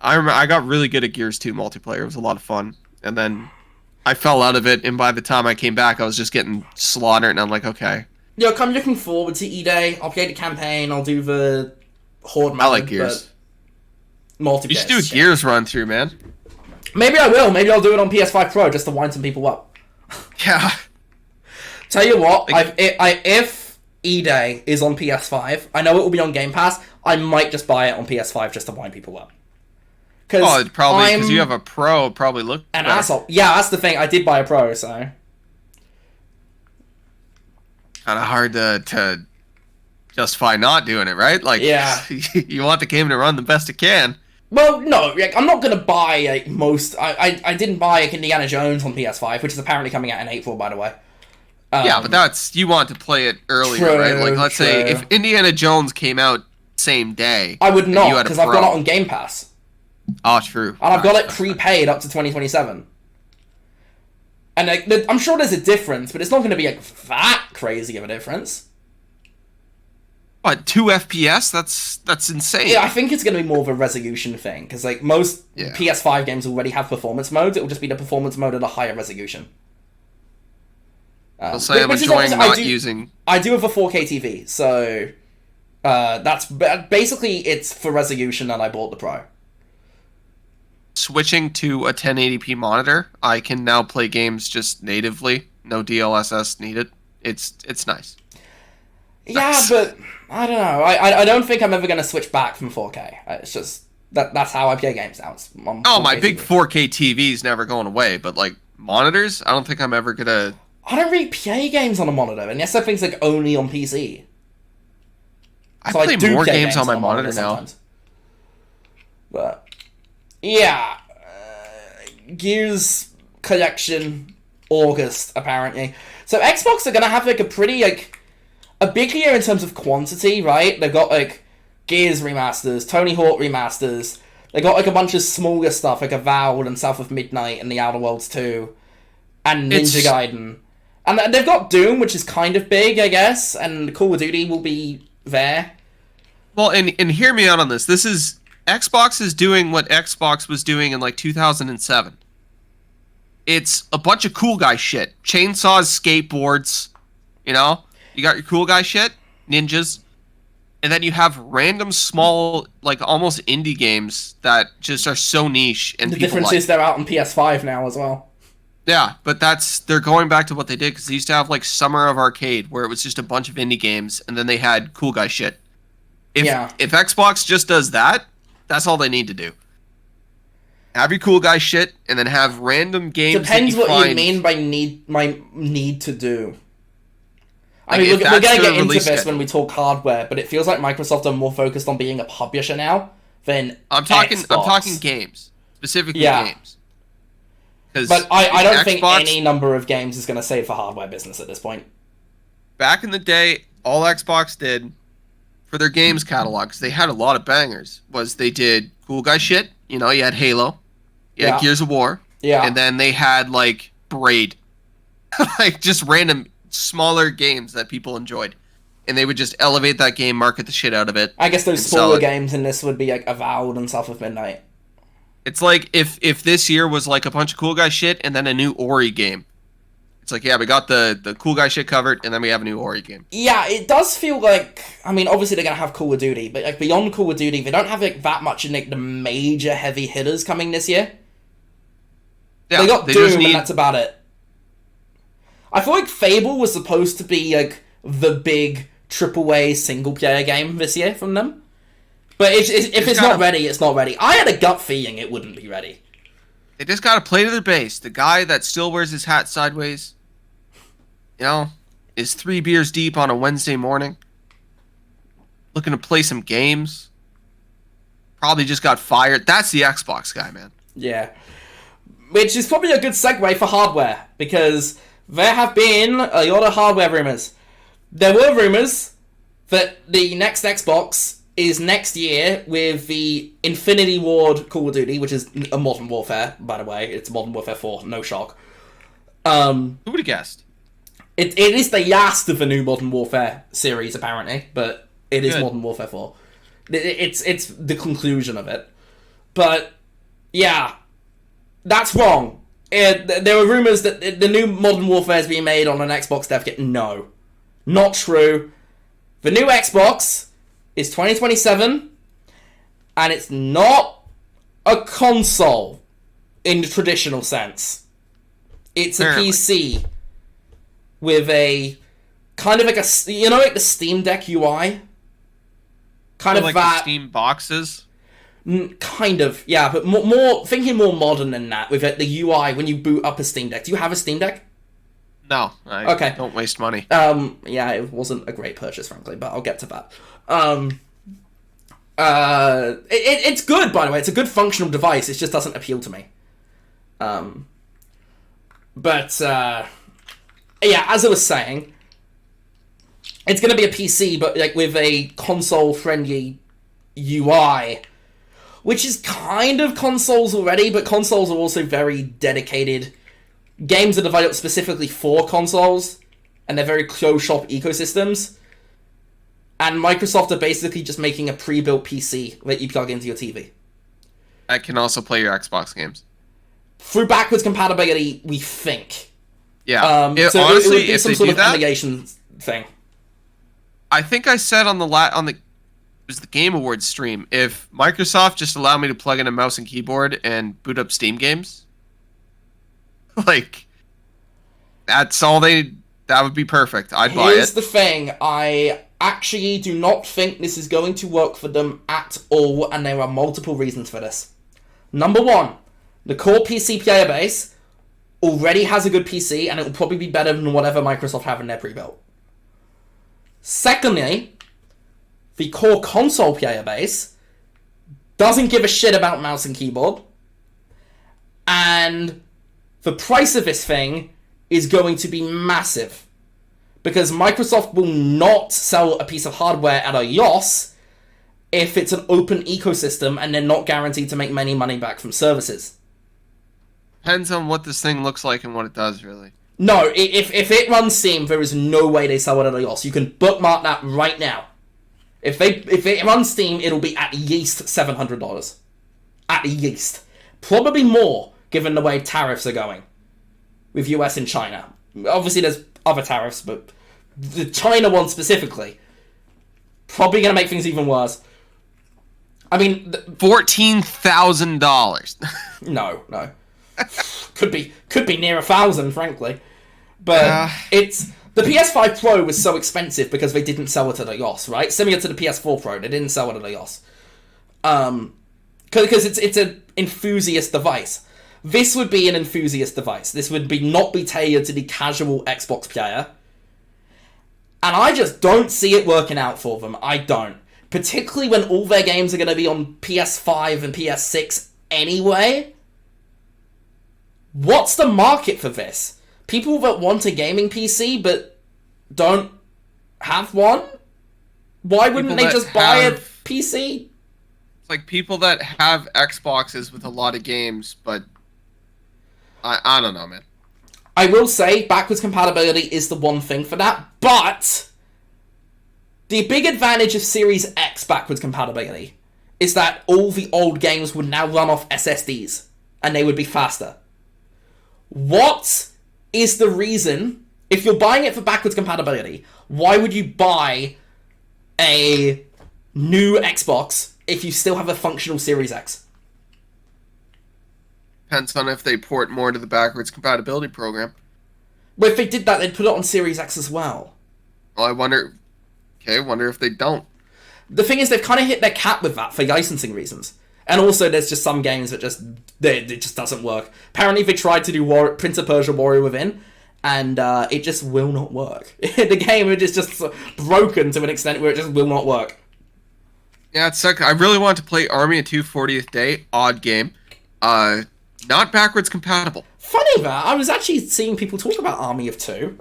I got really good at Gears 2 multiplayer. It was a lot of fun, and then I fell out of it. And by the time I came back, I was just getting slaughtered, and I'm like, okay. Yeah, I'm looking forward to E-Day. I'll play the campaign. I'll do the Horde mode. I like Gears. Multiplayer. You should do a Gears run through, man. Maybe I will. Maybe I'll do it on PS5 Pro just to wind some people up. Yeah. Tell you what, if E-Day is on PS5, I know it will be on Game Pass. I might just buy it on PS5 just to wind people up. It's probably because you have a Pro. Probably look an asshole. Yeah, that's the thing. I did buy a Pro, so kind of hard to justify not doing it, right? Like, yeah, you want the game to run the best it can. Well, no, I'm not gonna buy most. I didn't buy Indiana Jones on PS5, which is apparently coming out in April, by the way. Yeah, but you want to play it earlier, right? Like, let's say if Indiana Jones came out same day, I would not, because I've got it on Game Pass. Oh, true. And I've got it prepaid up to 2027. And I'm sure there's a difference, but it's not going to be like that crazy of a difference. What, 2 FPS? That's insane. Yeah, I think it's going to be more of a resolution thing, because like most PS5 games already have performance modes. It will just be the performance mode at a higher resolution. I'll say I'm enjoying not using... I do have a 4K TV, so that's basically it's for resolution that I bought the Pro. switching to a 1080p monitor, I can now play games just natively, no DLSS needed. It's nice. Yeah, Nice. but I don't know. I don't think I'm ever going to switch back from 4K. It's just that's how I play games now. It's on Oh, 4K my big TV. 4K TV's never going away, but like monitors, I don't think I'm ever gonna. I don't really play games on a monitor, and yes, I think it's like only on PC. I So play do more play games on my a monitor now. sometimes. But yeah, Gears Collection August apparently. So Xbox are gonna have like a pretty like a big year in terms of quantity, right? They've got like Gears remasters, Tony Hawk remasters. They got like a bunch of smaller stuff like Avowed and South of Midnight and The Outer Worlds 2 and Ninja Gaiden. And they've got Doom, which is kind of big, I guess, and Call of Duty will be there. Well, and hear me out on this. This is Xbox is doing what Xbox was doing in like 2007. It's a bunch of cool guy shit. Chainsaws, skateboards, you know? You got your cool guy shit, ninjas, and then you have random small, like almost indie games that just are so niche and The people difference like. is they're out on PS5 now as well. Yeah, but they're going back to what they did because they used to have like Summer of Arcade where it was just a bunch of indie games and then they had cool guy shit. If Xbox just does that, that's all they need to do. Have your cool guy shit and then have random games. Depends that you what find. you mean by need to do. I Like, mean, if we're that's going to their get into release this schedule. when we talk hardware, but it feels like Microsoft are more focused on being a publisher now than I'm talking Xbox. games. Specifically Yeah. games. But I don't think Xbox, any number of games is going to save the hardware business at this point. back in the day, all Xbox did for their games catalog, 'cause they had a lot of bangers, was they did cool guy shit. You know, you had Halo, you had Gears of War, and then they had like Braid, like just random smaller games that people enjoyed, and they would just elevate that game, market the shit out of it. I guess those and sell smaller it. games in this would be like Avowed and South of Midnight. It's like if this year was like a bunch of cool guy shit and then a new Ori game. It's like, yeah, we got the cool guy shit covered, and then we have a new Ori game. Yeah, it does feel like, I mean, obviously they're going to have Call of Duty, but like beyond Call of Duty, they don't have like that much in like the major heavy hitters coming this year. Yeah, they got they Doom, just need. and that's about it. I feel like Fable was supposed to be like the big AAA single player game this year from them. But if it's not ready, it's not ready. I had a gut feeling it wouldn't be ready. They just gotta play to their base. The guy that still wears his hat sideways, you know, is 3 beers deep on a Wednesday morning, looking to play some games. Probably just got fired. That's the Xbox guy, man. Yeah. Which is probably a good segue for hardware, because there have been a lot of hardware rumors. There were rumors that the next Xbox is next year with the Infinity Ward Call of Duty, which is a Modern Warfare, by the way. It's Modern Warfare 4, no shock. Who would have guessed? It is the last of the new Modern Warfare series, apparently, but it is Good. Modern Warfare 4. It's the conclusion of it. But, yeah, that's wrong. There were rumors that the new Modern Warfare is being made on an Xbox dev kit. No. Not true. The new Xbox is 2027, and it's not a console in the traditional sense. It's a Apparently. PC with a kind of like like the Steam Deck UI, kind Or of like that. the Steam boxes. Kind of, yeah, but more thinking more modern than that with the UI when you boot up a Steam Deck. Do you have a Steam Deck? No, I Okay. don't waste money. Yeah, it wasn't a great purchase, frankly, but I'll get to that. It's good, by the way. It's a good functional device. It just doesn't appeal to me. Yeah, as I was saying, it's going to be a PC, but like with a console-friendly UI, which is kind of consoles already, but consoles are also very dedicated. Games are developed specifically for consoles, and they're very closed-shop ecosystems. And Microsoft are basically just making a pre-built PC that you plug into your TV. I can also play your Xbox games. Through backwards compatibility, we think. Yeah. So Honestly, it would be if some they sort do of that, emulation thing. I think I said on the was the Game Awards stream. If Microsoft just allowed me to plug in a mouse and keyboard and boot up Steam games, like, that's all they... That would be perfect. I'd buy it. Here's the thing. I actually do not think this is going to work for them at all, and there are multiple reasons for this. Number one, the core PC player base already has a good PC, and it will probably be better than whatever Microsoft have in their pre-built. Secondly, the core console player base doesn't give a shit about mouse and keyboard, and the price of this thing is going to be massive, because Microsoft will not sell a piece of hardware at a loss if it's an open ecosystem and they're not guaranteed to make many money back from services. Depends on what this thing looks like and what it does, really. No, if it runs Steam, there is no way they sell it at a loss. You can bookmark that right now. If it runs Steam, it'll be at least $700. At least. Probably more, given the way tariffs are going with US and China. Obviously, there's other tariffs, but the China one specifically, probably going to make things even worse. I mean... $14,000. No. Could be near 1,000, frankly. But it's... The PS5 Pro was so expensive because they didn't sell it at a loss, right? Similar to the PS4 Pro, they didn't sell it at a loss. Because it's an enthusiast device. This would be an enthusiast device. This would not be tailored to the casual Xbox player. And I just don't see it working out for them. I don't. Particularly when all their games are going to be on PS5 and PS6 anyway. What's the market for this? People that want a gaming PC but don't have one? Why wouldn't they just buy a PC? It's like people that have Xboxes with a lot of games, but... I don't know, man. I will say backwards compatibility is the one thing for that, but the big advantage of Series X backwards compatibility is that all the old games would now run off SSDs, and they would be faster. What is the reason, if you're buying it for backwards compatibility, why would you buy a new Xbox if you still have a functional Series X? Depends on if they port more to the backwards compatibility program. Well, if they did that, they'd put it on Series X as well. Well, I wonder if they don't. The thing is, they've kind of hit their cap with that for licensing reasons. And also, there's just some games that it just doesn't work. Apparently, they tried to do Prince of Persia Warrior Within, and it just will not work. The game is just broken to an extent where it just will not work. Yeah, it sucks. I really want to play Army of 240th Day. Odd game. Not backwards compatible. Funny that. I was actually seeing people talk about Army of Two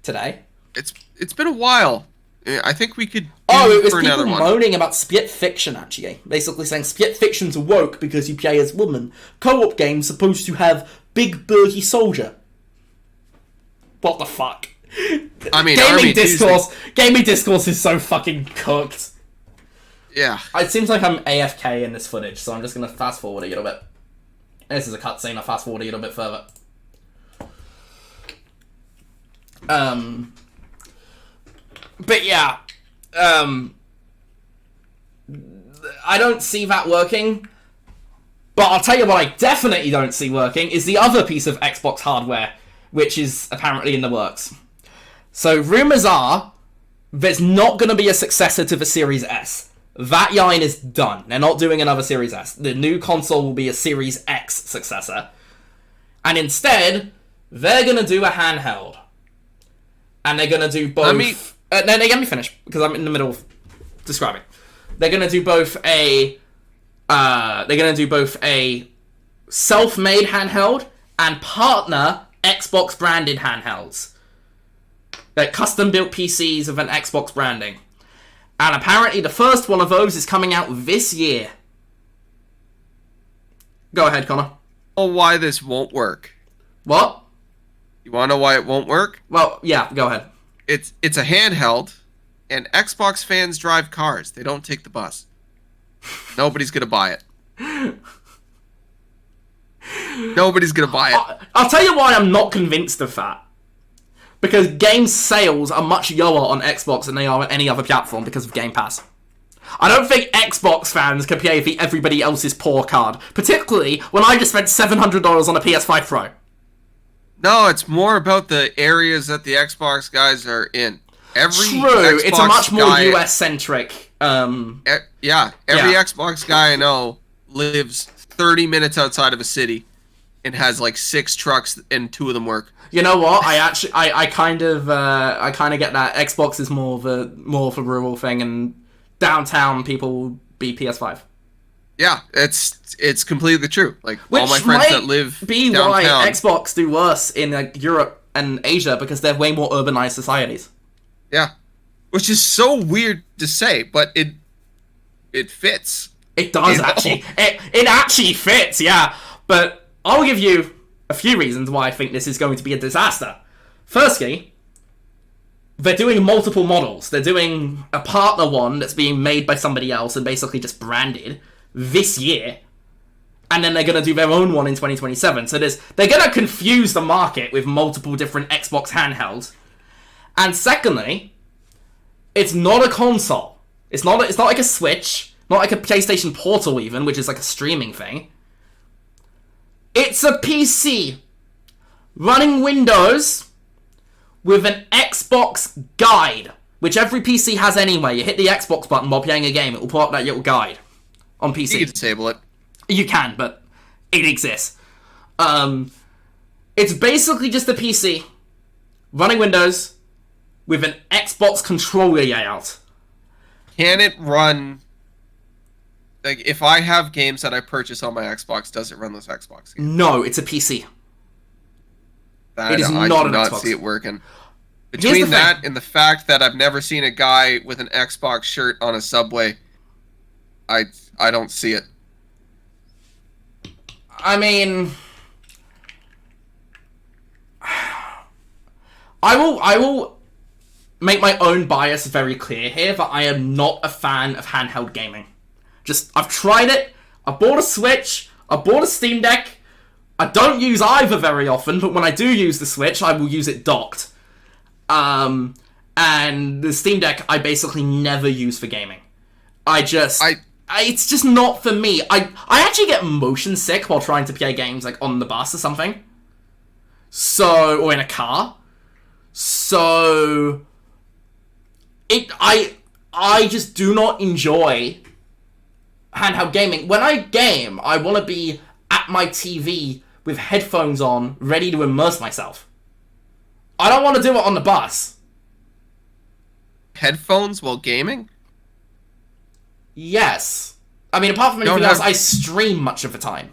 today. It's been a while. I think we could it was people moaning about Split Fiction, actually. Basically saying Split Fiction's woke because you play as woman. Co-op game's supposed to have big burly soldier. What the fuck? I mean, gaming discourse is so fucking cooked. Yeah. It seems like I'm AFK in this footage, so I'm just going to fast forward a little bit. This is a cutscene, I'll fast forward a little bit further. But yeah. I don't see that working. But I'll tell you what I definitely don't see working is the other piece of Xbox hardware, which is apparently in the works. So rumours are there's not going to be a successor to the Series S. That line is done. They're not doing another Series S. The new console will be a Series X successor. And instead, they're going to do a handheld. And they're going to do both... let me finish, because I'm in the middle of describing. They're going to do both a... self-made handheld and partner Xbox-branded handhelds. They're custom-built PCs with an Xbox branding. And apparently the first one of those is coming out this year. Go ahead, Connor. Oh, why this won't work. What? You want to know why it won't work? Well, yeah, go ahead. It's a handheld, and Xbox fans drive cars. They don't take the bus. Nobody's going to buy it. Nobody's going to buy it. I'll tell you why I'm not convinced of that. Because game sales are much lower on Xbox than they are on any other platform because of Game Pass. I don't think Xbox fans can play everybody else's poor card, particularly when I just spent $700 on a PS5 Pro. No, it's more about the areas that the Xbox guys are in. True, Xbox it's a much more guy, US-centric... every Xbox guy I know lives 30 minutes outside of a city and has like 6 trucks and 2 of them work. You know what? I kind of get that. Xbox is more of a rural thing, and downtown people will be PS5. Yeah, it's completely true. Like, Which all my friends might that live be downtown, why Xbox do worse in Europe and Asia, because they're way more urbanized societies. Yeah, which is so weird to say, but it fits. It does actually. It actually fits, yeah. But I'll give you a few reasons why I think this is going to be a disaster. Firstly, they're doing multiple models. They're doing a partner one that's being made by somebody else and basically just branded this year. And then they're going to do their own one in 2027. So they're going to confuse the market with multiple different Xbox handhelds. And secondly, it's not a console. It's not like a Switch, not like a PlayStation Portal even, which is like a streaming thing. It's a PC running Windows with an Xbox guide, which every PC has anyway. You hit the Xbox button while playing a game, it will pull up that little guide on PC. You can disable it. You can, but it exists. It's basically just a PC running Windows with an Xbox controller layout. Can it run... Like, if I have games that I purchase on my Xbox, does it run those Xbox games? No, it's a PC. I not do an not Xbox. see it working. Between that and the fact that I've never seen a guy with an Xbox shirt on a subway, I don't see it. I mean, I will make my own bias very clear here that I am not a fan of handheld gaming. I've tried it. I bought a Switch. I bought a Steam Deck. I don't use either very often, but when I do use the Switch, I will use it docked. And the Steam Deck, I basically never use for gaming. It's just not for me. I actually get motion sick while trying to play games like on the bus or something. Or in a car. So I just do not enjoy handheld gaming. When I game, I want to be at my TV with headphones on, ready to immerse myself. I don't want to do it on the bus. Headphones while gaming? Yes. I mean, apart from anything else, I stream much of the time.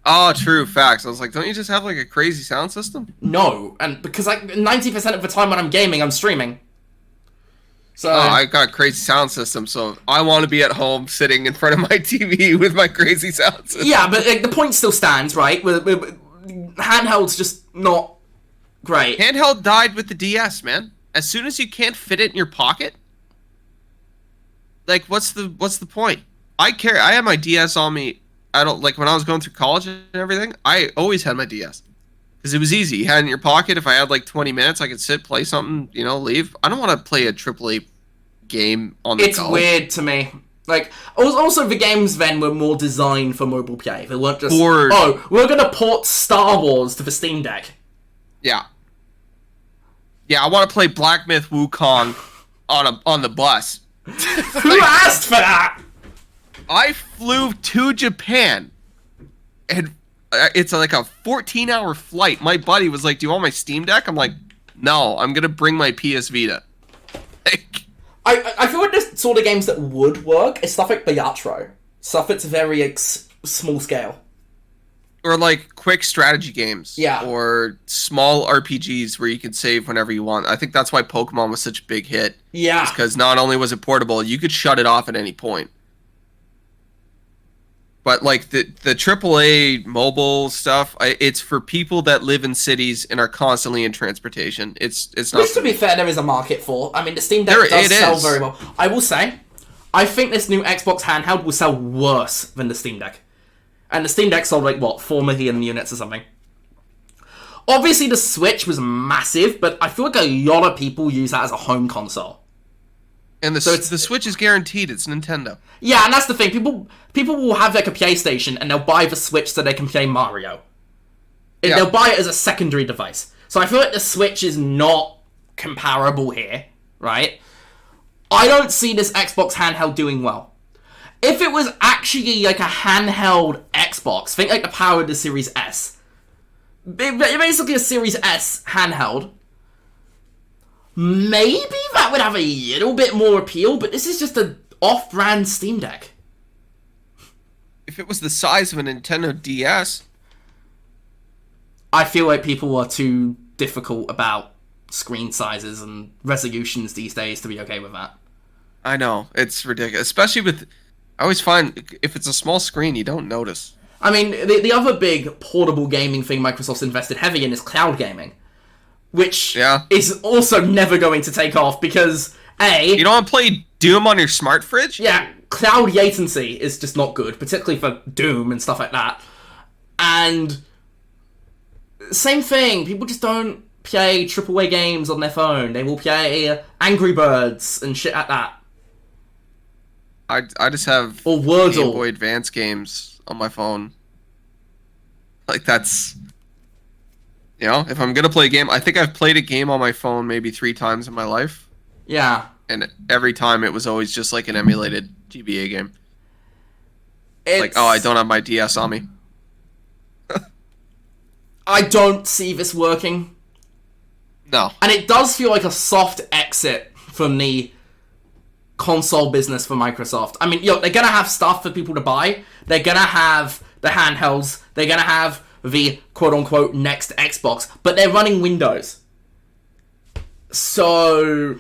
Oh, true, facts. I was like, don't you just have like a crazy sound system? No, and because like 90% of the time when I'm gaming, I'm streaming. So I got a crazy sound system, so I want to be at home sitting in front of my TV with my crazy sound system. Yeah, but like, the point still stands, right? Handheld's just not great. Handheld died with the DS, man. As soon as you can't fit it in your pocket, like what's the point? I have my DS on me. I don't like when I was going through college and everything. I always had my DS. Because it was easy. You had it in your pocket. If I had like 20 minutes, I could sit, play something, leave. I don't want to play a AAA game on the go. It's weird to me. Like, also the games then were more designed for mobile play. They weren't just, we're going to port Star Wars to the Steam Deck. Yeah. Yeah, I want to play Black Myth Wukong on the bus. Who asked for that? I flew to Japan, and it's like a 14-hour flight. My buddy was like, do you want my Steam Deck? I'm like, no, I'm going to bring my PS Vita. I feel like there's sort of games that would work. It's stuff like Bayatro. Stuff that's very small scale. Or like quick strategy games. Yeah. Or small RPGs where you can save whenever you want. I think that's why Pokemon was such a big hit. Yeah. Because not only was it portable, you could shut it off at any point. But like the AAA mobile stuff, it's for people that live in cities and are constantly in transportation. It's not. Which, to be fair, there is a market for. I mean, the Steam Deck does sell very well. I will say, I think this new Xbox handheld will sell worse than the Steam Deck. And the Steam Deck sold like 4 million units or something. Obviously, the Switch was massive, but I feel like a lot of people use that as a home console. And the Switch is guaranteed. It's Nintendo. Yeah, and that's the thing. People will have like a PlayStation and they'll buy the Switch so they can play Mario. Yeah. They'll buy it as a secondary device. So I feel like the Switch is not comparable here, right? I don't see this Xbox handheld doing well. If it was actually like a handheld Xbox, think like the power of the Series S. Basically a Series S handheld. Maybe that would have a little bit more appeal, but this is just an off-brand Steam Deck. If it was the size of a Nintendo DS... I feel like people are too difficult about screen sizes and resolutions these days to be okay with that. I know, it's ridiculous. Especially with... I always find, if it's a small screen, you don't notice. I mean, the other big portable gaming thing Microsoft's invested heavy in is cloud gaming. Which is also never going to take off because, A... You don't want to play Doom on your smart fridge? Yeah, cloud latency is just not good, particularly for Doom and stuff like that. And... Same thing, people just don't play AAA games on their phone. They will play Angry Birds and shit like that. I just have or Wordle. Game Boy Advance games on my phone. Like, that's... You know, if I'm going to play a game... I think I've played a game on my phone maybe 3 times in my life. Yeah. And every time it was always just like an emulated GBA game. Like, oh, I don't have my DS on me. I don't see this working. No. And it does feel like a soft exit from the console business for Microsoft. I mean, they're going to have stuff for people to buy. They're going to have the handhelds. They're going to have the quote-unquote next Xbox. But they're running Windows. So...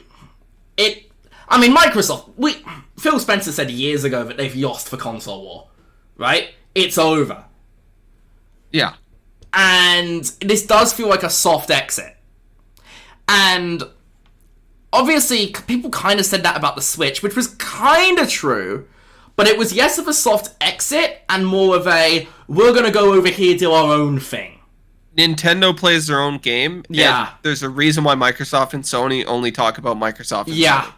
Microsoft... Phil Spencer said years ago that they've lost the console war. Right? It's over. Yeah. And this does feel like a soft exit. And... Obviously, people kind of said that about the Switch, which was kind of true, but it was less of a soft exit and more of a, we're going to go over here, do our own thing. Nintendo plays their own game. Yeah. And there's a reason why Microsoft and Sony only talk about Microsoft and Sony.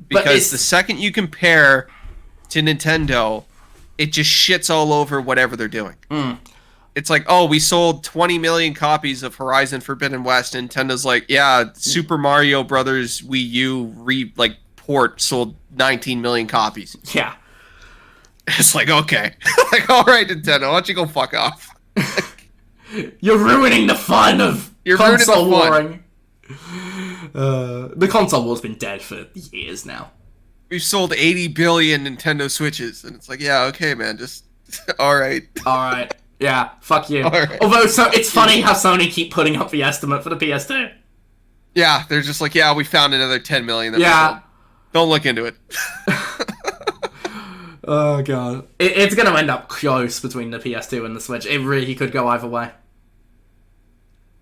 Because the second you compare to Nintendo, it just shits all over whatever they're doing. It's like, oh, we sold 20 million copies of Horizon Forbidden West. And Nintendo's like, yeah, Super Mario Brothers Wii U port sold 19 million copies. Yeah. It's like, okay. Like, all right, Nintendo, why don't you go fuck off? You're ruining the fun of console warring. The console war's been dead for years now. We've sold 80 billion Nintendo Switches. And it's like, yeah, okay, man, just, all right. All right. Yeah, fuck you. Right. Although, it's funny how Sony keep putting up the estimate for the PS2. Yeah, they're just like, yeah, we found another 10 million. Yeah. Don't look into it. Oh, God. It's going to end up close between the PS2 and the Switch. It really could go either way.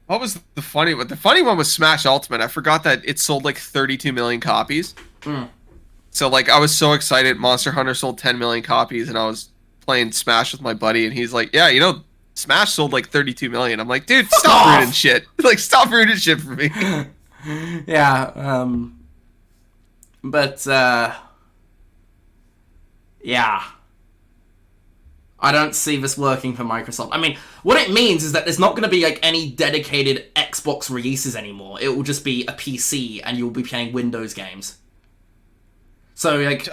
What was the funny one? The funny one was Smash Ultimate. I forgot that it sold like 32 million copies. So, like, I was so excited. Monster Hunter sold 10 million copies, and I was playing Smash with my buddy, and he's like, yeah, Smash sold like 32 million. I'm like, dude, stop ruining shit. Like, stop ruining shit for me. Yeah, but, yeah. I don't see this working for Microsoft. I mean, what it means is that there's not going to be, like, any dedicated Xbox releases anymore. It will just be a PC, and you'll be playing Windows games. So, like,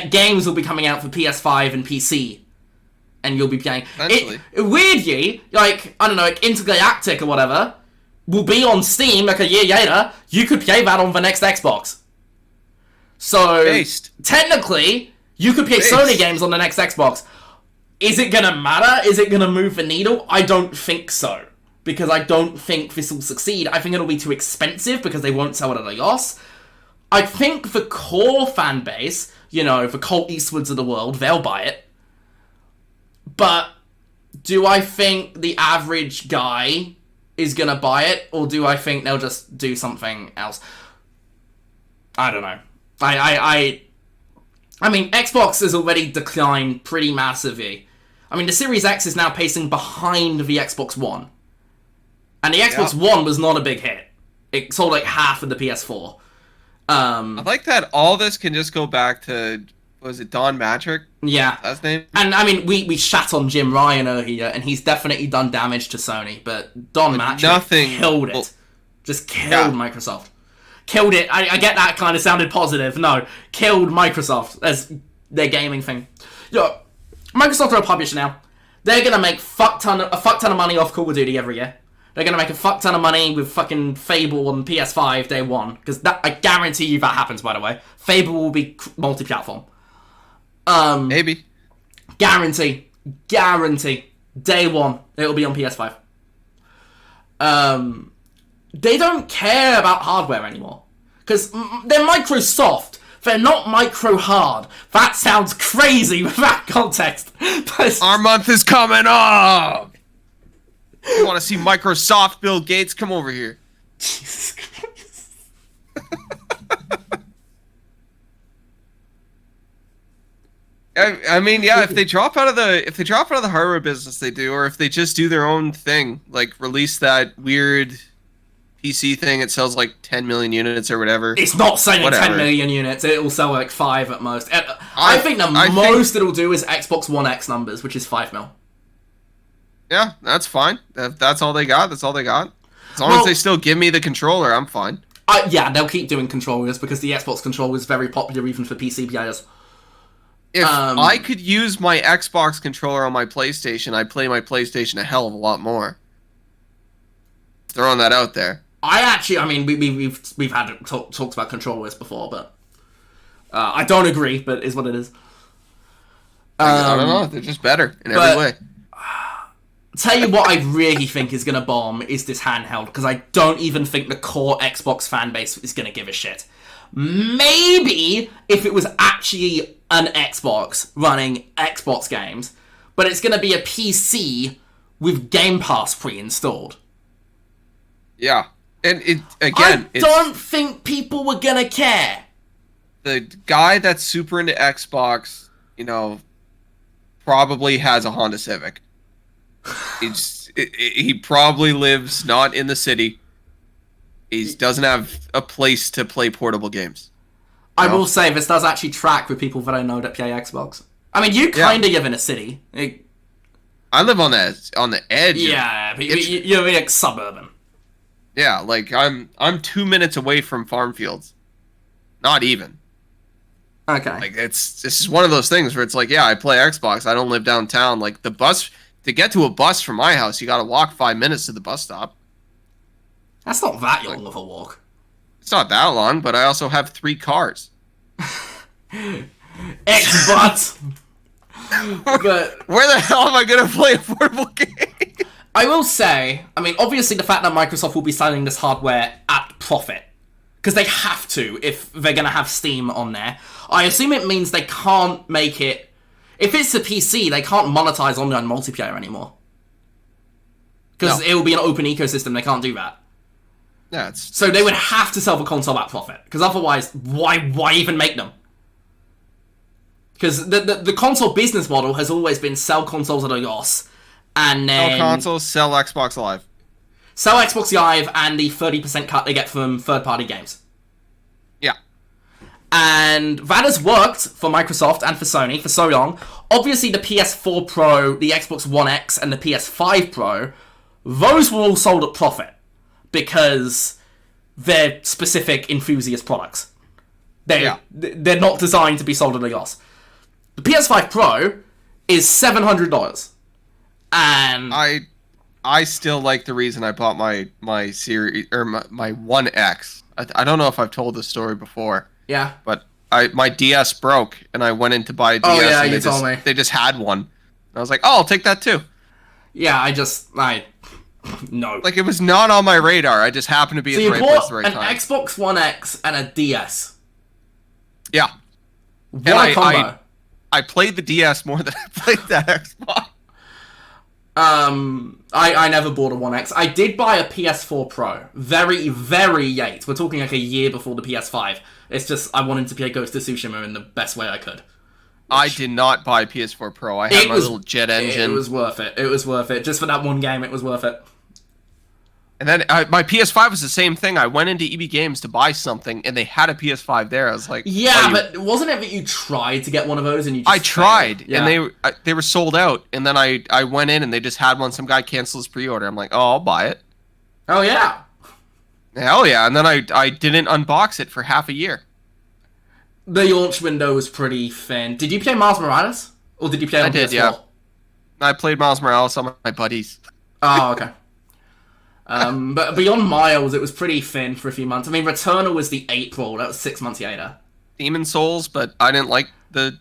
games will be coming out for PS5 and PC. And you'll be playing... Weirdly, like, I don't know, like, Intergalactic or whatever, will be on Steam, like, a year later. You could play that on the next Xbox. So, technically, you could play Sony games on the next Xbox. Is it gonna matter? Is it gonna move the needle? I don't think so. Because I don't think this will succeed. I think it'll be too expensive because they won't sell it at a loss. I think the core fan base, the Colt Eastwoods of the world, they'll buy it. But do I think the average guy is going to buy it? Or do I think they'll just do something else? I don't know. I mean, Xbox has already declined pretty massively. I mean, the Series X is now pacing behind the Xbox One. And the Xbox One was not a big hit. It sold like half of the PS4. I like that all this can just go back to, was it Don Matrick? Yeah. That's his name? And I mean, we shat on Jim Ryan earlier, and he's definitely done damage to Sony, but Don Matrick killed it. Well, just killed Microsoft. Killed it. I get that kind of sounded positive. No, killed Microsoft as their gaming thing. Yo, Microsoft are a publisher now. They're gonna make a fuck ton of money off Call of Duty every year. They're gonna make a fuck ton of money with fucking Fable on PS5 day one, because that, I guarantee you that happens. By the way, Fable will be multi-platform. Maybe. Guarantee. Day one, it'll be on PS5. They don't care about hardware anymore. Because they're Microsoft. They're not micro-hard. That sounds crazy with that context. But our month is coming up! You want to see Microsoft, Bill Gates? Come over here. Jesus Christ. I mean, yeah. If they drop out of the hardware business, they do, or if they just do their own thing, like release that weird PC thing, it sells like 10 million units or whatever. It's not selling 10 million units. It'll sell like 5 at most. I think the most it'll do is Xbox One X numbers, which is 5 mil. Yeah, that's fine. If that's all they got, that's all they got. As long as they still give me the controller, I'm fine. Yeah, they'll keep doing controllers because the Xbox controller is very popular even for PC players. If I could use my Xbox controller on my PlayStation, I'd play my PlayStation a hell of a lot more. Throwing that out there. I mean, we've had talked about controllers before, but I don't agree. But is what it is. I don't know. They're just better in every way. Tell you what, I really think is gonna bomb is this handheld, because I don't even think the core Xbox fan base is gonna give a shit. Maybe if it was actually an Xbox running Xbox games, but it's gonna be a PC with Game Pass pre-installed. Yeah. And I don't think people were gonna care. The guy that's super into Xbox, probably has a Honda Civic. He probably lives not in the city. He doesn't have a place to play portable games. I will say this does actually track with people that I know that play Xbox. I mean, you kind of live in a city. I live on the edge. Yeah, but you're like suburban. Yeah, like I'm 2 minutes away from farm fields. Not even. Okay. Like this is one of those things where it's like, yeah, I play Xbox. I don't live downtown. Like the bus, to get to a bus from my house, you got to walk 5 minutes to the bus stop. That's not that long of a walk. It's not that long, but I also have 3 cars. Xbox. But where the hell am I gonna play a portable game? I will say, I mean, obviously the fact that Microsoft will be selling this hardware at profit, because they have to if they're going to have Steam on there. I assume it means they can't make it... If it's a PC, they can't monetize online multiplayer anymore. Because it will be an open ecosystem, they can't do that. Yeah, so they would have to sell the console at profit, because otherwise, why even make them? Because the console business model has always been sell consoles at a loss, and then... Sell consoles, sell Xbox Live. Sell Xbox Live and the 30% cut they get from third-party games. Yeah. And that has worked for Microsoft and for Sony for so long. Obviously, the PS4 Pro, the Xbox One X, and the PS5 Pro, those were all sold at profit, because they're specific enthusiast products. They're not designed to be sold at a loss. The PS5 Pro is $700. And I still like the reason I bought my series or my One X. I don't know if I've told this story before. Yeah. But my DS broke and I went in to buy a DS. Oh yeah, and you told me. They just had one. And I was like, oh, I'll take that too. Yeah, no. Like, it was not on my radar. I just happened to be at the right place at the right time. An Xbox One X and a DS. Yeah. What a combo. I played the DS more than I played that Xbox. I never bought a One X. I did buy a PS4 Pro. Very, very late. We're talking like a year before the PS5. It's just, I wanted to play Ghost of Tsushima in the best way I could. I did not buy PS4 Pro. I had my little jet engine. It was worth it. It was worth it. Just for that one game, it was worth it. And then my PS5 was the same thing. I went into EB Games to buy something, and they had a PS5 there. I was like, yeah, but wasn't it that you tried to get one of those and you just I tried, failed? Yeah. and they were sold out. And then I went in, and they just had one. Some guy canceled his pre-order. I'm like, oh, I'll buy it. Oh, yeah. Hell yeah. And then I didn't unbox it for half a year. The launch window was pretty thin. Did you play Miles Morales? Or did you play it on PS4? Yeah. I played Miles Morales on my buddies. Oh, okay. But beyond Miles, it was pretty thin for a few months. I mean, Returnal was the April. That was 6 months later. Demon Souls, but I didn't like the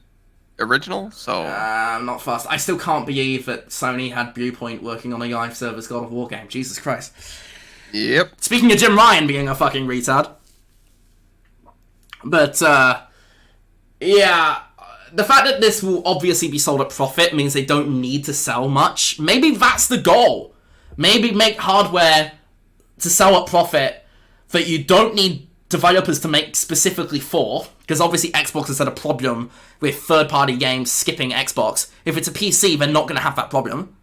original, so... I'm not fast. I still can't believe that Sony had Viewpoint working on a live service God of War game. Jesus Christ. Yep. Speaking of Jim Ryan being a fucking retard. But, yeah... The fact that this will obviously be sold at profit means they don't need to sell much. Maybe that's the goal. Maybe make hardware to sell at profit that you don't need developers to make specifically for, because obviously Xbox has had a problem with third-party games skipping Xbox. If it's a PC, they're not going to have that problem.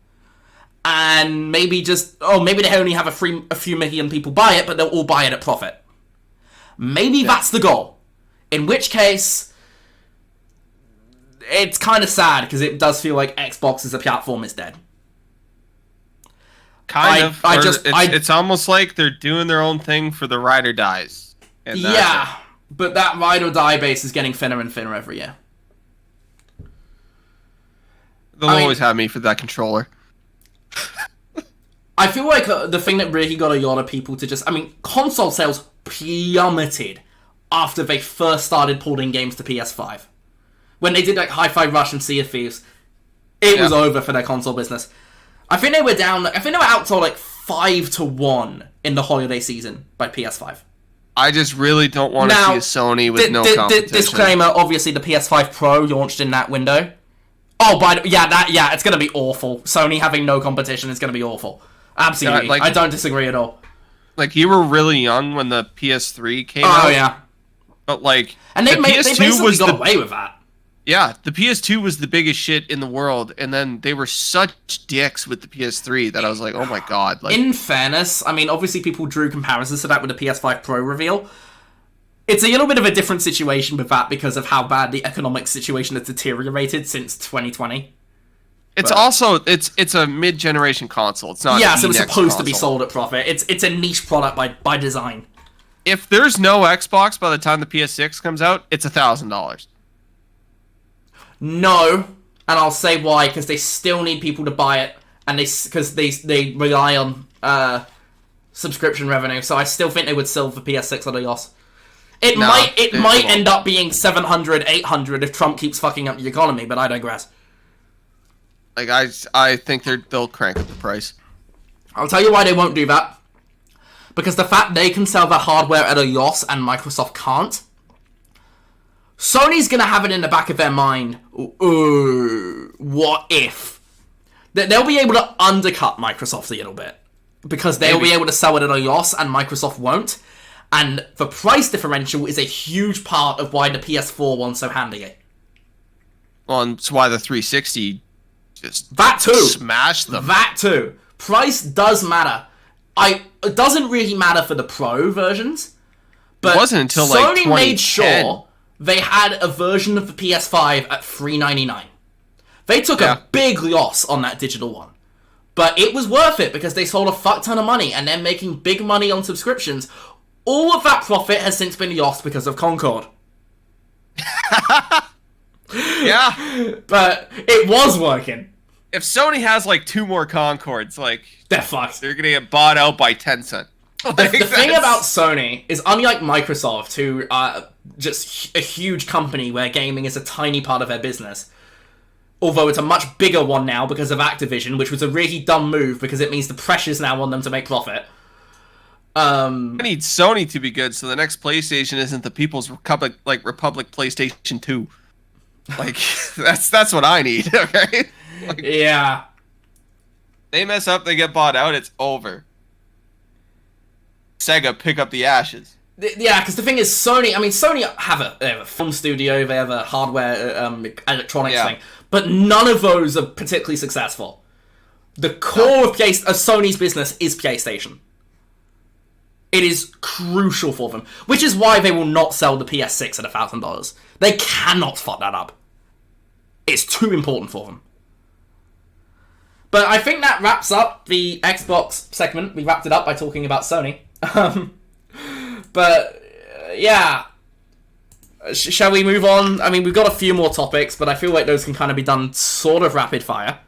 And maybe maybe they only have a few million people buy it, but they'll all buy it at profit. Maybe that's the goal. In which case... It's kind of sad, because it does feel like Xbox as a platform is dead. Kind of. It's almost like they're doing their own thing for the ride or dies. Yeah, but that ride or die base is getting thinner and thinner every year. They'll always have me for that controller. I feel like the thing that really got a lot of people to just... I mean, console sales plummeted after they first started porting games to PS5. When they did like Hi-Fi Rush and Sea of Thieves, it was over for their console business. I think they were out to like 5-1 in the holiday season by PS5. I just really don't want to see a Sony with no competition. Disclaimer, obviously the PS5 Pro launched in that window. Oh, it's going to be awful. Sony having no competition is going to be awful. Absolutely. Yeah, I don't disagree at all. Like, you were really young when the PS3 came out. Oh, yeah. But, like, and they basically got away with that. Yeah, the PS2 was the biggest shit in the world, and then they were such dicks with the PS3 that I was like, oh my god. Like, in fairness, I mean, obviously people drew comparisons to that with the PS5 Pro reveal. It's a little bit of a different situation with that because of how bad the economic situation has deteriorated since 2020. It's also, it's a mid-generation console. It's not so it's supposed to be sold at profit. It's a niche product by design. If there's no Xbox by the time the PS6 comes out, it's $1,000. No, and I'll say why, because they still need people to buy it, and because they rely on subscription revenue, so I still think they would sell the PS6 at a loss. It might end up being 700, 800 if Trump keeps fucking up the economy, but I digress. Like, I think they'll crank up the price. I'll tell you why they won't do that. Because the fact they can sell their hardware at a loss and Microsoft can't, Sony's going to have it in the back of their mind, what if? They'll be able to undercut Microsoft a little bit. Because they'll be able to sell it at a loss and Microsoft won't. And the price differential is a huge part of why the PS4 won so handily. Well, and it's why the 360 just smashed them. That too. Price does matter. It doesn't really matter for the Pro versions. But it wasn't until Sony like 2010. made sure they had a version of the PS5 at $399. They took a big loss on that digital one. But it was worth it because they sold a fuck ton of money and they're making big money on subscriptions. All of that profit has since been lost because of Concord. Yeah. But it was working. If Sony has like 2 more Concords, like, they're fucked. They're gonna get bought out by Tencent. The thing about Sony is, unlike Microsoft, who are just a huge company where gaming is a tiny part of their business, although it's a much bigger one now because of Activision, which was a really dumb move because it means the pressure's now on them to make profit. I need Sony to be good so the next PlayStation isn't the People's Republic PlayStation 2. Like, that's what I need, okay? Like, yeah. They mess up, they get bought out, it's over. Sega, pick up the ashes. Yeah, because the thing is, Sony have a film studio, they have a hardware, electronics thing, but none of those are particularly successful. The core of Sony's business is PlayStation. It is crucial for them, which is why they will not sell the PS6 at $1,000. They cannot fuck that up. It's too important for them. But I think that wraps up the Xbox segment. We wrapped it up by talking about Sony. Yeah. Shall we move on? I mean, we've got a few more topics, but I feel like those can kind of be done sort of rapid fire.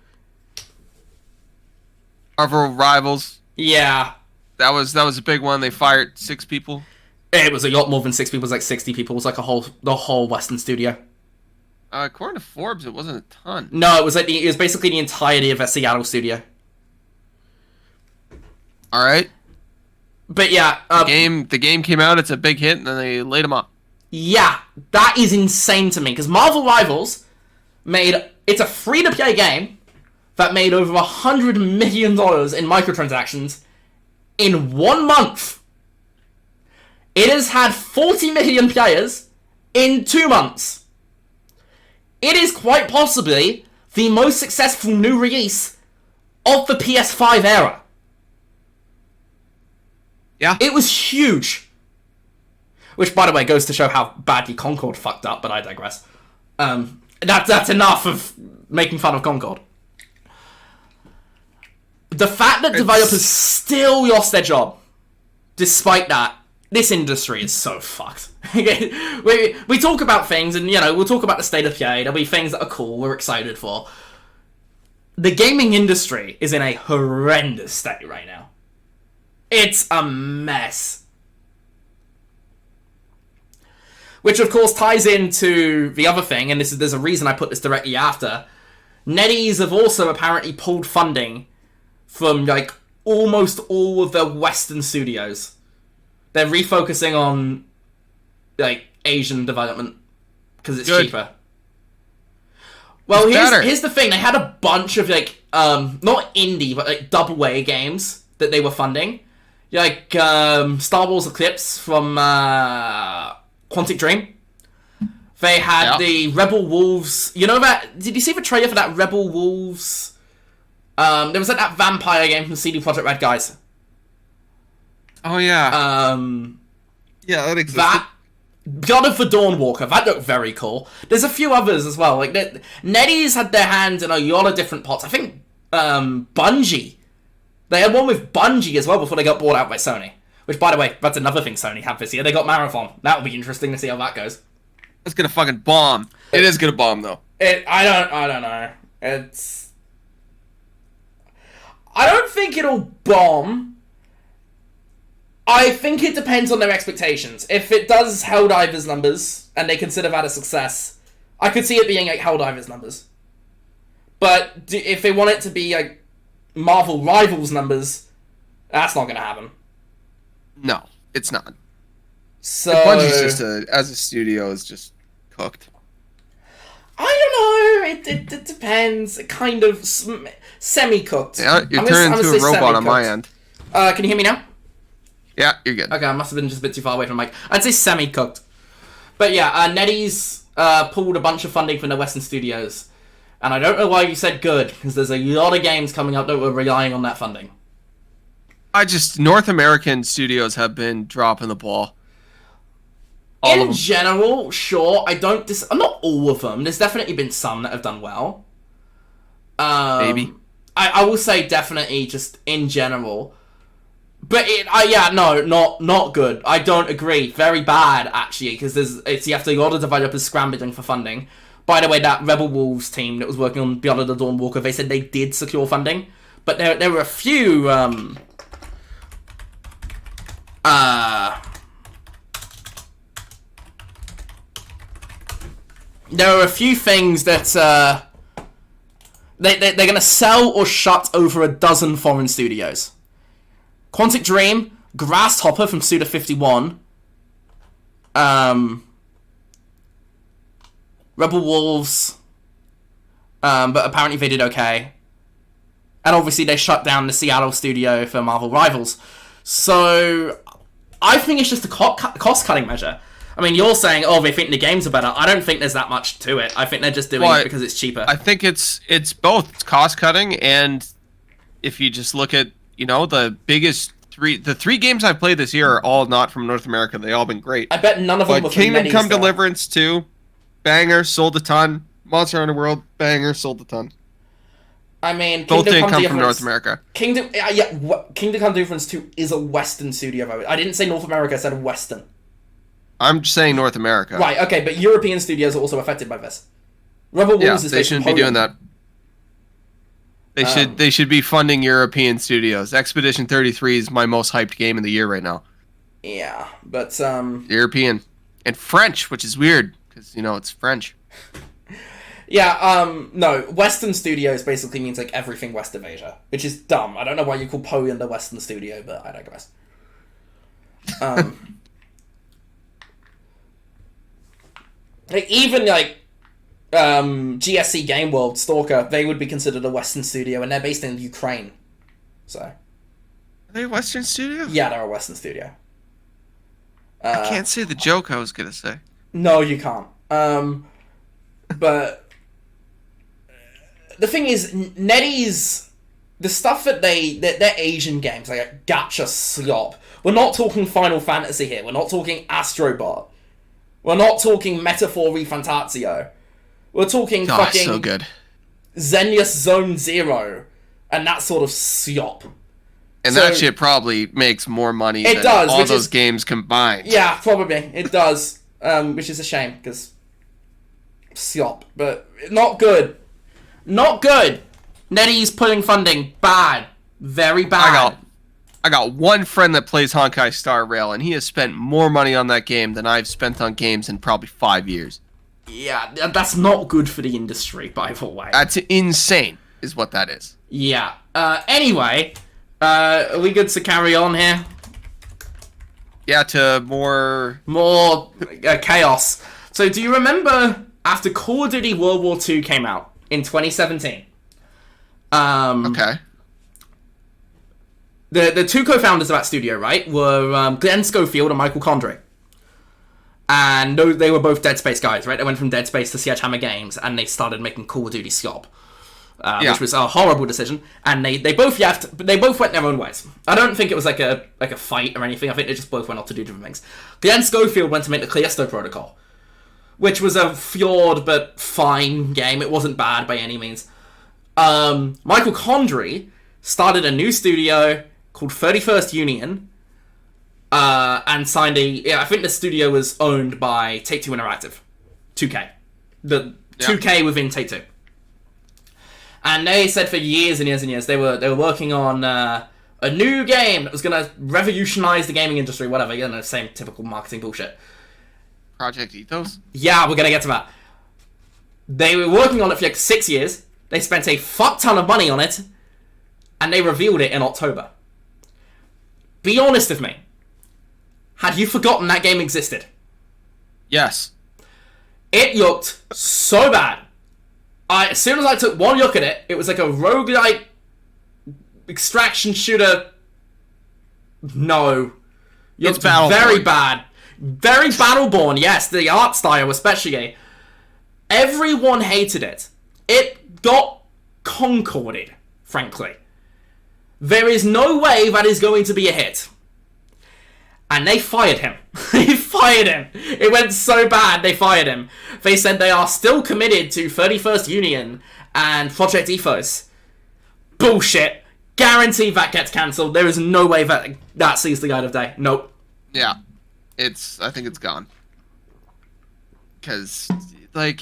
Marvel Rivals. Yeah. That was a big one. They fired 6 people. It was a lot more than 6 people. It was like 60 people. It was like the whole Western studio. According to Forbes, it wasn't a ton. No, it was basically the entirety of a Seattle studio. All right. But yeah, the game came out. It's a big hit, and then they laid them up. Yeah, that is insane to me because Marvel Rivals it's a free-to-play game that made over $100 million in microtransactions in 1 month. It has had 40 million players in 2 months. It is quite possibly the most successful new release of the PS5 era. Yeah. It was huge. Which, by the way, goes to show how badly Concord fucked up, but I digress. That's enough of making fun of Concord. The fact that developers still lost their job, despite that, this industry is so fucked. we talk about things, and, we'll talk about the state of play. There'll be things that are cool, we're excited for. The gaming industry is in a horrendous state right now. It's a mess. Which, of course, ties into the other thing, and there's a reason I put this directly after. NetEase have also apparently pulled funding from, almost all of their Western studios. They're refocusing on, Asian development, because it's cheaper. Well, here's the thing. They had a bunch of, not indie, but, double-A games that they were funding. Star Wars Eclipse from, Quantic Dream. They had the Rebel Wolves. You know that? Did you see the trailer for that Rebel Wolves? There was that vampire game from CD Projekt Red guys. Oh yeah. Yeah, that existed. That God of the Dawnwalker. That looked very cool. There's a few others as well. NetEase had their hands in a lot of different pots. I think Bungie. They had one with Bungie as well before they got bought out by Sony. Which, by the way, that's another thing Sony had this year. They got Marathon. That'll be interesting to see how that goes. It's gonna fucking bomb. It is gonna bomb, though. I don't know. I don't think it'll bomb. I think it depends on their expectations. If it does Helldivers numbers, and they consider that a success, I could see it being Helldivers numbers. But if they want it to be Marvel Rivals numbers, that's not gonna happen. No, it's not. So Bungie's as a studio is just cooked. I don't know. It depends. It kind of semi-cooked. Yeah, you're turning into a robot on my end. Can you hear me now? Yeah, you're good. Okay, I must have been just a bit too far away from the mic. I'd say semi-cooked. But yeah, NetEase pulled a bunch of funding from the Western studios. And I don't know why you said good, because there's a lot of games coming up that were relying on that funding. North American studios have been dropping the ball. In general, sure. Not all of them. There's definitely been some that have done well. Maybe. I will say definitely just in general. But not good. I don't agree. Very bad, actually, because you have a lot of developers scrambling for funding. By the way, that Rebel Wolves team that was working on Beyond the Dawnwalker, they said they did secure funding. But there were a few... there are a few things that they're going to sell or shut over a dozen foreign studios. Quantic Dream, Grasshopper from Suda51, Rebel Wolves, but apparently they did okay. And obviously they shut down the Seattle studio for Marvel Rivals. So I think it's just a cost-cutting measure. I mean, you're saying, they think the games are better. I don't think there's that much to it. I think they're just doing it because it's cheaper. I think it's both. It's cost-cutting, and if you just look at, the biggest The three games I've played this year are all not from North America. They all been great. I bet none of them were But from Kingdom NetEase, Come though. Deliverance 2, banger, sold a ton. Monster Hunter World, banger, sold a ton. I mean, Both Kingdom didn't Come come from Deliverance- North America. Kingdom Come Deliverance 2 is a Western studio, though. I didn't say North America, I said Western. I'm just saying North America. Right, okay, but European studios are also affected by this. Rebel Yeah, Wolves is they based in shouldn't be doing Poland. that. They should be funding European studios. Expedition 33 is my most hyped game of the year right now. Yeah, but European and French, which is weird because it's French. yeah, no, Western studios basically means like everything west of Asia, which is dumb. I don't know why you call Poland a Western studio, but I digress. Like, even like GSC Game World, Stalker, they would be considered a Western studio, and they're based in Ukraine. So Are they a Western studio? yeah, they're a Western studio. I can't say the joke I was gonna say. No, you can't. But the thing is, NetEase, the stuff that they're Asian games, like a gacha slop. We're not talking Final Fantasy here. We're not talking Astrobot. We're not talking Metaphor Refantatio. We're talking Oh, fucking it's so good. Xenius Zone Zero and that sort of slop. And So- that shit probably makes more money It than does, all which those is- games combined. Yeah, probably. It does. Which is a shame, because slop. But not good. Not good. NetEase pulling funding. Bad. Very bad. I got one friend that plays Honkai Star Rail, and he has spent more money on that game than I've spent on games in probably 5 years. Yeah, that's not good for the industry, by the way. That's insane, is what that is. Yeah. Anyway, are we good to carry on here? Yeah, to more... More chaos. So, do you remember after Call of Duty World War II came out in 2017? Okay. The two co-founders of that studio, right, were Glenn Schofield and Michael Condrey. And they were both Dead Space guys, right? They went from Dead Space to Sledgehammer Games, and they started making Call of Duty Slop. Which was a horrible decision. And they both left, but they both went their own ways. I don't think it was like a fight or anything. I think they just both went off to do different things. Glenn Schofield went to make the Callisto Protocol, which was a flawed but fine game. It wasn't bad by any means. Michael Condrey started a new studio called 31st Union, and signed I think the studio was owned by Take-Two Interactive. 2K. The 2K within Take-Two. And they said for years and years and years they were working on a new game that was going to revolutionize the gaming industry, whatever, same typical marketing bullshit. Project Ethos? Yeah, we're going to get to that. They were working on it for like 6 years. They spent a fuck ton of money on it, and they revealed it in October. Be honest with me. Had you forgotten that game existed? Yes. It looked so bad. As soon as I took one look at it, it was like a roguelike extraction shooter. No. It's Looked Battleborn. very bad. Very Battleborn, yes, the art style especially. Everyone hated it. It got concorded, frankly. There is no way that is going to be a hit. And they fired him. They fired him. It went so bad, they fired him. They said they are still committed to 31st Union and Project Ethos. Bullshit. Guarantee that gets cancelled. There is no way that sees the light of day. Nope. Yeah. I think it's gone. Because, like...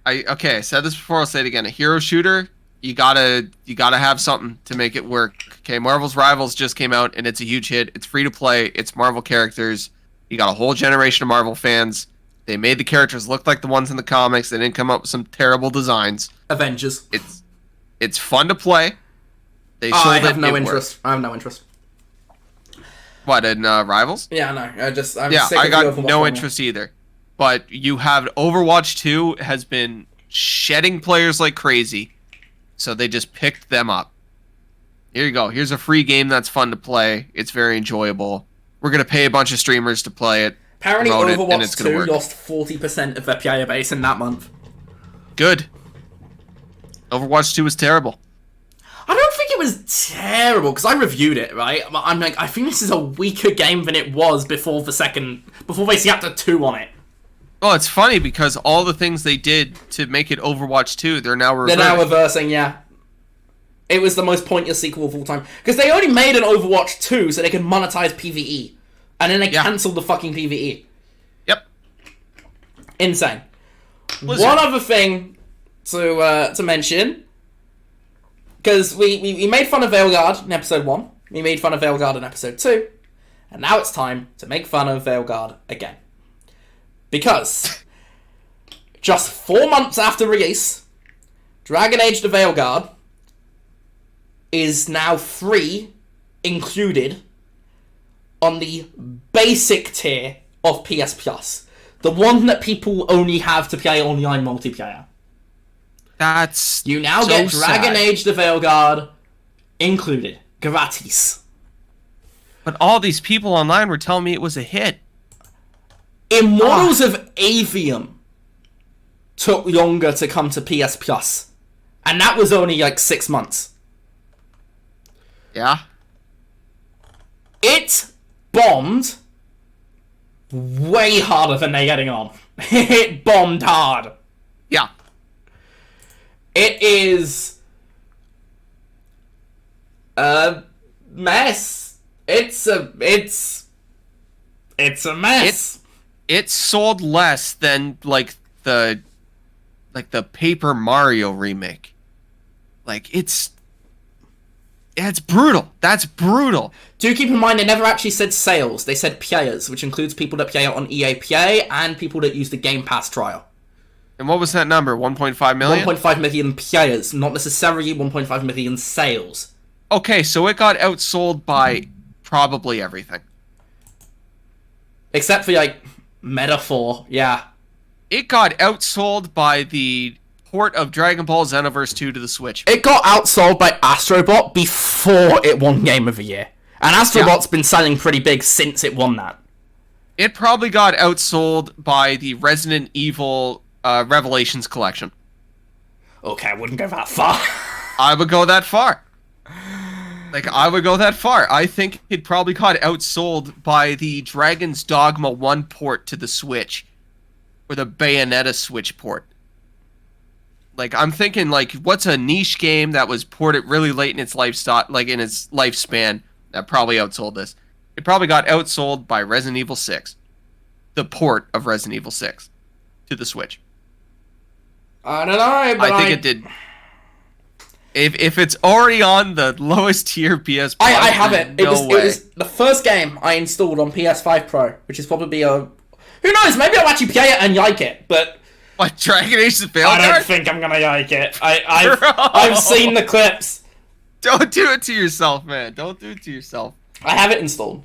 I said this before, I'll say it again. A hero shooter, you gotta have something to make it work. Okay, Marvel's Rivals just came out, and it's a huge hit. It's free to play. It's Marvel characters. You got a whole generation of Marvel fans. They made the characters look like the ones in the comics. They didn't come up with some terrible designs. Avengers. It's fun to play. They sold I have it, no it interest. worked. I have no interest. What, in Rivals? Yeah, no. I'm sick I of got the Overwatch no one. interest either. But you have Overwatch 2 has been shedding players like crazy, so they just picked them up. Here you go. Here's a free game that's fun to play. It's very enjoyable. We're going to pay a bunch of streamers to play it. Apparently promote it, and Overwatch it's gonna 2 work. lost 40% of their player base in that month. Good. Overwatch 2 was terrible. I don't think it was terrible. terrible because I reviewed it, right? I'm like, I think this is a weaker game than it was before they slapped 2 on it. Well, it's funny because all the things they did to make it Overwatch 2, they're now reversing, yeah. It was the most pointless sequel of all time. Because they only made an Overwatch 2 so they could monetize PvE. And then they cancelled the fucking PvE. Yep. Insane. Blizzard. One other thing to mention. Because we made fun of Veilguard in episode 1. We made fun of Veilguard in episode 2. And now it's time to make fun of Veilguard again. Because just 4 months after release, Dragon Age the Veilguard is now free, included, on the basic tier of PS Plus. The one that people only have to play online multiplayer. You now get Dragon Age the Veilguard included. Gratis. But all these people online were telling me it was a hit. Immortals of Avium took longer to come to PS Plus. And that was only like 6 months. Yeah. It bombed way harder than they're getting on. It bombed hard. Yeah. It is a mess. It's a mess. It sold less than like the Paper Mario remake. Like it's brutal. That's brutal. Do keep in mind they never actually said sales. They said players, which includes people that play it on EA Play and people that use the Game Pass trial. And what was that number? 1.5 million? 1.5 million players, not necessarily 1.5 million sales. Okay, so it got outsold by probably everything. Except for, like, Metaphor, yeah. It got outsold by the port of Dragon Ball Xenoverse 2 to the Switch. It got outsold by Astrobot before it won Game of the Year. And Astrobot's been selling pretty big since it won that. It probably got outsold by the Resident Evil Revelations collection. Okay, I wouldn't go that far. I would go that far. I think it probably got outsold by the Dragon's Dogma 1 port to the Switch. Or the Bayonetta Switch port. Like, I'm thinking, like, what's a niche game that was ported really late in its lifespan that probably outsold this? It probably got outsold by Resident Evil 6. The port of Resident Evil 6 to the Switch. I don't know, but I think it did. If it's already on the lowest tier PS Plus, I have it. It was the first game I installed on PS5 Pro, which is probably who knows, maybe I'll actually play it and like it, but... What, Dragon Age the Veilguard? I don't think I'm gonna like it. I've seen the clips. Don't do it to yourself, man. Don't do it to yourself. I have it installed.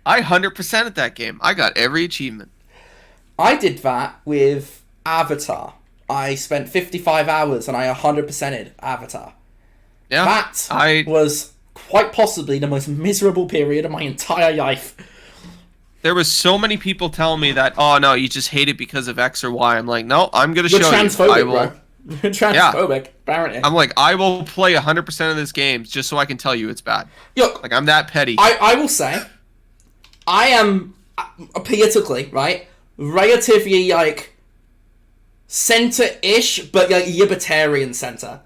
I 100%ed that game. I got every achievement. I did that with Avatar. I spent 55 hours and I 100%ed Avatar. Yeah, that was quite possibly the most miserable period of my entire life. There was so many people telling me that, oh no, you just hate it because of X or Y. I'm like, no, I'm going to show you. You're transphobic, bro. You're transphobic, apparently. I'm like, I will play 100% of this game just so I can tell you it's bad. Look, like, I'm that petty. I will say, I am, politically, right, relatively, like, center-ish, but, like, libertarian center.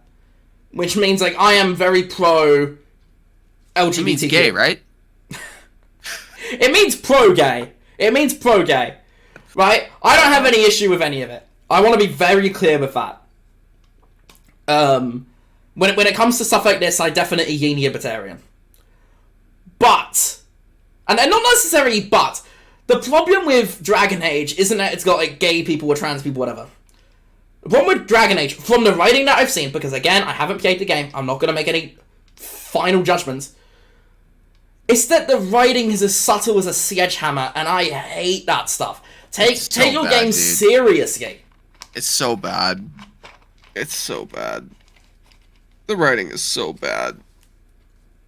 Which means, like, I am very pro-LGBTQ. It means gay, right? It means pro-gay. It means pro-gay. Right? I don't have any issue with any of it. I want to be very clear with that. When it comes to stuff like this, I definitely lean libertarian. But, and not necessarily but, the problem with Dragon Age isn't that it's got, like, gay people or trans people, whatever. The problem with Dragon Age, from the writing that I've seen, because again, I haven't played the game, I'm not going to make any final judgments, it's that the writing is as subtle as a sledgehammer, and I hate that stuff. Take your game seriously. It's so bad. It's so bad. The writing is so bad.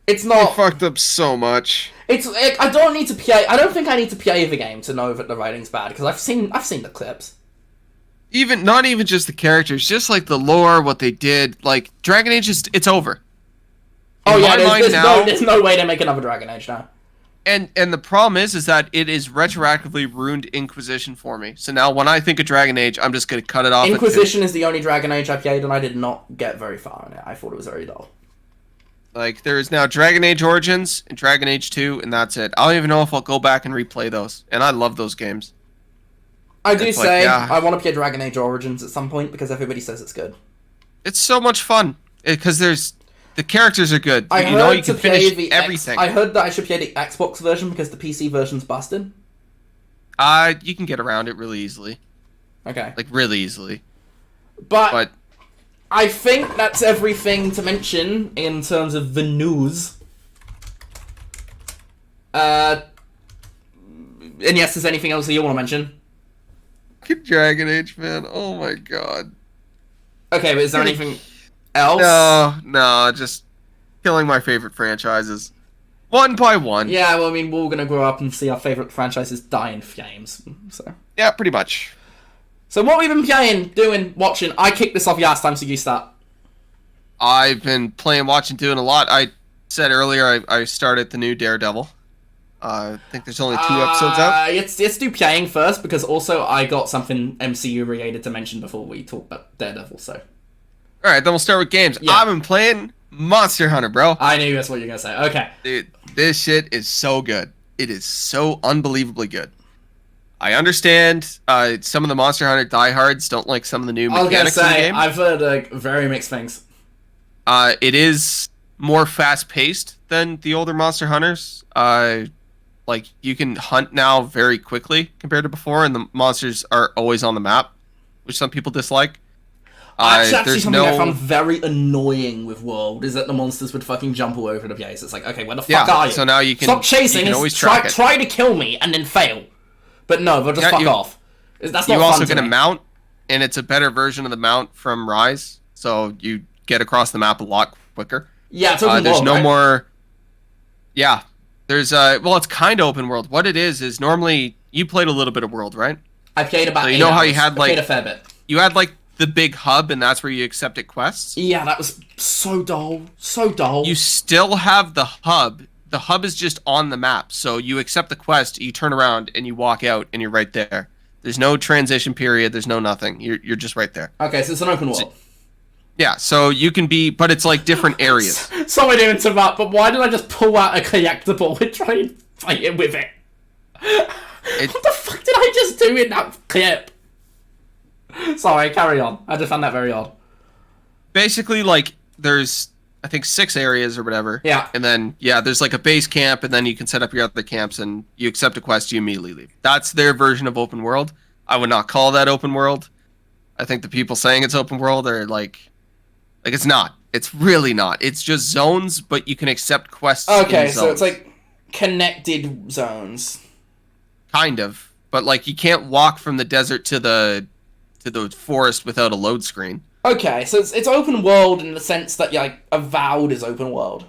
It's not... They fucked up so much. I don't need to play... I don't think I need to play the game to know that the writing's bad, because I've seen the clips. Not even just the characters, just like the lore, what they did. Like, Dragon Age it's over. Oh In yeah, my mind now, there's no way to make another Dragon Age now. and the problem is that it is retroactively ruined Inquisition for me. So now when I think of Dragon Age, I'm just gonna cut it off. Inquisition is the only Dragon Age I played, and I did not get very far in it. I thought it was very dull. Like, there is now Dragon Age Origins and Dragon Age 2, and that's it. I don't even know if I'll go back and replay those. And I love those games. I do say I want to play Dragon Age Origins at some point because everybody says it's good. It's so much fun because the characters are good. I you know you can finish everything. I heard that I should play the Xbox version because the PC version's busted. You can get around it really easily. Okay. Like, really easily. But I think that's everything to mention in terms of the news. And yes, there's anything else that you want to mention? Good Dragon Age, man. Oh my god. Okay, but is there anything else? No, just killing my favorite franchises. One by one. Yeah, well, I mean, we're all gonna grow up and see our favorite franchises die in flames, so... Yeah, pretty much. So what we've been playing, doing, watching... I kicked this off last time, so you start. I've been playing, watching, doing a lot. I said earlier I started the new Daredevil. I think there's only 2 episodes out. Let's do playing first, because also I got something MCU related to mention before we talk about Daredevil, so... Alright, then we'll start with games. Yeah. I've been playing Monster Hunter, bro. I knew that's what you were gonna say. Okay. Dude, this shit is so good. It is so unbelievably good. I understand some of the Monster Hunter diehards don't like some of the new mechanics in the game. I've heard very mixed things. It is more fast-paced than the older Monster Hunters. Like, you can hunt now very quickly compared to before, and the monsters are always on the map, which some people dislike. Actually, something I found very annoying with World is that the monsters would fucking jump all over the place. It's like, okay, where the fuck are you? So now you can stop chasing. You can always track it. Try to kill me and then fail, but no, they'll just fuck off. That's not fun. You also get a mount, and it's a better version of the mount from Rise, so you get across the map a lot quicker. Yeah, it's open there's world, no right? more. Yeah, there's well, it's kind of open world. What it is normally you played a little bit of World, right? I played about. So 8 you know how hours. you had I played like a fair bit. You had like the big hub, and that's where you accepted quests. Yeah, that was so dull. So dull. You still have the hub. The hub is just on the map. So you accept the quest, you turn around, and you walk out, and you're right there. There's no transition period. There's no nothing. You're just right there. Okay, so it's an open world. Yeah, so you can be, but it's like different areas. Sorry to interrupt, but why did I just pull out a collectible and try and fight it with it? What the fuck did I just do in that clip? Sorry, carry on. I just found that very odd. Basically, like, there's, I think, 6 areas or whatever. Yeah. And then, yeah, there's like a base camp, and then you can set up your other camps, and you accept a quest, you immediately leave. That's their version of open world. I would not call that open world. I think the people saying it's open world are like it's not. It's really not. It's just zones, but you can accept quests. Okay, so it's like connected zones. Kind of. But like you can't walk from the desert to the forest without a load screen. Okay, so it's open world in the sense that like Avowed is open world.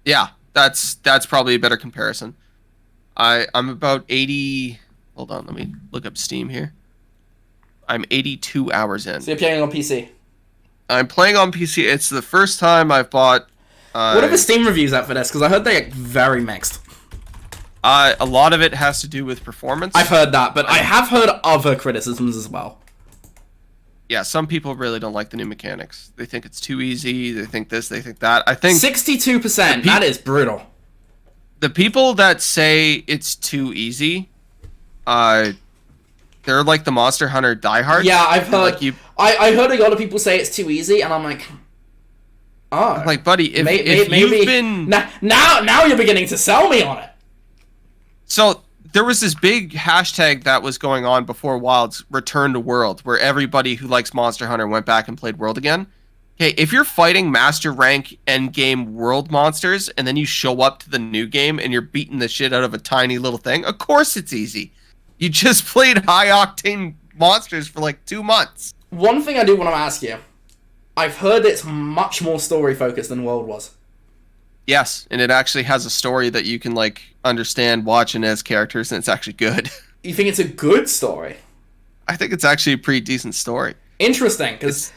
Yeah, that's probably a better comparison. I'm about 80. Hold on, let me look up Steam here. I'm 82 hours in. So you're playing on PC? I'm playing on PC. It's the first time I've bought... what are the Steam reviews out for this? Because I heard they're very mixed. A lot of it has to do with performance. I've heard that, but I have heard other criticisms as well. Yeah, some people really don't like the new mechanics. They think it's too easy. They think this, they think that. I think 62%. That is brutal. The people that say it's too easy, they're like the Monster Hunter diehards. Yeah, I've heard. Like I heard a lot of people say it's too easy, and I'm like, oh, I'm like, buddy, if maybe you've been now you're beginning to sell me on it. So there was this big hashtag that was going on before Wild's Return to World, where everybody who likes Monster Hunter went back and played World again. Okay, if you're fighting Master Rank Endgame World monsters, and then you show up to the new game and you're beating the shit out of a tiny little thing, of course it's easy. You just played high-octane monsters for like 2 months. One thing I do want to ask you. I've heard it's much more story-focused than World was. Yes, and it actually has a story that you can like understand watching as characters, and it's actually good. You think it's a good story? I think it's actually a pretty decent story. Interesting, because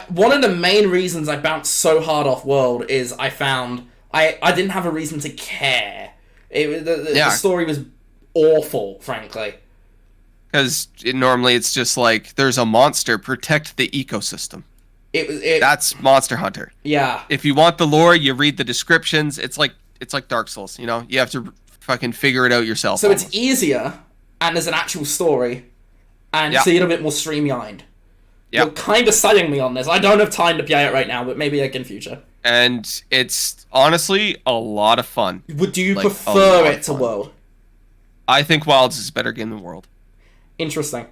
one of the main reasons I bounced so hard off World is I found I didn't have a reason to care. The Yeah. story was awful, frankly. Because normally it's just like, there's a monster, protect the ecosystem. That's Monster Hunter. Yeah. If you want the lore, you read the descriptions. It's like Dark Souls, you know? You have to fucking figure it out yourself. So it's easier, and there's an actual story, and it's a little bit more streamlined. You're kind of selling me on this. I don't have time to play it right now, but maybe like in future. And it's honestly a lot of fun. Would you prefer it to World? I think Wilds is a better game than World. Interesting.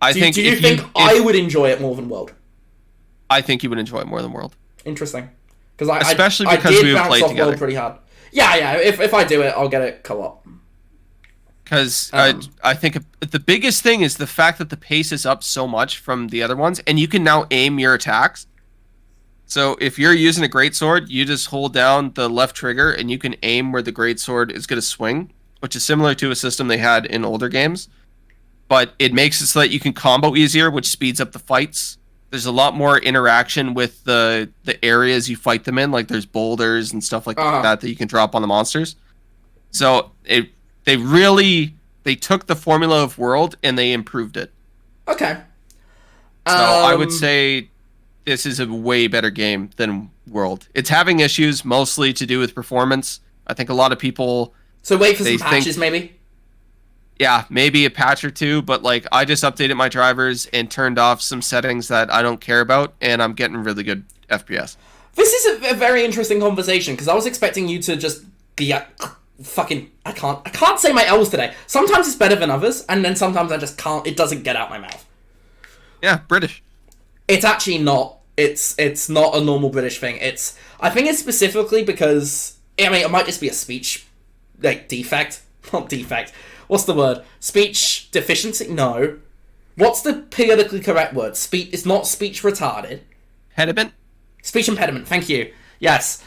Do you think I would enjoy it more than World? I think you would enjoy it more than World. Interesting. Because especially because we would play together. World pretty hard. Yeah. If I do it, I'll get it co-op. Because I think the biggest thing is the fact that the pace is up so much from the other ones, and you can now aim your attacks. So if you're using a greatsword, you just hold down the left trigger, and you can aim where the greatsword is going to swing, which is similar to a system they had in older games. But it makes it so that you can combo easier, which speeds up the fights. There's a lot more interaction with the areas you fight them in, like there's boulders and stuff like that you can drop on the monsters. So they took the formula of World and they improved it. Okay. So I would say this is a way better game than World. It's having issues mostly to do with performance. I think a lot of people... So wait for some patches, maybe? Yeah, maybe a patch or two, but like I just updated my drivers and turned off some settings that I don't care about, and I'm getting really good FPS. This is a very interesting conversation, because I was expecting you to just be fucking... I can't say my L's today. Sometimes it's better than others, and then sometimes I just can't... It doesn't get out my mouth. Yeah, British. It's actually not. It's not a normal British thing. I think it's specifically because... I mean, it might just be a speech... defect. Not defect. What's the word? Speech deficiency? No. What's the politically correct word? It's not speech retarded. Impediment? Speech impediment, thank you. Yes.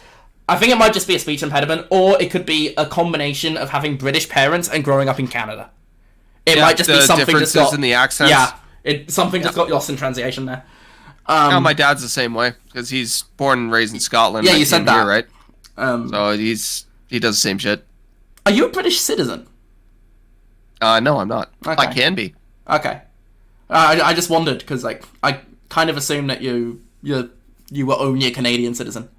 I think it might just be a speech impediment, or it could be a combination of having British parents and growing up in Canada. It might just be something that's got... in the accents. Yeah. Something just got lost in translation there. My dad's the same way, because he's born and raised in Scotland. Yeah, you said that. Here, right? So he does the same shit. Are you a British citizen? No, I'm not. Okay. I can be. Okay. I just wondered, because like I kind of assumed that you were only a Canadian citizen.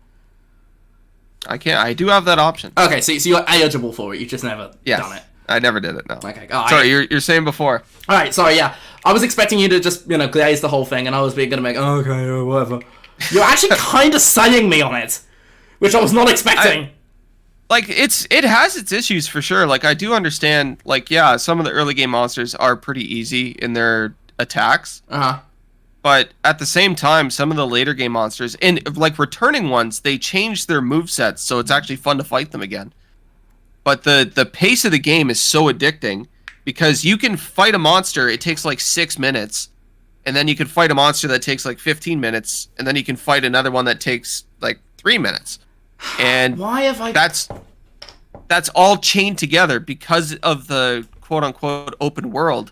I do have that option. Okay, so you're eligible for it. You've just never done it. I never did it. No. Okay. Sorry, you're saying before. All right. Sorry. Yeah, I was expecting you to just glaze the whole thing, and I was gonna make okay, whatever. You're actually kind of selling me on it, which I was not expecting. It has its issues for sure. Like I do understand. Like some of the early game monsters are pretty easy in their attacks. But at the same time, some of the later game monsters and like returning ones, they change their movesets, so it's actually fun to fight them again. But the pace of the game is so addicting because you can fight a monster. It takes like 6 minutes, and then you can fight a monster that takes like 15 minutes, and then you can fight another one that takes like 3 minutes. And why have I... That's all chained together because of the quote-unquote open world.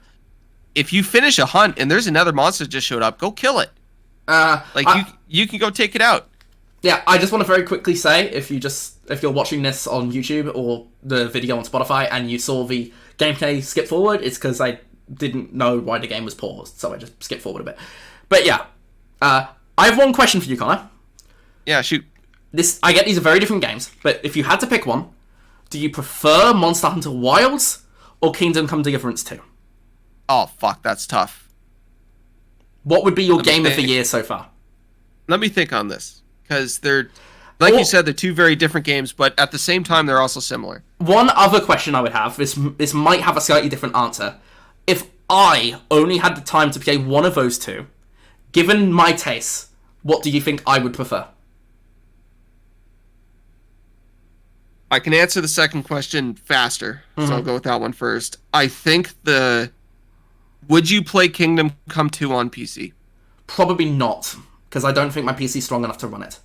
If you finish a hunt and there's another monster that just showed up, go kill it. You can go take it out. Yeah, I just want to very quickly say, if you're watching this on YouTube or the video on Spotify and you saw the gameplay skip forward, it's because I didn't know why the game was paused, so I just skipped forward a bit. But yeah, I have one question for you, Connor. Yeah, shoot. I get these are very different games, but if you had to pick one, do you prefer Monster Hunter Wilds or Kingdom Come Deliverance 2? Oh, fuck, that's tough. What would be your game of the year so far? Let me think on this, because they're, like you said, they're two very different games, but at the same time, they're also similar. One other question I would have, this might have a slightly different answer. If I only had the time to play one of those two, given my tastes, what do you think I would prefer? I can answer the second question faster, so I'll go with that one first. I think would you play Kingdom Come 2 on PC? Probably not, because I don't think my PC's strong enough to run it.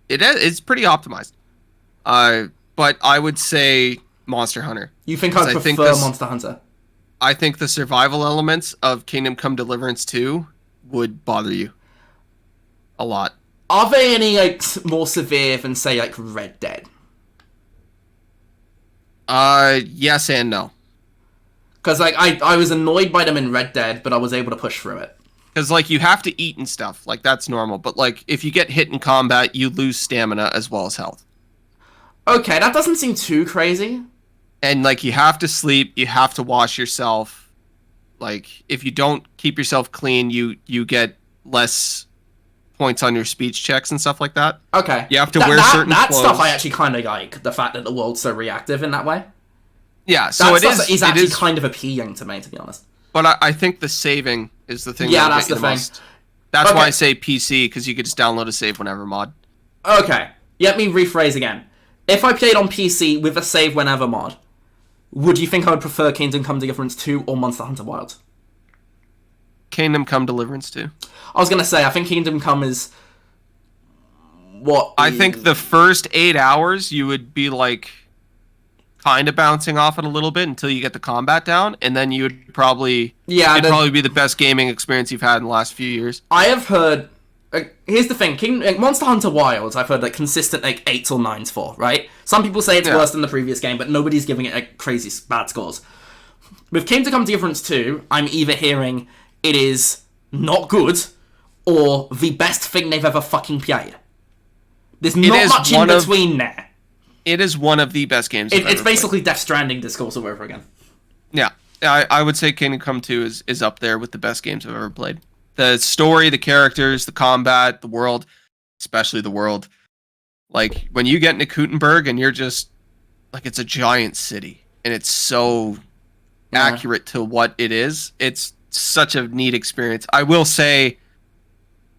It's pretty optimized. But I would say Monster Hunter. You think I prefer Monster Hunter? I think the survival elements of Kingdom Come Deliverance 2 would bother you a lot. Are they any, like, more severe than, say, like, Red Dead? Yes and no. Because, like, I was annoyed by them in Red Dead, but I was able to push through it. Because, like, you have to eat and stuff. Like, that's normal. But, like, if you get hit in combat, you lose stamina as well as health. Okay, that doesn't seem too crazy. And, like, you have to sleep. You have to wash yourself. Like, if you don't keep yourself clean, you get less points on your speech checks and stuff like that. Okay. You have to wear certain that clothes. stuff I actually kind of like. The fact that the world's so reactive in that way. Yeah, so that is actually kind of appealing to me, to be honest. But I think the saving is the thing. Yeah, that's the thing. Most. That's why I say PC, because you could just download a save whenever mod. Okay, let me rephrase again. If I played on PC with a save whenever mod, would you think I would prefer Kingdom Come Deliverance 2 or Monster Hunter Wilds? Kingdom Come Deliverance 2. I was going to say, I think Kingdom Come is... I think the first 8 hours, you would be, like, kind of bouncing off it a little bit until you get the combat down, and then you would probably... Yeah, it'd probably be the best gaming experience you've had in the last few years. I have heard... here's the thing, Monster Hunter Wilds, I've heard like consistent like 8s or 9s for, right? Some people say it's worse than the previous game, but nobody's giving it like crazy bad scores. With Kingdom Come Deliverance 2, I'm either hearing it is not good or the best thing they've ever fucking played. There's not much in between there. It is one of the best games. It's basically Death Stranding discourse all over again. Yeah, I would say Kingdom Come 2 is up there with the best games I've ever played. The story, the characters, the combat, the world, especially the world. Like, when you get into Kuttenberg and you're just... like, it's a giant city. And it's so accurate to what it is. It's such a neat experience. I will say,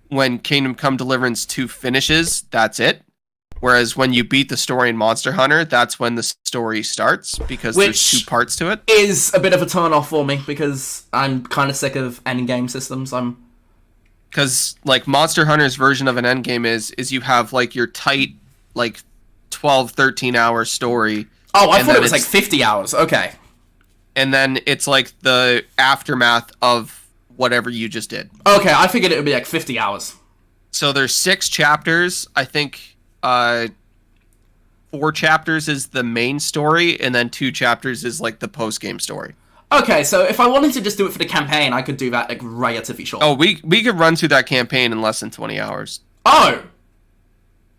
when Kingdom Come Deliverance 2 finishes, that's it. Whereas when you beat the story in Monster Hunter, that's when the story starts, because there's 2 parts to it. Is a bit of a turn-off for me, because I'm kind of sick of endgame systems. Because, like, Monster Hunter's version of an endgame is you have, like, your tight, like, 12, 13-hour story. Oh, I thought it was, like, 50 hours. Okay. And then it's, like, the aftermath of whatever you just did. Okay, I figured it would be, like, 50 hours. So there's 6 chapters. I think 4 chapters is the main story, and then 2 chapters is, like, the post-game story. Okay, so if I wanted to just do it for the campaign, I could do that, like, relatively short. Oh, we could run through that campaign in less than 20 hours. Oh!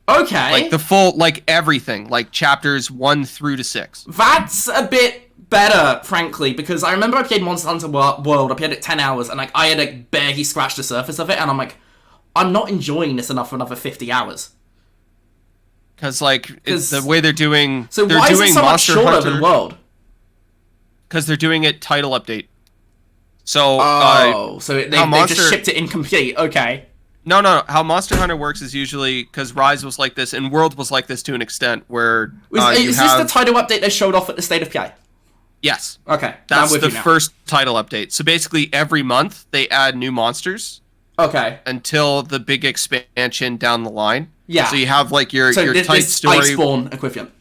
Okay. Like, the full, like, everything. Like, chapters 1 through to 6. That's a bit better, frankly, because I remember I played Monster Hunter World, I played it 10 hours, and, like, I had, like, barely scratched the surface of it, and I'm like, I'm not enjoying this enough for another 50 hours. Because, like, it's the way they're doing... So they're why doing is it so much shorter than World? Because they're doing it title update. So, so they just shipped it incomplete. Okay. No. How Monster Hunter works is usually, because Rise was like this, and World was like this to an extent, where is this the title update they showed off at the State of Play? Yes. Okay. That's the first title update. So basically, every month, they add new monsters. Okay. Until the big expansion down the line. Yeah. So you have, like, your tight story. Iceborne equivalent.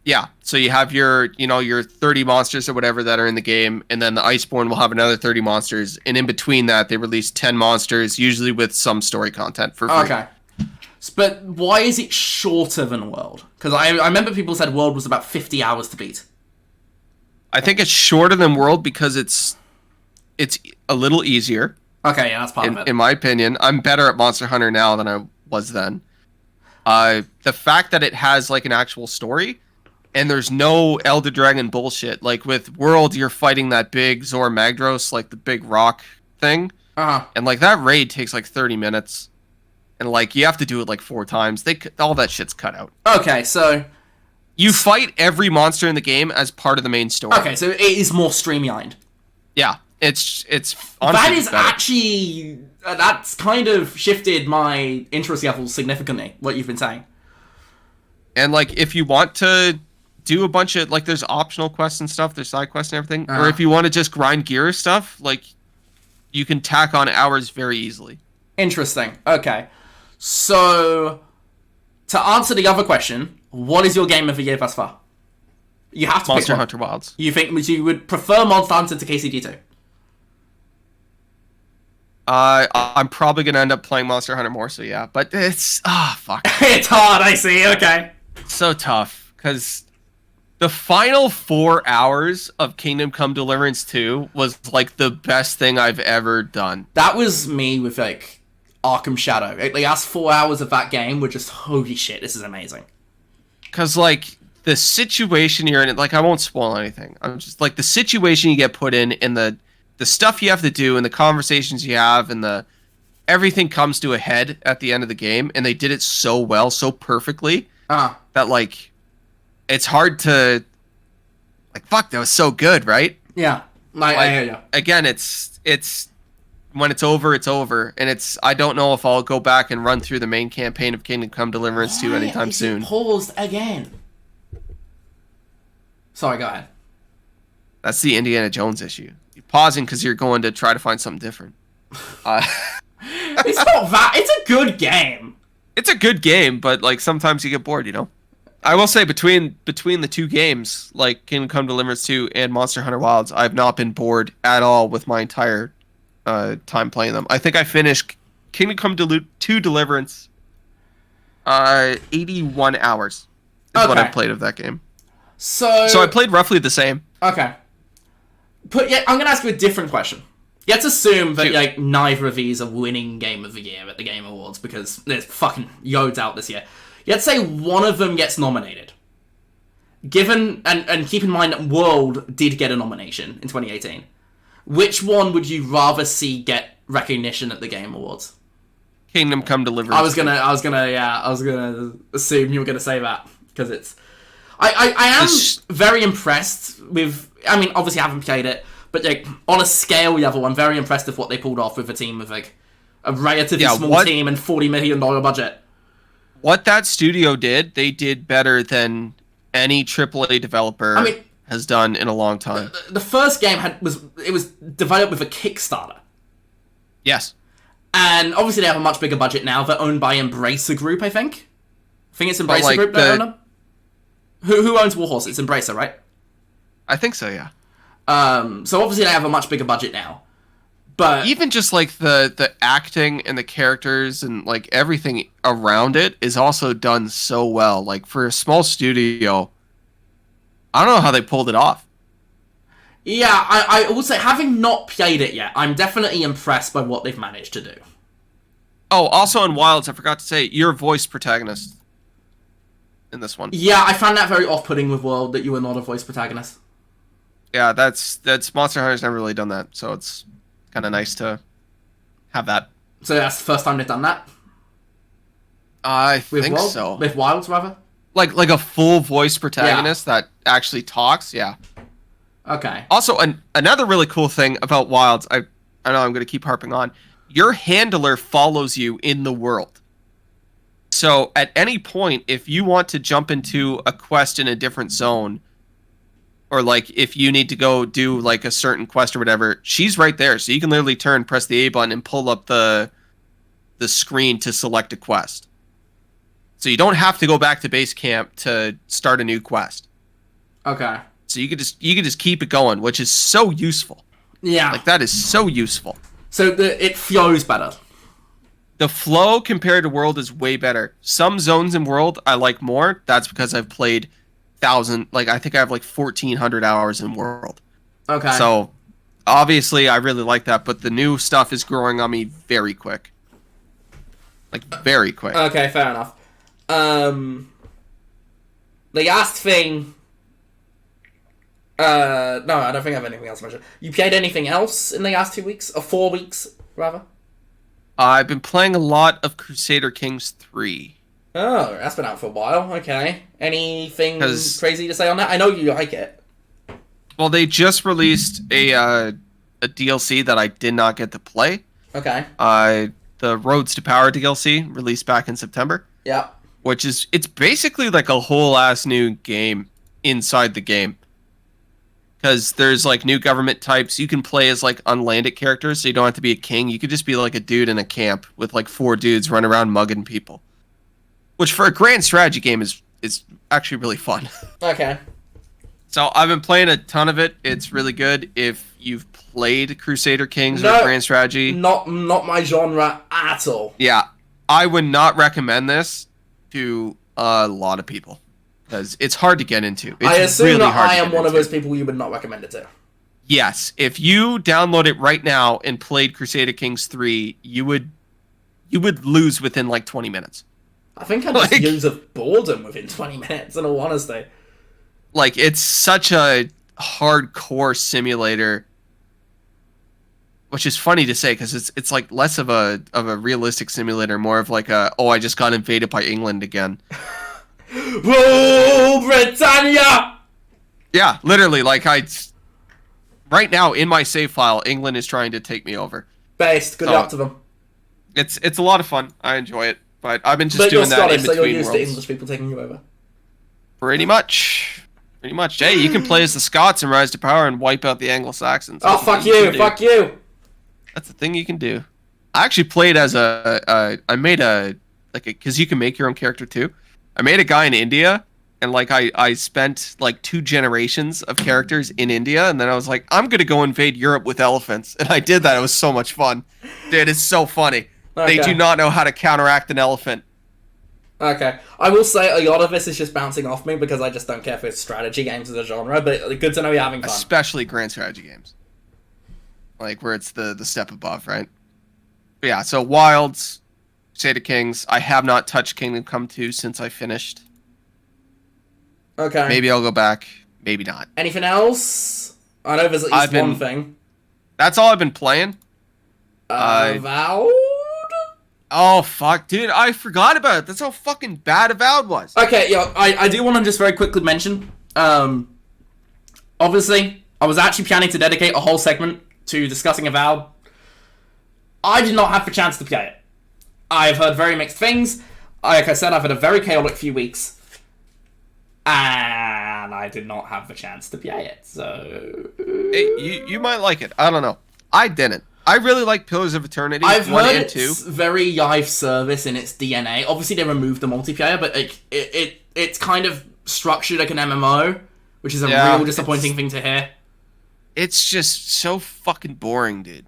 Yeah, so you have your 30 monsters or whatever that are in the game, and then the Iceborne will have another 30 monsters, and in between that, they release 10 monsters, usually with some story content for free. Okay. But why is it shorter than World? Because I remember people said World was about 50 hours to beat. I think it's shorter than World because it's a little easier. Okay, yeah, that's part of it. In my opinion. I'm better at Monster Hunter now than I was then. The fact that it has, like, an actual story... and there's no Elder Dragon bullshit. Like, with World, you're fighting that big Zor Magdros, like, the big rock thing. Uh-huh. And, like, that raid takes, like, 30 minutes. And, like, you have to do it, like, 4 times. All that shit's cut out. Okay, so... you fight every monster in the game as part of the main story. Okay, so it is more streamlined. Yeah. It's honestly that is better. actually... that's kind of shifted my interest level significantly, what you've been saying. And, like, if you want to... do a bunch of, like, there's optional quests and stuff, there's side quests and everything. Or if you want to just grind gear stuff, like, you can tack on hours very easily. Interesting. Okay. So, to answer the other question, what is your game of the year thus far? You have to Monster pick one. Hunter Wilds. You think you would prefer Monster Hunter to KCD2? I'm probably gonna end up playing Monster Hunter more, so yeah. But it's fuck. It's hard, I see. Okay. So tough because the final 4 hours of Kingdom Come Deliverance 2 was like the best thing I've ever done. That was me with like Arkham Shadow. Like, the last 4 hours of that game were just holy shit. This is amazing. Because like the situation you're in, like I won't spoil anything. I'm just like the situation you get put in, and the stuff you have to do, and the conversations you have, and the everything comes to a head at the end of the game, and they did it so well, so perfectly that like. It's hard to, like, fuck, that was so good, right? Yeah. I hear you. Again, it's when it's over, and I don't know if I'll go back and run through the main campaign of Kingdom Come Deliverance 2 anytime soon. Paused again. Sorry, go ahead. That's the Indiana Jones issue. You're pausing because you're going to try to find something different. It's not that. It's a good game. It's a good game, but, like, sometimes you get bored, you know? I will say between the two games, like Kingdom Come Deliverance 2 and Monster Hunter Wilds, I've not been bored at all with my entire time playing them. I think I finished Kingdom Come 2 Deliverance 81 hours is what I've played of that game. So I played roughly the same. Okay. I'm going to ask you a different question. Let's assume that like neither of these are winning Game of the Year at the Game Awards because there's fucking loads out this year. Let's say one of them gets nominated. Given, and keep in mind that World did get a nomination in 2018. Which one would you rather see get recognition at the Game Awards? Kingdom Come Deliverance. I was gonna assume you were gonna say that because it's. I am very impressed with. I mean, obviously I haven't played it, but like on a scale level, I'm very impressed with what they pulled off with a team with like a relatively small team and $40 million budget. What that studio did, they did better than any AAA developer has done in a long time. The first game was developed with a Kickstarter. Yes. And obviously they have a much bigger budget now. They're owned by Embracer Group, I think. I think it's Embracer Group that own them. Who owns Warhorse? It's Embracer, right? I think so, yeah. So obviously they have a much bigger budget now. But even just like the acting and the characters and like everything around it is also done so well. Like for a small studio, I don't know how they pulled it off. Yeah, I will say, having not played it yet, I'm definitely impressed by what they've managed to do. Oh, also in Wilds, I forgot to say, you're a voice protagonist in this one. Yeah, I found that very off-putting with World that you were not a voice protagonist. Yeah, that's Monster Hunter's never really done that, so it's kind of nice to have that. So that's the first time they've done that? I think so. With Wilds, rather? Like a full voice protagonist that actually talks, yeah. Okay. Also, another really cool thing about Wilds, I know I'm going to keep harping on, your handler follows you in the world. So at any point, if you want to jump into a quest in a different zone, or like if you need to go do like a certain quest or whatever, she's right there. So you can literally turn, press the A button, and pull up the screen to select a quest. So you don't have to go back to base camp to start a new quest. Okay. So you could just keep it going, which is so useful. Yeah. Like that is so useful. So it flows better. The flow compared to World is way better. Some zones in World I like more. That's because I've played I think I have like 1,400 hours in World. Okay. So obviously I really like that, but the new stuff is growing on me very quick. Like very quick. Okay, fair enough. The last thing. No, I don't think I have anything else to mention. You played anything else in the last 2 weeks? Or 4 weeks, rather? I've been playing a lot of Crusader Kings 3. Oh, that's been out for a while. Okay. Anything crazy to say on that? I know you like it. Well, they just released a DLC that I did not get to play. Okay. The Roads to Power DLC released back in September. Yeah. It's basically like a whole ass new game inside the game. Because there's like new government types. You can play as like unlanded characters, so you don't have to be a king. You could just be like a dude in a camp with like 4 dudes running around mugging people. Which for a grand strategy game is actually really fun. Okay. So I've been playing a ton of it. It's really good. If you've played Crusader Kings or Grand Strategy, not my genre at all. Yeah, I would not recommend this to a lot of people because it's hard to get into. It's I assume really that hard I to am get one of into. those people you would not recommend it to. Yes, if you download it right now and played Crusader Kings 3, you would lose within like 20 minutes. I think I'd just use of boredom within 20 minutes, in all honesty. Like, it's such a hardcore simulator, which is funny to say because it's like less of a realistic simulator, more of like I just got invaded by England again. Rule Britannia! Yeah, literally, like right now in my save file, England is trying to take me over. Based, good luck to them. It's a lot of fun. I enjoy it, but I've been just doing that in between so you're used worlds. to English people taking you over. Pretty much. Hey, you can play as the Scots and rise to power and wipe out the Anglo-Saxons. Oh, fuck you! Fuck you! That's the thing you can do. I actually played as I made because you can make your own character too. I made a guy in India, and like I spent like 2 generations of characters in India, and then I was like, I'm gonna go invade Europe with elephants, and I did that. It was so much fun, dude. It's so funny. Okay. They do not know how to counteract an elephant. Okay, I will say a lot of this is just bouncing off me because I just don't care for strategy games as a genre, but good to know you're having fun. Especially grand strategy games. Like, where it's the step above, right? But yeah, so Wilds, Crusader Kings. I have not touched Kingdom Come 2 since I finished. Okay. Maybe I'll go back. Maybe not. Anything else? I know there's at least one thing. That's all I've been playing. Avowed? Oh, fuck, dude. I forgot about it. That's how fucking bad Avowed was. Okay, yeah, I do want to just very quickly mention, obviously, I was actually planning to dedicate a whole segment to discussing Avowed. I did not have the chance to play it. I've heard very mixed things. Like I said, I've had a very chaotic few weeks. And I did not have the chance to play it, so... Hey, you might like it. I don't know. I didn't. I really like Pillars of Eternity. I've 1 heard and it's 2. very live service in its DNA. Obviously, they removed the multiplayer, but it's kind of structured like an MMO, which is a real disappointing thing to hear. It's just so fucking boring, dude.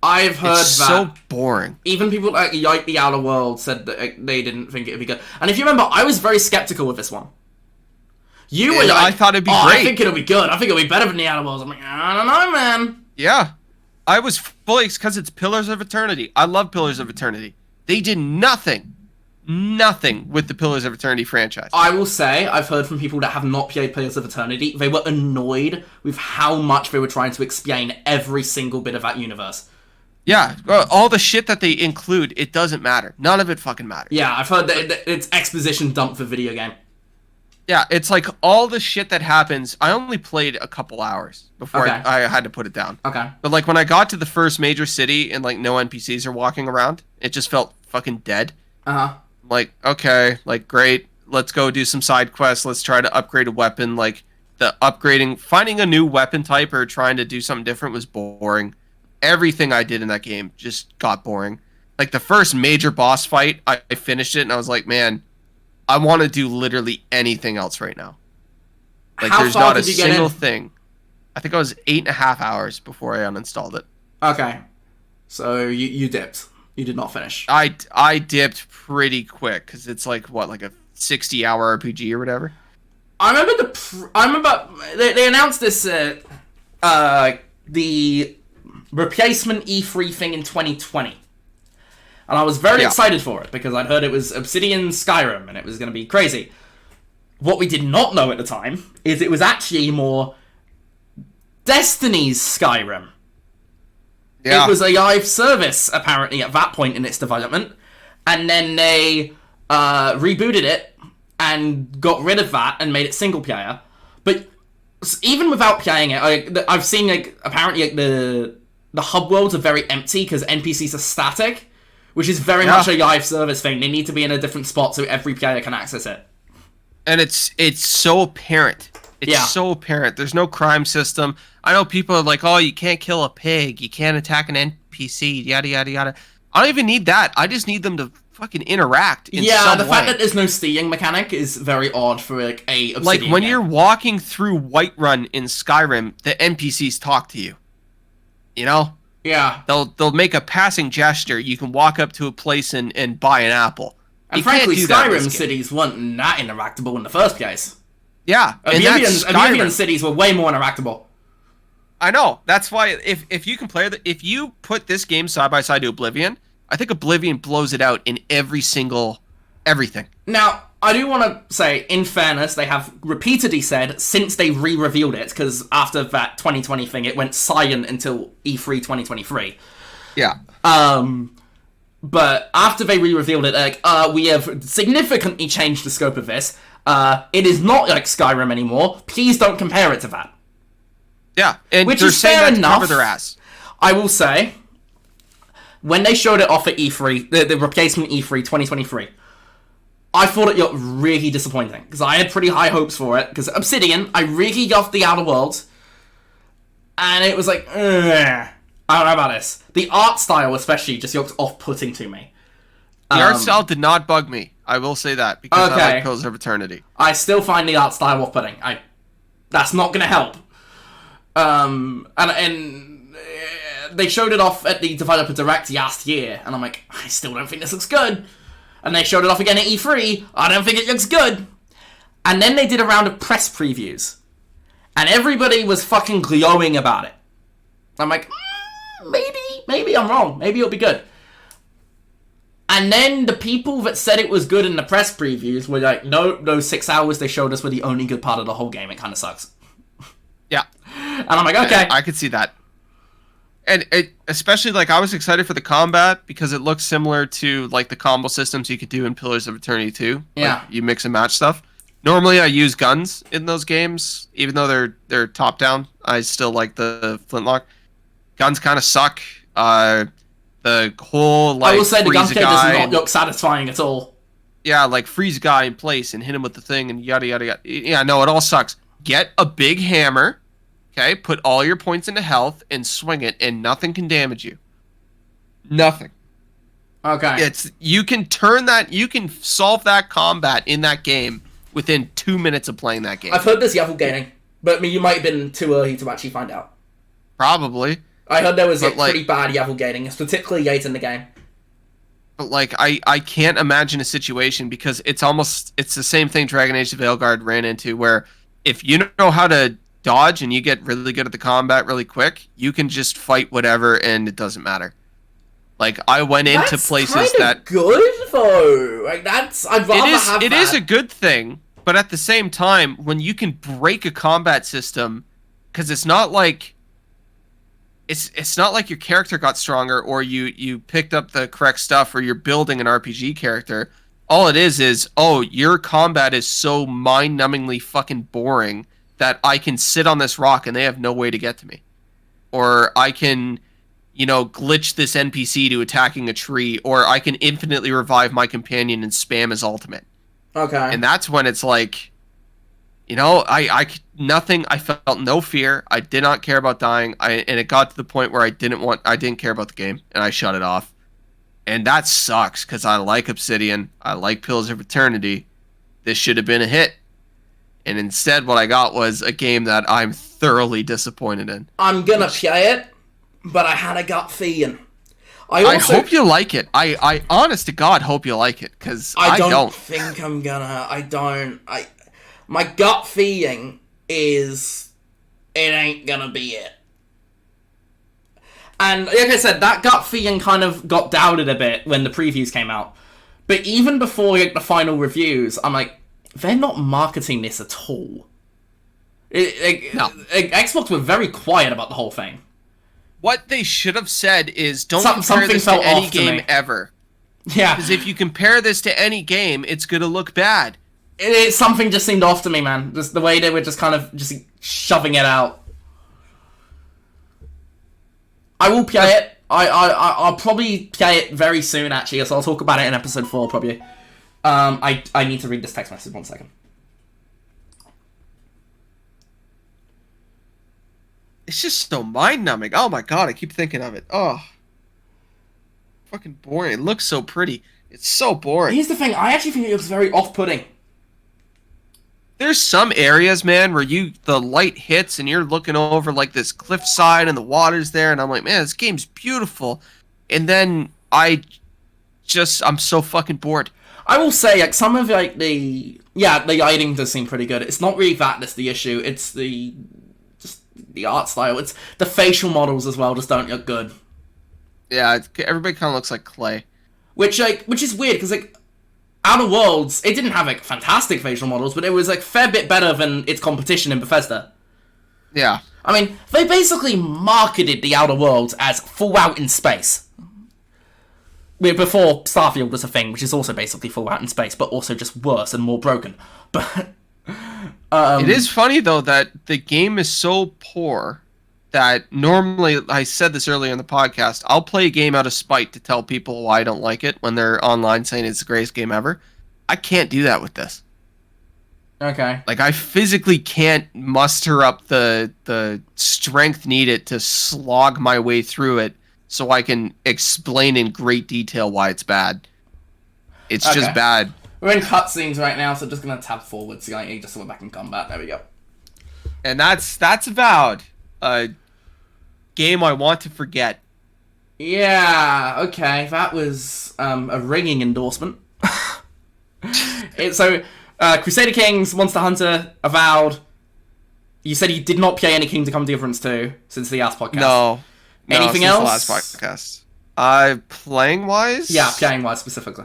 I've heard that. So boring. Even people like Yike the Outer World said that they didn't think it would be good. And if you remember, I was very skeptical with this one. You were like, I thought it'd be great. I think it'll be good. I think it'll be better than the Outer Worlds. I'm like, I don't know, man. Yeah. I was fully, because it's Pillars of Eternity. I love Pillars of Eternity. They did nothing with the Pillars of Eternity franchise. I will say, I've heard from people that have not played Pillars of Eternity, they were annoyed with how much they were trying to explain every single bit of that universe. Yeah, well, all the shit that they include, it doesn't matter. None of it fucking matters. Yeah, I've heard that it's exposition dump for video game. Yeah, it's like all the shit that happens. I only played a couple hours before I had to put it down. Okay. But like when I got to the first major city and like no NPCs are walking around, it just felt fucking dead. Uh-huh. Like, okay, like great, let's go do some side quests. Let's try to upgrade a weapon. Like finding a new weapon type or trying to do something different was boring. Everything I did in that game just got boring. Like the first major boss fight, I finished it and I was like, man, I want to do literally anything else right now. Like, How there's far not a did you get single in? thing. I think I was 8.5 hours before I uninstalled it. Okay. So you dipped. You did not finish. I dipped pretty quick because it's like what, like a 60-hour RPG or whatever. I remember they announced this the replacement E3 thing in 2020. And I was very excited for it, because I'd heard it was Obsidian Skyrim, and it was going to be crazy. What we did not know at the time is it was actually more Destiny's Skyrim. Yeah. It was a live service, apparently, at that point in its development. And then they rebooted it and got rid of that and made it single player. But even without playing it, I've seen, apparently, the hub worlds are very empty because NPCs are static. Which is very much a live service thing. They need to be in a different spot so every player can access it. And it's so apparent. It's so apparent. There's no crime system. I know people are like, oh, you can't kill a pig. You can't attack an NPC, yada, yada, yada. I don't even need that. I just need them to fucking interact in Yeah, some the way. fact that there's no stealing mechanic is very odd for like a Obsidian Like when game. you're walking through Whiterun in Skyrim, the NPCs talk to you. You know? Yeah. They'll make a passing gesture. You can walk up to a place and buy an apple. And you frankly, can't do that in this Skyrim game. cities weren't that interactable in the first place. Yeah, and that's Oblivion Skyrim. cities were way more interactable. I know. That's why if you can play if you put this game side by side to Oblivion, I think Oblivion blows it out in every single everything. Now, I do want to say, in fairness, they have repeatedly said since they re-revealed it, because after that 2020 thing, it went silent until E3 2023. Yeah. But after they re-revealed it, like, we have significantly changed the scope of this. It is not like Skyrim anymore. Please don't compare it to that. Yeah, and Which they're is saying fair that to enough. cover their ass. I will say, when they showed it off at E3, the replacement E3 2023, I thought it looked really disappointing, because I had pretty high hopes for it, because Obsidian, I really loved the Outer Worlds, and it was like, ugh, I don't know about this. The art style especially just looked off-putting to me. The art style did not bug me. I will say that, because Okay. I like Pillars of Eternity. I still find the art style off-putting. That's not going to help. And they showed it off at the Developer Direct last year, and I'm like, I still don't think this looks good. And they showed it off again at E3, I don't think it looks good. And then they did a round of press previews, and everybody was fucking glowing about it. I'm like, maybe I'm wrong. Maybe it'll be good. And then the people that said it was good in the press previews were like, no, those 6 hours they showed us were the only good part of the whole game. It kind of sucks. Yeah. And I'm like, okay. I could see that. And it, especially, like, I was excited for the combat because it looks similar to, like, the combo systems you could do in Pillars of Eternity 2. Yeah. Like, you mix and match stuff. Normally, I use guns in those games. Even though they're top-down, I still like the flintlock. Guns kind of suck. The whole, like, I will say the gun freeze a play does guy not look satisfying at all. yeah, like freeze a guy in place and hit him with the thing and yada yada yada. Yeah, no, it all sucks. Get a big hammer, okay? Put all your points into health and swing it, and nothing can damage you. Nothing. Okay. You can solve that combat in that game within 2 minutes of playing that game. I've heard there's level gaining, but I mean, you might have been too early to actually find out. Probably. I heard there was But, like, pretty bad level gaining, it's particularly late in the game. But, like, I can't imagine a situation because it's the same thing Dragon Age of Veilguard ran into, where if you know how to dodge and you get really good at the combat really quick, you can just fight whatever and it doesn't matter. Like, I went into places kind of that... good, though. Like, I'd rather have It that. is a good thing, but at the same time, when you can break a combat system, because it's not like... It's not like your character got stronger or you picked up the correct stuff or you're building an RPG character. All it is, oh, your combat is so mind-numbingly fucking boring that I can sit on this rock and they have no way to get to me. Or I can, glitch this NPC to attacking a tree, or I can infinitely revive my companion and spam his ultimate. Okay. And that's when it's like, I felt no fear. I did not care about dying. And it got to the point where I didn't care about the game, and I shut it off. And that sucks, because I like Obsidian. I like Pillars of Eternity. This should have been a hit. And instead, what I got was a game that I'm thoroughly disappointed in. I'm gonna play it, but I had a gut feeling. I hope you like it. I honest to God hope you like it, because I don't think I'm gonna. My gut feeling is it ain't gonna be it. And like I said, that gut feeling kind of got doubted a bit when the previews came out. But even before the final reviews, I'm like, they're not marketing this at all. No. Xbox were very quiet about the whole thing. What they should have said is, don't compare something this to felt any off to game me. ever. Yeah. Because if you compare this to any game, it's going to look bad. Something just seemed off to me, man. Just the way they were just kind of just shoving it out. I will play it. I'll probably play it very soon, actually, so I'll talk about it in episode 4, probably. I need to read this text message 1 second. It's just so mind-numbing. Oh my god, I keep thinking of it. Oh. Fucking boring. It looks so pretty. It's so boring. Here's the thing, I actually think it looks very off-putting. There's some areas, man, where the light hits and you're looking over like this cliffside and the water's there, and I'm like, man, this game's beautiful. And then I'm so fucking bored. I will say, like, some of like the lighting does seem pretty good. It's not really that's the issue. It's the art style. It's the facial models as well just don't look good. Yeah, everybody kind of looks like clay. Which is weird because like Outer Worlds, it didn't have like fantastic facial models, but it was like a fair bit better than its competition in Bethesda. Yeah. I mean, they basically marketed the Outer Worlds as Fallout in space. Before Starfield was a thing, which is also basically Fallout in space, but also just worse and more broken. But it is funny though that the game is so poor that normally, I said this earlier in the podcast, I'll play a game out of spite to tell people why I don't like it when they're online saying it's the greatest game ever. I can't do that with this. Okay. Like, I physically can't muster up the strength needed to slog my way through it so I can explain in great detail why it's bad. It's just bad. We're in cutscenes right now, so just gonna tab forward so you just so we're back in combat. There we go. And that's Avowed. A game I want to forget. Yeah, okay, that was a ringing endorsement. So, Crusader Kings, Monster Hunter, Avowed. You said you did not play any Kingdom Come Deliverance 2 since the last podcast. No. Anything since else? The last podcast. Playing wise? Yeah, playing wise specifically.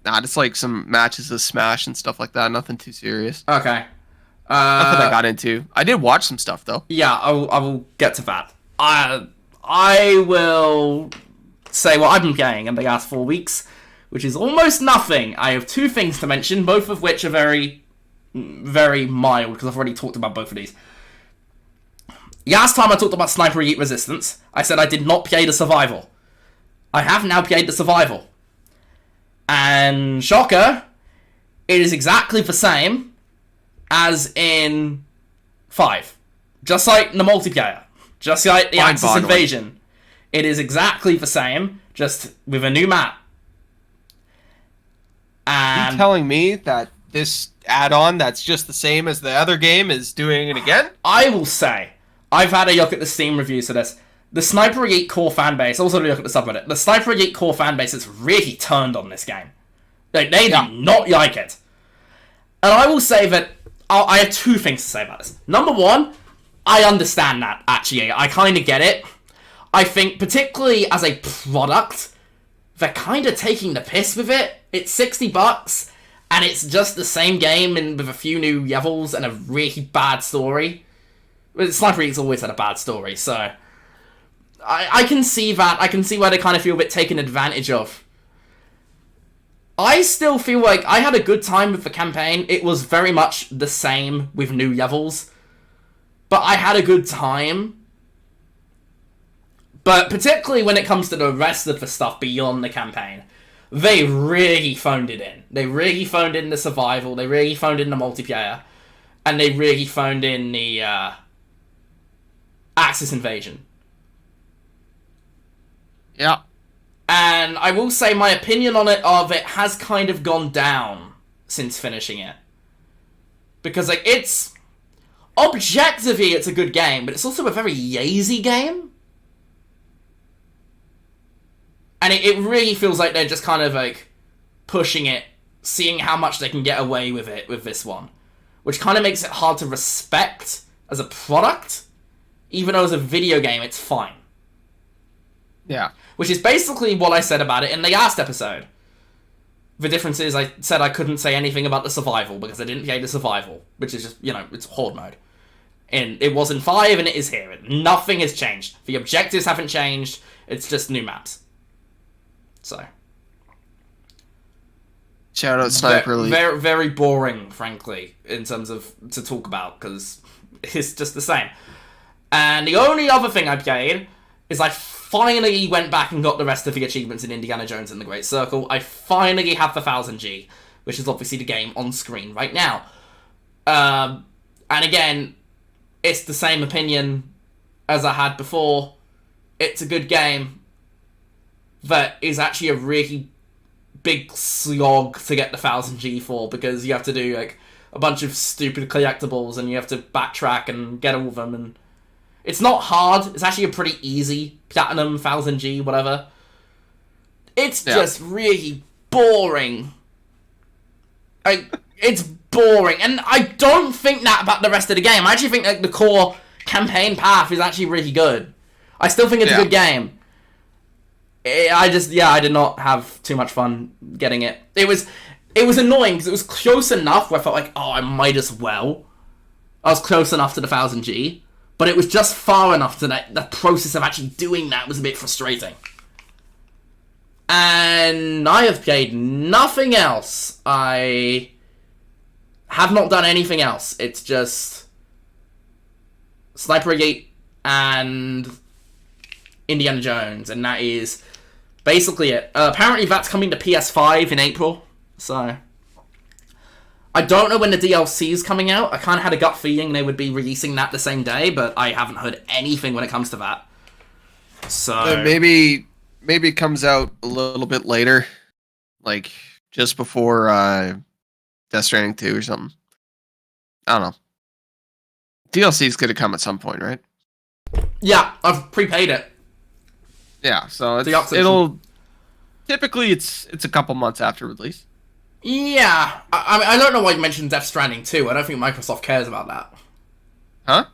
Nah, just like some matches of Smash and stuff like that. Nothing too serious. Okay. Nothing I got into. I did watch some stuff though. Yeah, I will get to that. I will say what I've been playing in the last 4 weeks, which is almost nothing. I have 2 things to mention, both of which are very, very mild, because I've already talked about both of these. Last time I talked about Sniper Elite Resistance, I said I did not play the Survival. I have now played the Survival. And, shocker, it is exactly the same as in 5. Just like the multiplayer. Just like the Axis Invasion. It is exactly the same, just with a new map. And you telling me that this add-on that's just the same as the other game is doing it again? I will say, I've had a look at the Steam reviews for this. The Sniper Elite core fanbase, also a look at the subreddit, the Sniper Elite core fanbase is really turned on this game. They do not like it. And I will say that I have 2 things to say about this. Number 1, I understand that, actually. I kind of get it. I think, particularly as a product, they're kind of taking the piss with it. It's $60, and it's just the same game with a few new levels and a really bad story. Sniper Elite's always had a bad story, so I can see that. I can see why they kind of feel a bit taken advantage of. I still feel like I had a good time with the campaign. It was very much the same with new levels. But I had a good time. But particularly when it comes to the rest of the stuff beyond the campaign, they really phoned it in. They really phoned in the survival. They really phoned in the multiplayer. And they really phoned in the Axis Invasion. Yeah. And I will say my opinion on it has kind of gone down since finishing it. Because, like, it's... Objectively, it's a good game, but it's also a very lazy game. And it really feels like they're just kind of, like, pushing it, seeing how much they can get away with it with this one. Which kind of makes it hard to respect as a product. Even though as a video game, it's fine. Yeah. Which is basically what I said about it in the last episode. The difference is I said I couldn't say anything about the survival because I didn't play the survival. Which is just, it's horde mode. And it was in 5 and it is here. Nothing has changed. The objectives haven't changed. It's just new maps. So. Shout out Sniper Elite. Very, very boring, frankly, in terms of to talk about because it's just the same. And the only other thing I played is I finally went back and got the rest of the achievements in Indiana Jones and the Great Circle. I finally have the 1000G, which is obviously the game on screen right now. And again, it's the same opinion as I had before. It's a good game that is actually a really big slog to get the 1000G for, because you have to do like a bunch of stupid collectibles and you have to backtrack and get all of them, and it's not hard. It's actually a pretty easy platinum 1000G, whatever. It's just really boring. It's boring, and I don't think that about the rest of the game. I actually think like the core campaign path is actually really good. I still think it's a good game. I did not have too much fun getting it. It was annoying because it was close enough where I felt like, oh, I might as well. I was close enough to the 1000G, but it was just far enough to that the process of actually doing that was a bit frustrating. And I have played nothing else. I have not done anything else. It's just Sniper Elite and Indiana Jones, and that is basically it. Apparently that's coming to PS5 in April, so I don't know when the DLC is coming out. I kind of had a gut feeling they would be releasing that the same day, but I haven't heard anything when it comes to that. So maybe it comes out a little bit later, like just before Death Stranding 2 or something. I don't know. DLC is going to come at some point, right? Yeah, I've prepaid it. Yeah, so it'll typically it's a couple months after release. Yeah, I don't know why you mentioned Death Stranding 2. I don't think Microsoft cares about that. Huh?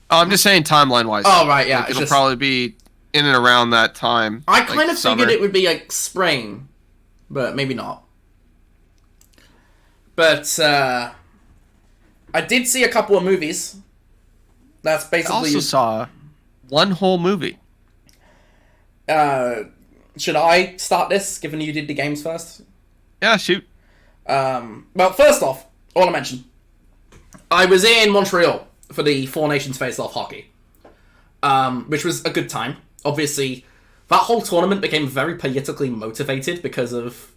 Oh, I'm just saying timeline-wise. Oh, right, yeah. Like, it'll probably be in and around that time. I kind of figured it would be like spring, but maybe not. But I did see a couple of movies. That's basically. I also saw one whole movie. Should I start this, given you did the games first? Yeah, shoot. Well, first off, I want to mention, I was in Montreal for the Four Nations Face-Off hockey, which was a good time. Obviously, that whole tournament became very politically motivated because of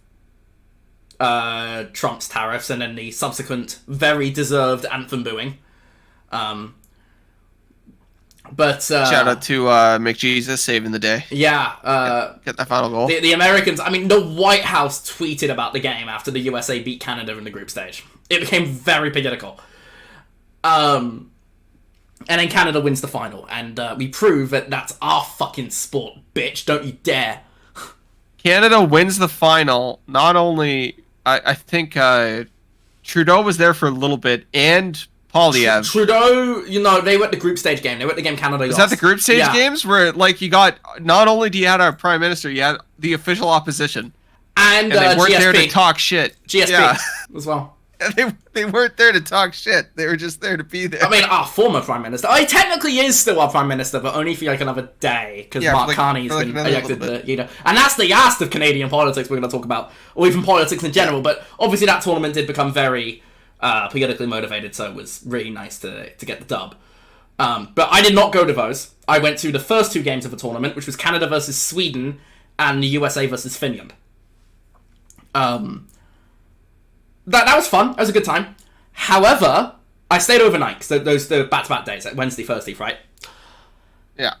Trump's tariffs and then the subsequent very deserved anthem booing. But shout out to McJesus saving the day. Yeah. Get that final goal. The Americans, I mean, the White House tweeted about the game after the USA beat Canada in the group stage. It became very political. And then Canada wins the final. And we prove that that's our fucking sport, bitch. Don't you dare. Canada wins the final. Not only, I think Trudeau was there for a little bit, and Polyev. Trudeau, they were at the group stage game. They were at the game Canada lost. Is that the group stage games where, like, you got, not only do you have our prime minister, you had the official opposition. And they weren't GSP. there to talk shit. GSP as well. They weren't there to talk shit. They were just there to be there. I mean, our former prime minister. He technically is still our prime minister, but only for like another day, because Mark Carney's been elected. And that's the last of Canadian politics we're going to talk about, or even politics in general. But obviously that tournament did become very politically motivated, so it was really nice to get the dub. But I did not go to those. I went to the first two games of the tournament, which was Canada versus Sweden and the USA versus Finland. That was fun. That was a good time. However, I stayed overnight, because the back-to-back days, like Wednesday, Thursday, right? Yeah.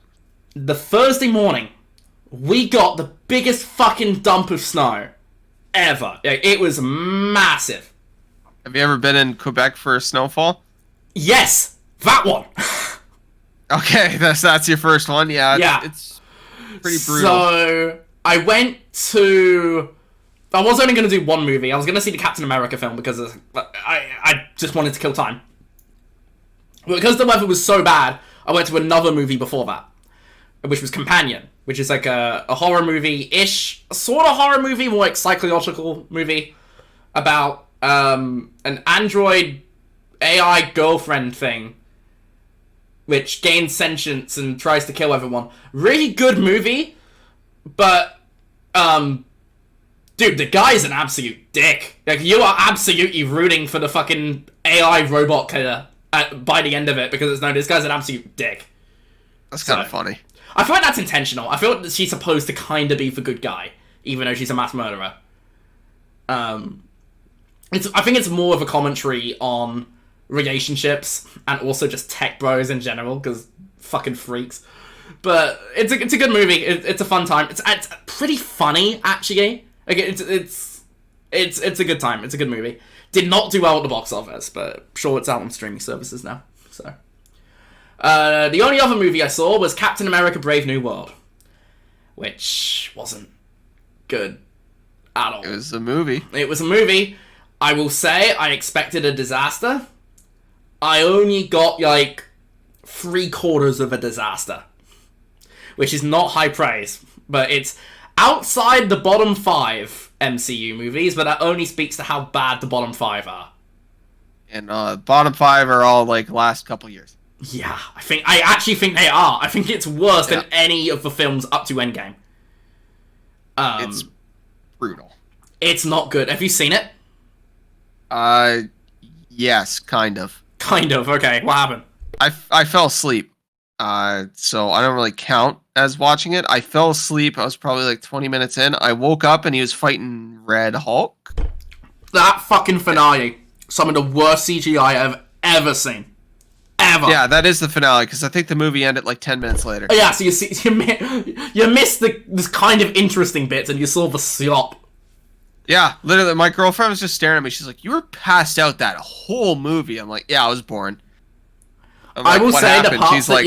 The Thursday morning, we got the biggest fucking dump of snow ever. It was massive. Have you ever been in Quebec for a snowfall? Yes! That one! Okay, that's your first one. Yeah. It's pretty brutal. So, I went to... I was only going to do one movie. I was going to see the Captain America film because I just wanted to kill time. But because the weather was so bad, I went to another movie before that, which was Companion, which is like a horror movie-ish, sort of horror movie, more like psychological movie about an android AI girlfriend thing which gains sentience and tries to kill everyone. Really good movie, but dude, the guy's an absolute dick. Like, you are absolutely rooting for the fucking AI robot killer by the end of it, because it's known this guy's an absolute dick. That's kind of funny. I feel like that's intentional. I feel like she's supposed to kind of be the good guy, even though she's a mass murderer. I think it's more of a commentary on relationships and also just tech bros in general, because fucking freaks. But it's a good movie. It's a fun time. It's pretty funny, actually. Like, it's a good time. It's a good movie. Did not do well at the box office, but sure, it's out on streaming services now. So, the only other movie I saw was Captain America: Brave New World, which wasn't good at all. It was a movie. It was a movie. I will say I expected a disaster. I only got, like, 3/4 of a disaster, which is not high praise, but it's outside the bottom 5 MCU movies, but that only speaks to how bad the bottom 5 are. And bottom 5 are all, like, last couple years. Yeah, I actually think they are. I think it's worse than any of the films up to Endgame. It's brutal. It's not good. Have you seen it? Yes, kind of. Kind of, okay. What happened? I fell asleep. So I don't really count as watching it. I fell asleep. I was probably like 20 minutes in. I woke up and he was fighting Red Hulk. That fucking finale. Some of the worst CGI I've ever seen. Ever. Yeah, that is the finale, because I think the movie ended like 10 minutes later. Oh, yeah, so you missed this kind of interesting bits and you saw the slop. Yeah, literally, my girlfriend was just staring at me. She's like, "You were passed out that whole movie." I'm like, "Yeah, I was boring." Like, I will say happened? the parts She's like,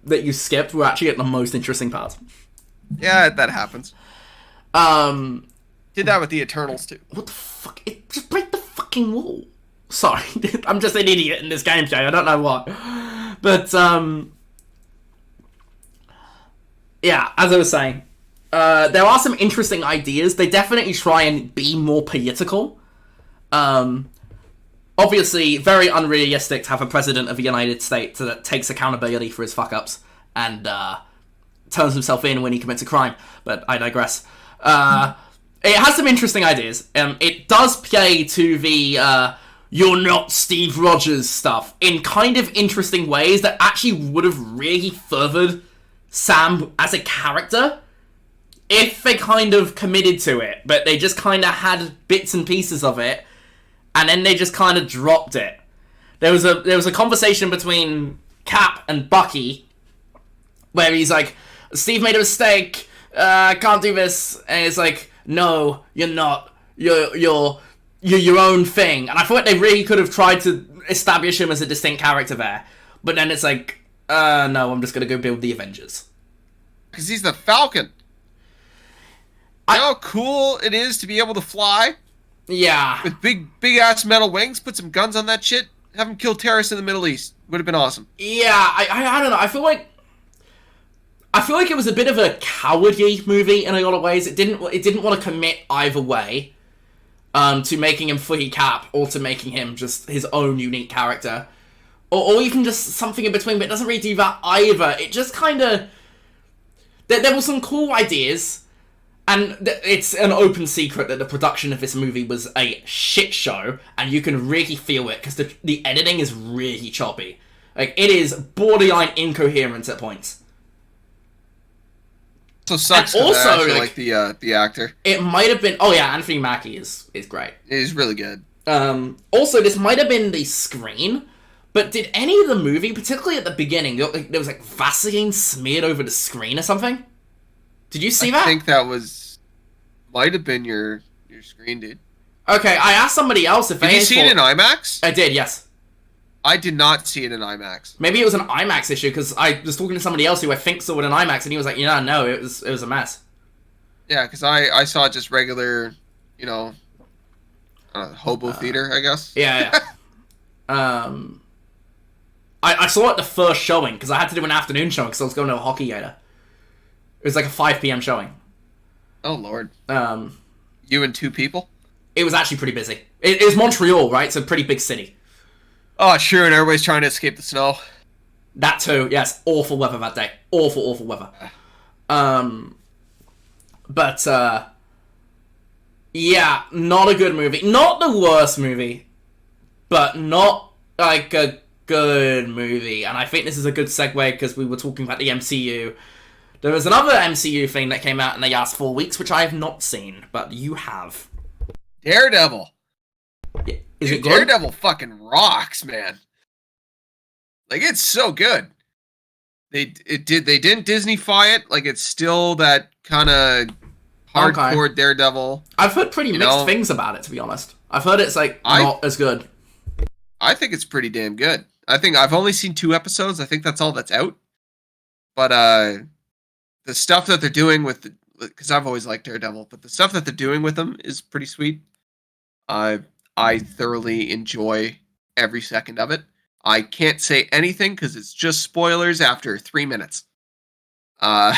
that you skipped were actually the most interesting parts. Yeah, that happens. Did that with the Eternals too. What the fuck? Just break the fucking wall. Sorry, I'm just an idiot in this game show. I don't know what, but yeah, as I was saying. There are some interesting ideas. They definitely try and be more political. Obviously, very unrealistic to have a president of the United States that takes accountability for his fuck-ups and turns himself in when he commits a crime. But I digress. It has some interesting ideas. It does play to the "you're not Steve Rogers" stuff in kind of interesting ways that actually would have really furthered Sam as a character if they kind of committed to it, but they just kind of had bits and pieces of it, and then they just kind of dropped it. There was a conversation between Cap and Bucky, where he's like, "Steve made a mistake, can't do this," and it's like, "No, you're not. You're your own thing." And I thought they really could have tried to establish him as a distinct character there, but then it's like, no, I'm just gonna go build the Avengers. Because he's the Falcon. You know how cool it is to be able to fly? Yeah. With big ass metal wings, put some guns on that shit, have him kill terrorists in the Middle East. Would have been awesome. Yeah, I don't know. I feel like it was a bit of a cowardly movie in a lot of ways. It didn't want to commit either way, to making him fully Cap or to making him just his own unique character, or even just something in between. But it doesn't really do that either. It just kind of there were some cool ideas. And it's an open secret that the production of this movie was a shit show, and you can really feel it, because the editing is really choppy. Like, it is borderline incoherent at points. So sucks. And also, like the actor. It might have been. Oh yeah, Anthony Mackie is great. He's really good. Also, this might have been the screen, but did any of the movie, particularly at the beginning, there was like Vaseline smeared over the screen or something? Did you see that? I think that might have been your screen, dude. Okay, I asked somebody else if Did you see it in IMAX? I did, yes. I did not see it in IMAX. Maybe it was an IMAX issue, because I was talking to somebody else who I think saw it in IMAX, and he was like, "Yeah, no, it was a mess." Yeah, because I saw just regular, hobo theater, I guess. Yeah. I saw it the first showing, because I had to do an afternoon showing, because I was going to a hockey game. It was like a 5 p.m. showing. Oh, Lord. You and 2 people? It was actually pretty busy. It was Montreal, right? It's a pretty big city. Oh, sure, and everybody's trying to escape the snow. That too, yes. Awful weather that day. Awful weather. Yeah, not a good movie. Not the worst movie, but not, like, a good movie. And I think this is a good segue, because we were talking about the MCU. There was another MCU thing that came out in the last 4 weeks, which I have not seen, but you have. Daredevil. Yeah. Is it good? Daredevil fucking rocks, man. Like, it's so good. They didn't Disney-fy it. Like, it's still that kind of hardcore Daredevil. I've heard pretty mixed things about it, to be honest. I've heard it's like not as good. I think it's pretty damn good. I think I've only seen 2 episodes. I think that's all that's out. But the stuff that they're doing with, because I've always liked Daredevil, but the stuff that they're doing with them is pretty sweet. I thoroughly enjoy every second of it. I can't say anything because it's just spoilers after 3 minutes. But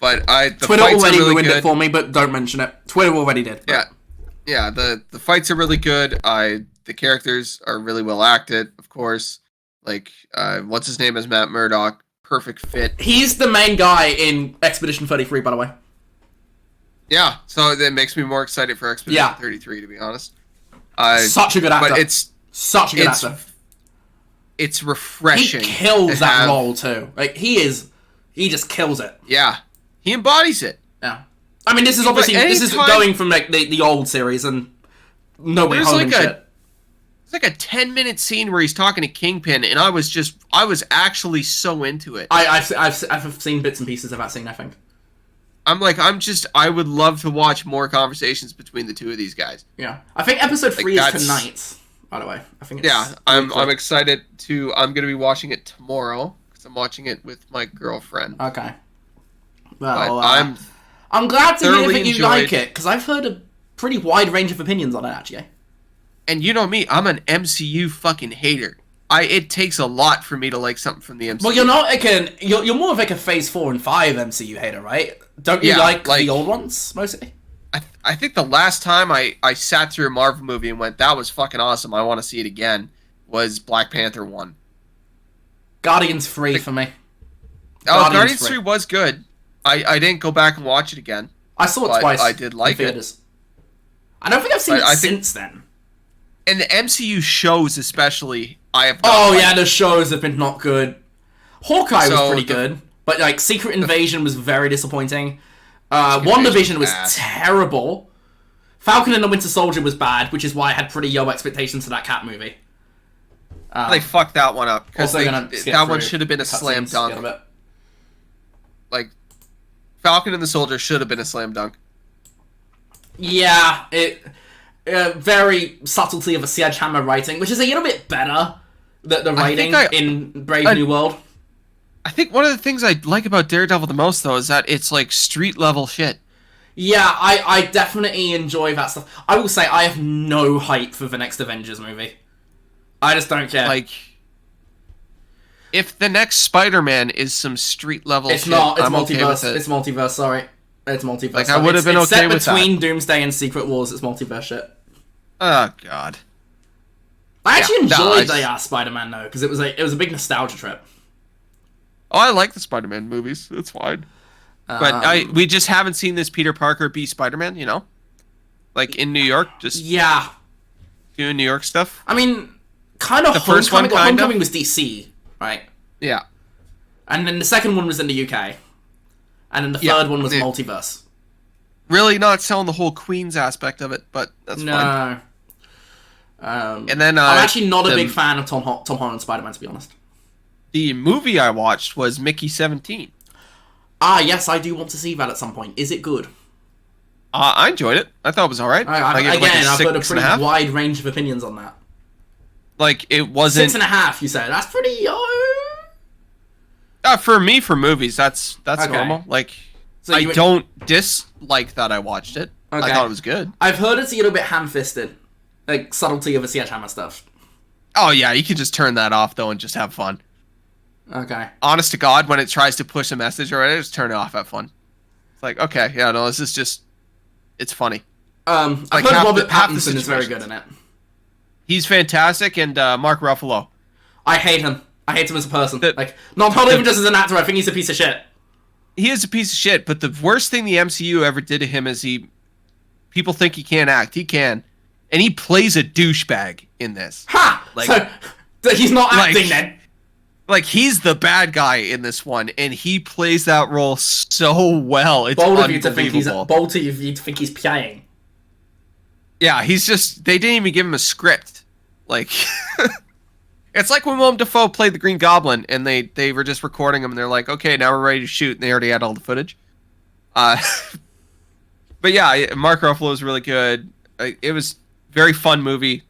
the Twitter fights already are really ruined good. it for me, but don't mention it. Twitter already did. Yeah. The fights are really good. The characters are really well acted, of course. Like, what's his name is Matt Murdock. Perfect fit. He's the main guy in Expedition 33, by the way. Yeah, so that makes me more excited for Expedition 33, to be honest. Such a good actor. But it's such a good actor. It's refreshing. He kills that role too. Like he just kills it. Yeah, he embodies it. Yeah, I mean, this is obviously going from like the old series and No Way Home and shit. It's like a 10-minute scene where he's talking to Kingpin, and I was actually so into it. I've seen bits and pieces of that scene, I think. I would love to watch more conversations between the two of these guys. Yeah. I think episode 3 is tonight, by the way. I think it's I'm excited I'm going to be watching it tomorrow, because I'm watching it with my girlfriend. Okay. Well, I'm glad to hear that you like it, because I've heard a pretty wide range of opinions on it, actually. And you know me, I'm an MCU fucking hater. It takes a lot for me to like something from the MCU. Well, you're not like you're more of like a Phase 4 and 5 MCU hater, right? Don't you like the old ones mostly? I think the last time I sat through a Marvel movie and went, that was fucking awesome, I want to see it again, was Black Panther 1. Guardians 3 for me. Guardians 3 was good. I didn't go back and watch it again. I saw it twice. I did like it. I don't think I've seen it since then. And the MCU shows especially, I have the shows have been not good. Hawkeye was pretty good, but like Secret Invasion was very disappointing. WandaVision was terrible. Falcon and the Winter Soldier was bad, which is why I had pretty low expectations for that Cat movie. They fucked that one up, because that one should have been a slam dunk. Like, Falcon and the Soldier should have been a slam dunk. Yeah, very subtlety of a sledgehammer writing, which is a little bit better than the writing in Brave New World. I think one of the things I like about Daredevil the most, though, is that it's like street level shit. Yeah, I definitely enjoy that stuff. I will say I have no hype for the next Avengers movie. I just don't care. Like, if the next Spider-Man is some street level shit, not. It's I'm multiverse. okay with it. It's multiverse. Sorry, it's multiverse. Like, I would have been okay with that. Between Doomsday and Secret Wars, it's multiverse shit. Oh god. I actually enjoyed the Spider-Man though, because it was a big nostalgia trip. Oh, I like the Spider-Man movies. It's fine. But we just haven't seen this Peter Parker be Spider-Man, you know? Like in New York, just doing New York stuff. I mean, kind of. The first one, Homecoming was DC, right? Yeah. And then the second one was in the UK, and then the third one was multiverse. Really not selling the whole Queens aspect of it, but that's fine. And then I'm actually not a big fan of Tom Holland Spider-Man, to be honest. The movie I watched was Mickey 17. Ah, yes, I do want to see that at some point. Is it good? I enjoyed it. I thought it was alright. I've heard a pretty wide range of opinions on that. Like, it wasn't... 6.5, you said. That's pretty... for me, for movies, that's normal. Like, so I don't dislike that I watched it. Okay. I thought it was good. I've heard it's a little bit ham-fisted. Like, subtlety of a sledgehammer stuff. Oh, yeah, you can just turn that off, though, and just have fun. Okay. Honest to God, when it tries to push a message already, just turn it off, have fun. It's like, okay, yeah, no, this is just... It's funny. I've heard Robert Pattinson is very good in it. He's fantastic, and Mark Ruffalo. I hate him. I hate him as a person. Not even just as an actor, I think he's a piece of shit. He is a piece of shit, but the worst thing the MCU ever did to him is people think he can't act. He can. And he plays a douchebag in this. Ha! Like, so he's not acting then. Like, he's the bad guy in this one, and he plays that role so well. It's bold unbelievable. Bold of you to think he's playing. Yeah, he's just... They didn't even give him a script. Like... It's like when Willem Dafoe played the Green Goblin, and they were just recording him, and they're like, okay, now we're ready to shoot, and they already had all the footage. But yeah, Mark Ruffalo was really good. It was very fun movie.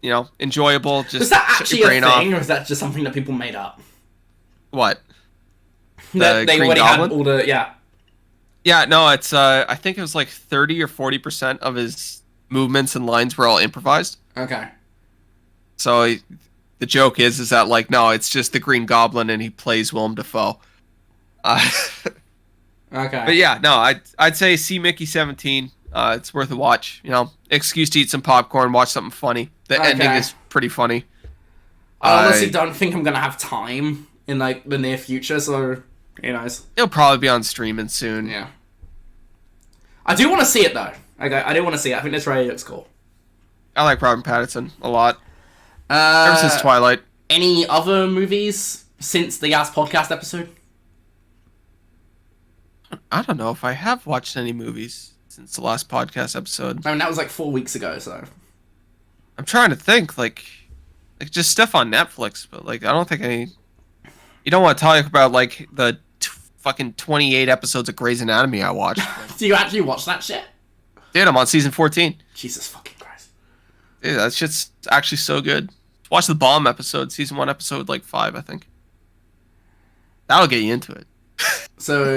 You know, enjoyable. Just Was that shut actually your a brain thing, off. or is that just something that people made up? What? That they Green already Goblin? had all the Yeah, no, it's I think it was like 30 or 40% of his movements and lines were all improvised. Okay. So the joke is that like no, it's just the Green Goblin and he plays Willem Dafoe. Uh, Okay. but yeah, no, I'd say see Mickey 17. It's worth a watch. You know, excuse to eat some popcorn, watch something funny. The ending is pretty funny. I honestly don't think I'm gonna have time in like the near future, so who knows? It'll probably be on streaming soon. Yeah. I do want to see it though. Okay, I do want to see it. I think this trailer looks cool. I like Robert Pattinson a lot. Ever Ever since Twilight. Any other movies since the last podcast episode? I don't know if I have watched any movies since the last podcast episode. I mean, that was like 4 weeks ago, so. I'm trying to think, like just stuff on Netflix, but like I don't think any. You don't want to talk about like the fucking 28 episodes of Grey's Anatomy I watched. Do you actually watch that shit? Dude, I'm on season 14. Jesus fucking Christ. Dude, that shit's actually so good. Watch the Bomb episode, season 1, episode like 5, I think. That'll get you into it. So.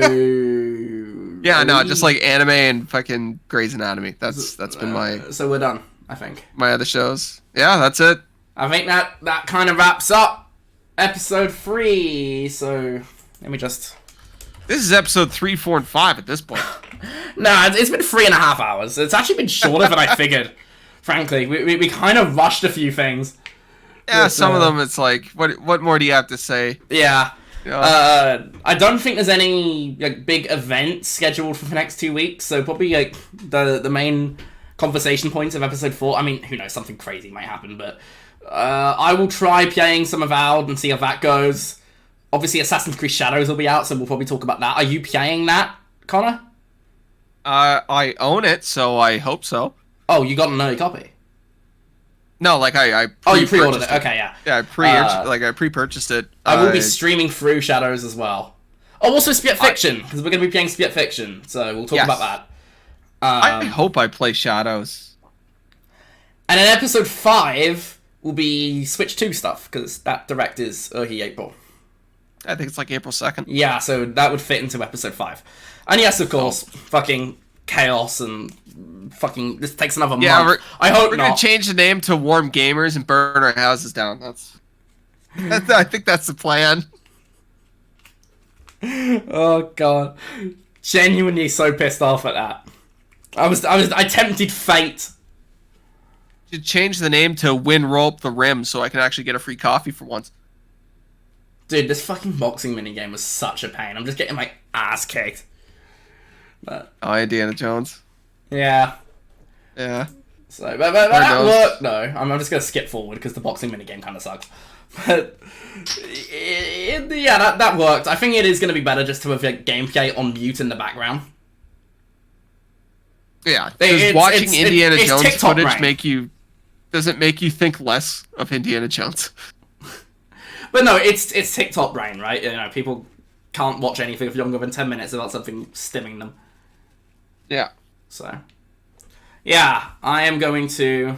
Yeah, no, just like anime and fucking Grey's Anatomy. That's been my. So we're done, I think. My other shows. Yeah, that's it. I think that kind of wraps up episode 3. So let me just. This is episode 3, 4, and 5 at this point. No, it's been 3.5 hours. It's actually been shorter than I figured. Frankly, we kind of rushed a few things. Yeah, But, some of them it's like, what more do you have to say? Yeah. You know? I don't think there's any like big events scheduled for the next 2 weeks, so probably like the main conversation points of episode 4. I mean, who knows, something crazy might happen, but I will try playing some Avowed and see how that goes. Obviously, Assassin's Creed Shadows will be out, so we'll probably talk about that. Are you playing that, Connor? I own it, so I hope so. Oh, you got an early copy? No, like I you pre-ordered it. Okay, yeah. Yeah, I pre-purchased it. I will be streaming through Shadows as well. Oh, also Spirit Fiction, because we're going to be playing Spirit Fiction, so we'll talk about that. I hope I play Shadows. And then episode 5 will be Switch 2 stuff, because that direct is early April. I think it's like April 2nd. Yeah, so that would fit into episode 5. And yes, of course, fucking chaos and fucking this takes another month. I hope we're not. Gonna change the name to Warm Gamers and burn our houses down. I think that's the plan. Oh god, genuinely so pissed off at that. I tempted fate. You should change the name to Win Roll Up the Rim so I can actually get a free coffee for once. Dude, this fucking boxing minigame was such a pain. I'm just getting my ass kicked. But Indiana Jones. yeah. Yeah. So, but that worked, though. I'm just going to skip forward because the boxing minigame kind of sucks. But, yeah, that worked. I think it is going to be better just to have like, gameplay on mute in the background. Yeah, does watching Indiana Jones TikTok footage does it make you think less of Indiana Jones? But no, it's TikTok brain, right? You know, people can't watch anything for longer than 10 minutes without something stimming them. Yeah. So, yeah, I am going to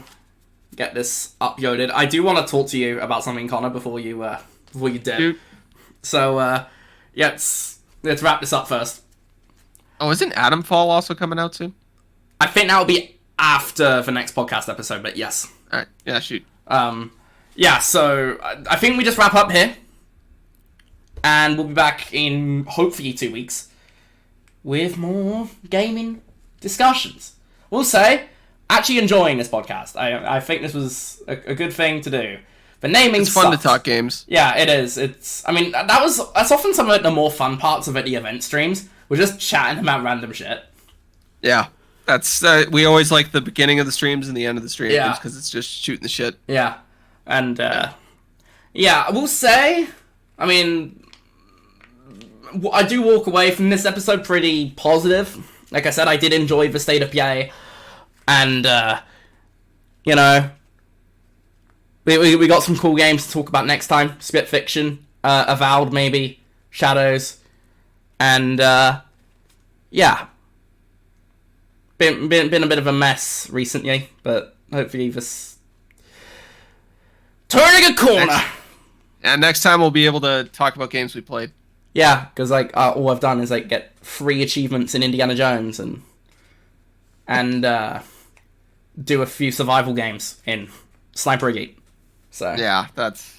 get this uploaded. I do want to talk to you about something, Connor, before you dip. Dude. So, yeah, let's wrap this up first. Oh, isn't Adamfall also coming out soon? I think that will be after the next podcast episode, but yes. All right. Yeah, shoot. Yeah, so I think we just wrap up here. And we'll be back in, hopefully, 2 weeks with more gaming discussions. We'll say, actually enjoying this podcast. I think this was a good thing to do. The naming It's fun sucks. to talk games. Yeah, it is. I mean, that's often some of the more fun parts of the event streams. We're just chatting about random shit. Yeah. That's we always like the beginning of the streams and the end of the streams Yeah. because it's just shooting the shit. Yeah. And, yeah, I will say, I mean, I do walk away from this episode pretty positive. Like I said, I did enjoy the state of play. And, you know, we got some cool games to talk about next time. Spit Fiction, Avowed maybe, Shadows. And, yeah. been a bit of a mess recently, but hopefully this turning a corner. And next time we'll be able to talk about games we played. Yeah, because like all I've done is like get 3 achievements in Indiana Jones and do a few survival games in Sniper Elite. So yeah, that's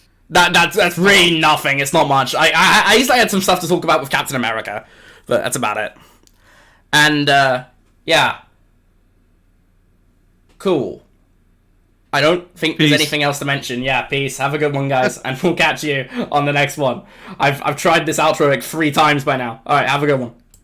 really nothing. It's not much. I used to had some stuff to talk about with Captain America, but that's about it. And yeah, cool. I don't think there's anything else to mention. Yeah, peace. Have a good one, guys, and we'll catch you on the next one. I've tried this outro like 3 times by now. All right, have a good one.